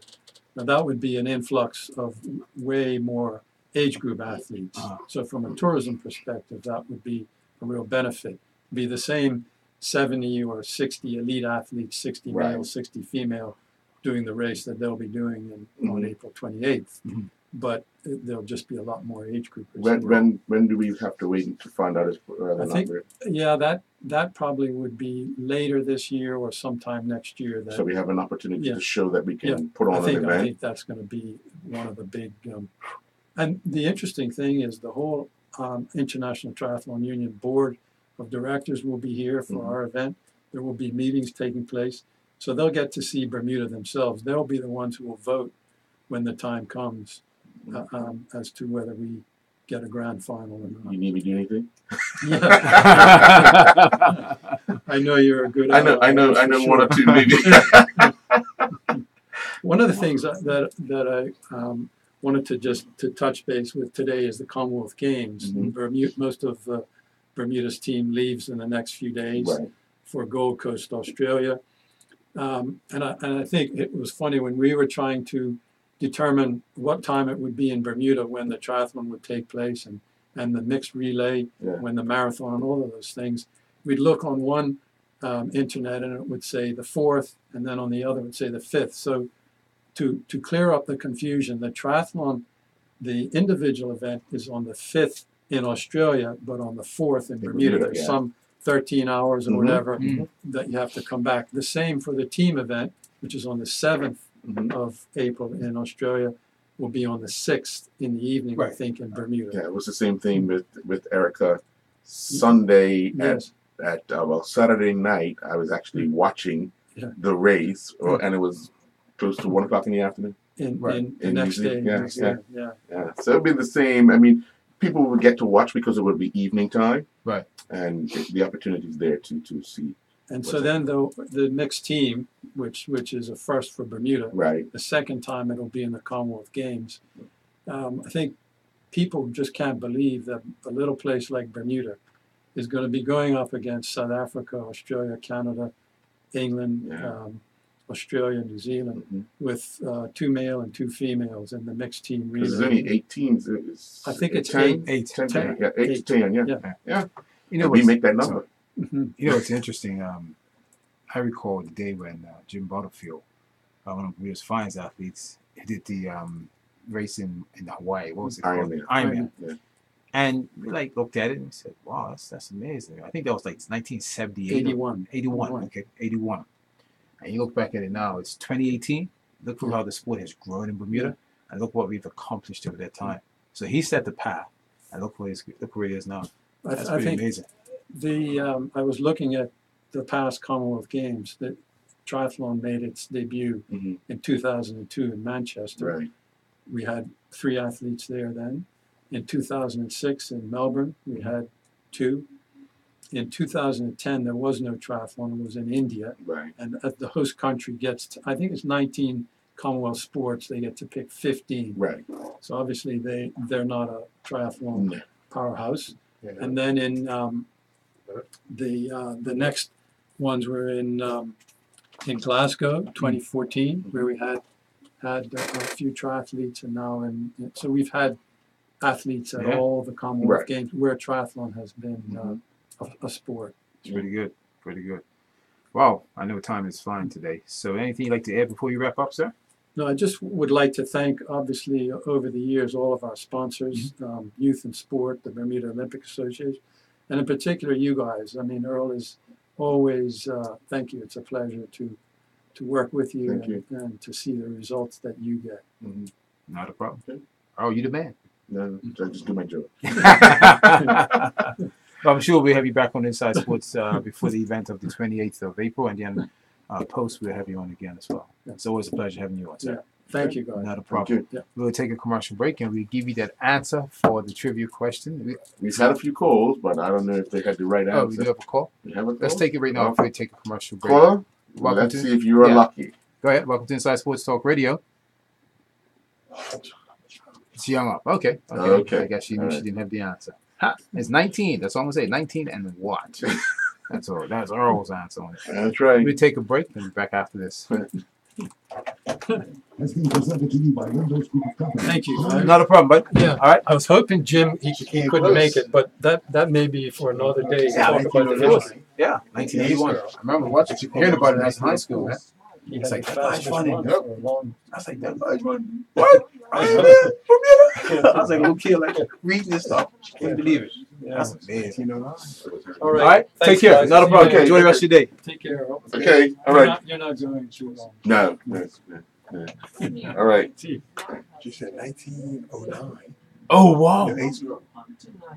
[SPEAKER 7] now that would be an influx of way more age group athletes. So from a tourism perspective, that would be a real benefit. Be the same 70 or 60 elite athletes, 60 male, 60 female, doing the race that they'll be doing on April 28th. But there'll just be a lot more age groupers.
[SPEAKER 2] When do we have to wait to find out if
[SPEAKER 7] I think, that probably would be later this year or sometime next year.
[SPEAKER 2] So we have an opportunity to show that we can put on an event.
[SPEAKER 7] I think that's going to be one of the big. And the interesting thing is the whole International Triathlon Union Board of Directors will be here for our event. There will be meetings taking place. So they'll get to see Bermuda themselves. They'll be the ones who will vote when the time comes as to whether we get a grand final or not.
[SPEAKER 2] You need me to do anything?
[SPEAKER 7] I know you're a good.
[SPEAKER 2] I know one or two maybe.
[SPEAKER 7] One of the things that I wanted to touch base with today is the Commonwealth Games. Most of Bermuda's team leaves in the next few days for Gold Coast, Australia. And I think it was funny when we were trying to determine what time it would be in Bermuda when the triathlon would take place and the mixed relay, when the marathon, and all of those things. We'd look on one internet and it would say the 4th, and then on the other it would say the 5th. So to clear up the confusion, the triathlon, the individual event is on the 5th in Australia, but on the 4th in Bermuda. There's some 13 hours or whatever that you have to come back. The same for the team event, which is on the 7th of April in Australia, will be on the 6th in the evening, I think, in Bermuda.
[SPEAKER 2] Yeah, it was the same thing with Erica. Sunday at Saturday night, I was actually watching the race, and it was close to 1 o'clock in the afternoon.
[SPEAKER 7] In the next day.
[SPEAKER 2] Yeah. So it'll be the same. I mean, people would get to watch because it would be evening time, and the opportunity is there to see.
[SPEAKER 7] And so then the mixed team, which is a first for Bermuda, the second time it'll be in the Commonwealth Games. I think people just can't believe that a little place like Bermuda is going to be going up against South Africa, Australia, Canada, England, Australia, New Zealand, with 2 male and 2 females in the mixed team relay.
[SPEAKER 2] There's only 8 teams.
[SPEAKER 7] I think it's
[SPEAKER 2] 10.
[SPEAKER 7] 8
[SPEAKER 2] to 10, yeah.
[SPEAKER 1] You know,
[SPEAKER 2] we make that number.
[SPEAKER 1] You know, it's interesting. I recall the day when Jim Butterfield, one of Bermuda's finest athletes, he did the race in Hawaii. What was it called? Ironman.
[SPEAKER 2] Yeah.
[SPEAKER 1] And we looked at it and said, "Wow, that's amazing." I think that was 1978.
[SPEAKER 7] 81.
[SPEAKER 1] 81. Okay, 81. And you look back at it now, it's 2018. Look for how the sport has grown in Bermuda, and look what we've accomplished over that time. So he set the path, and look where it is now. That's pretty amazing.
[SPEAKER 7] I was looking at the past Commonwealth Games. That triathlon made its debut in 2002 in Manchester. We had 3 athletes there then. In 2006 in Melbourne, we had 2. In 2010, there was no triathlon. It was in India. And the host country gets, I think it's 19 Commonwealth sports. They get to pick 15. So obviously they're not a triathlon powerhouse. And then in the next ones were in Glasgow, 2014, where we had a few triathletes, and now so we've had athletes at all the Commonwealth Games where triathlon has been a sport.
[SPEAKER 1] It's pretty good, pretty good. Wow, I know time is flying today. So anything you'd like to add before you wrap up, sir?
[SPEAKER 7] No, I just would like to thank, obviously, over the years, all of our sponsors, Youth and Sport, the Bermuda Olympic Association, and in particular, you guys. I mean, Earl is always, thank you. It's a pleasure to work with you, and to see the results that you get.
[SPEAKER 1] Not a problem. Oh, you the man.
[SPEAKER 2] No, I just do my job.
[SPEAKER 1] Well, I'm sure we'll have you back on Inside Sports before the event of the 28th of April, and then post we'll have you on again as well. It's always a pleasure having you on, sir.
[SPEAKER 7] Thank you, guys.
[SPEAKER 1] Not a problem. We'll take a commercial break, and we'll give you that answer for the trivia question.
[SPEAKER 2] We've had a few calls, but I don't know if they had the right answer.
[SPEAKER 1] Oh, we do have a call?
[SPEAKER 2] We have a call?
[SPEAKER 1] Let's take it right now before we take a commercial break.
[SPEAKER 2] Caller? Let's see if you are lucky.
[SPEAKER 1] Go ahead. Welcome to Inside Sports Talk Radio. It's young up. Okay. I guess she knew she didn't have the answer. It's 19. That's all I'm going to say. 19 and what? That's all. That's Earl's answer on it.
[SPEAKER 2] That's right.
[SPEAKER 1] We'll take a break and be back after this.
[SPEAKER 19] Has been presented to you by Windows Group of Companies.
[SPEAKER 7] Thank you.
[SPEAKER 1] Not a problem, bud.
[SPEAKER 7] Yeah.
[SPEAKER 1] All right.
[SPEAKER 7] I was hoping Jim he
[SPEAKER 17] came
[SPEAKER 7] couldn't
[SPEAKER 17] close.
[SPEAKER 7] make it, but that may be for another day.
[SPEAKER 1] Yeah,
[SPEAKER 7] Talk about the force.
[SPEAKER 1] Yeah, 1981. I remember watching, hearing about it as in high school, man.
[SPEAKER 7] He
[SPEAKER 1] It's
[SPEAKER 7] had
[SPEAKER 1] like
[SPEAKER 7] the
[SPEAKER 1] that guy's
[SPEAKER 7] fastest
[SPEAKER 1] funny.
[SPEAKER 7] run
[SPEAKER 1] Yep.
[SPEAKER 7] for a long.
[SPEAKER 1] I was like, that guy's running. What? I was like, a little kid, like reading this stuff. Can't believe it.
[SPEAKER 7] Yeah.
[SPEAKER 1] That's amazing.
[SPEAKER 7] All
[SPEAKER 1] All
[SPEAKER 7] right.
[SPEAKER 1] right.
[SPEAKER 7] Thanks,
[SPEAKER 1] Take care.
[SPEAKER 7] guys.
[SPEAKER 1] Not a
[SPEAKER 7] See you
[SPEAKER 1] problem.
[SPEAKER 7] later.
[SPEAKER 1] Enjoy the rest of your day.
[SPEAKER 7] Take care.
[SPEAKER 2] Okay, all right.
[SPEAKER 7] You're not going too long.
[SPEAKER 2] No. All right.
[SPEAKER 7] See.
[SPEAKER 17] She said 1909.
[SPEAKER 1] Oh, wow.
[SPEAKER 17] The age group.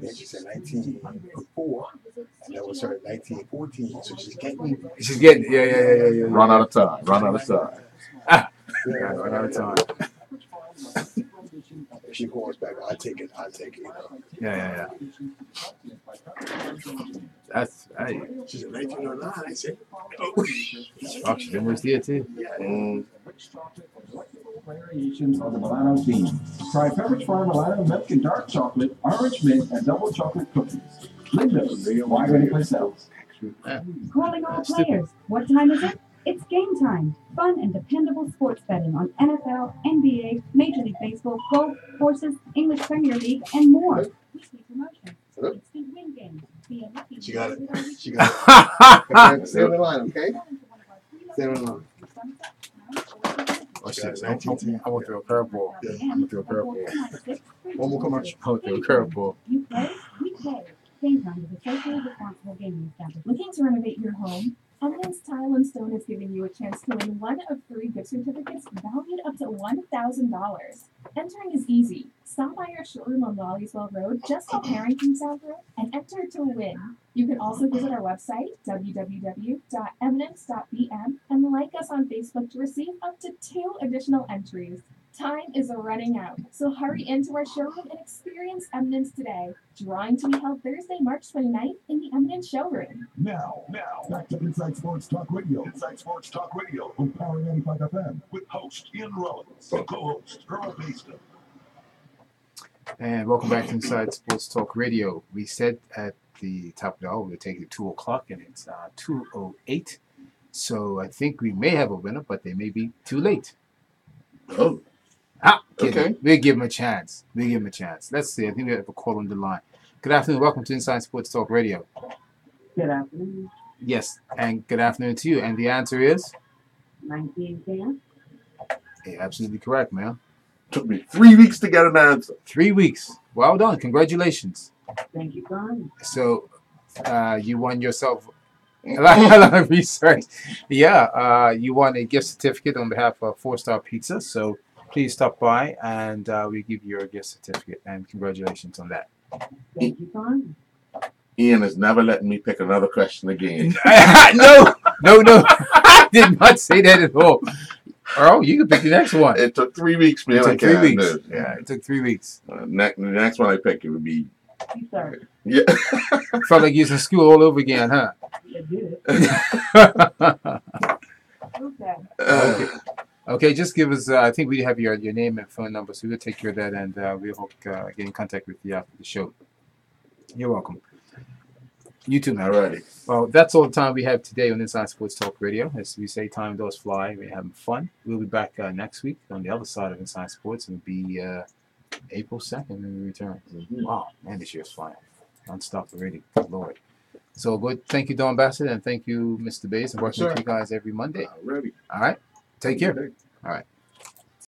[SPEAKER 17] Then she said 1904. And that was her 1914. So she's getting.
[SPEAKER 1] Yeah.
[SPEAKER 2] Run out of time. Run out of time.
[SPEAKER 1] Yeah, run out of time.
[SPEAKER 17] If she calls back, I'll take it. You know.
[SPEAKER 1] Yeah. That's,
[SPEAKER 17] She said 1909. I said, oh.
[SPEAKER 1] fuck, she was there too.
[SPEAKER 4] Variations of the Milano theme. Try Pepperidge Farm Milano milk and dark chocolate, orange mint, and double chocolate cookies. Lindo's, why anyplace else?
[SPEAKER 6] Calling all players. What time is it? It's game time. Fun and dependable sports betting on NFL, NBA, Major League Baseball, golf, horses, English Premier League, and more. Weekly promotions. Instant win games. Be a lucky
[SPEAKER 17] She got it.
[SPEAKER 6] winner.
[SPEAKER 17] She got it. Stay on the line, okay? Stay on the line.
[SPEAKER 1] Oh, shit. I went through a curveball.
[SPEAKER 17] One more commercial.
[SPEAKER 1] I went through a curveball.
[SPEAKER 6] You play, we play. Game time is a socially responsible gaming establishment. Looking to renovate your home? Eminence Tile and Stone is giving you a chance to win one of 3 gift certificates valued up to $1,000. Entering is easy. Stop by our showroom on Lollieswell Road, just off Harrington South Road, and enter to win. You can also visit our website, www.eminence.bm, and like us on Facebook to receive up to 2 additional entries. Time is running out, so hurry into our showroom and experience Eminence today. Drawing to be held Thursday, March 29th in the Eminence showroom.
[SPEAKER 12] Now, back to Inside Sports Talk Radio. Inside Sports Talk Radio on Power 95 FM with host Ian Rollins and co-host Earl Baston.
[SPEAKER 1] And welcome back to Inside Sports Talk Radio. We said at the top of the hour we'll take it 2 o'clock, and it's 2:08. So I think we may have a winner, but they may be too late.
[SPEAKER 2] Oh.
[SPEAKER 1] Okay. We'll give him a chance. Let's see. I think we have a call on the line. Good afternoon. Welcome to Inside Sports Talk Radio.
[SPEAKER 11] Good afternoon.
[SPEAKER 1] Yes, and good afternoon to you. And the answer is?
[SPEAKER 11] 1910.
[SPEAKER 1] Yeah, absolutely correct, man.
[SPEAKER 2] Took me 3 weeks to get an answer.
[SPEAKER 1] 3 weeks. Well done. Congratulations.
[SPEAKER 11] Thank you, Con.
[SPEAKER 1] So, you won yourself a lot of research. Yeah, you won a gift certificate on behalf of 4-Star Pizza. So, please stop by and we give you your gift certificate. And congratulations on that.
[SPEAKER 11] Thank you, Con.
[SPEAKER 2] Ian has never let me pick another question again.
[SPEAKER 1] No. I did not say that at all. Earl, you can pick the next one.
[SPEAKER 2] It took 3 weeks, man.
[SPEAKER 1] It took 3 weeks.
[SPEAKER 2] No.
[SPEAKER 1] Yeah, it took 3 weeks.
[SPEAKER 2] The next one I pick, it would be.
[SPEAKER 11] Sorry.
[SPEAKER 2] Yeah.
[SPEAKER 1] Felt like using school all over again, huh?
[SPEAKER 11] It did. Okay.
[SPEAKER 1] Okay, just give us, I think we have your name and phone number, so we'll take care of that, and we'll hope get in contact with you after the show. You're welcome. You too, man.
[SPEAKER 2] Alrighty.
[SPEAKER 1] Well, that's all the time we have today on Inside Sports Talk Radio. As we say, time does fly. We're having fun. We'll be back next week on the other side of Inside Sports. It'll be April 2nd when we return. Wow, man, this year's flying. Non-stop already. Good Lord. So good. Thank you, Don Bassett, and thank you, Mr. Bass. I'm working with you guys every Monday.
[SPEAKER 2] Ready.
[SPEAKER 1] All right. Take care. All right.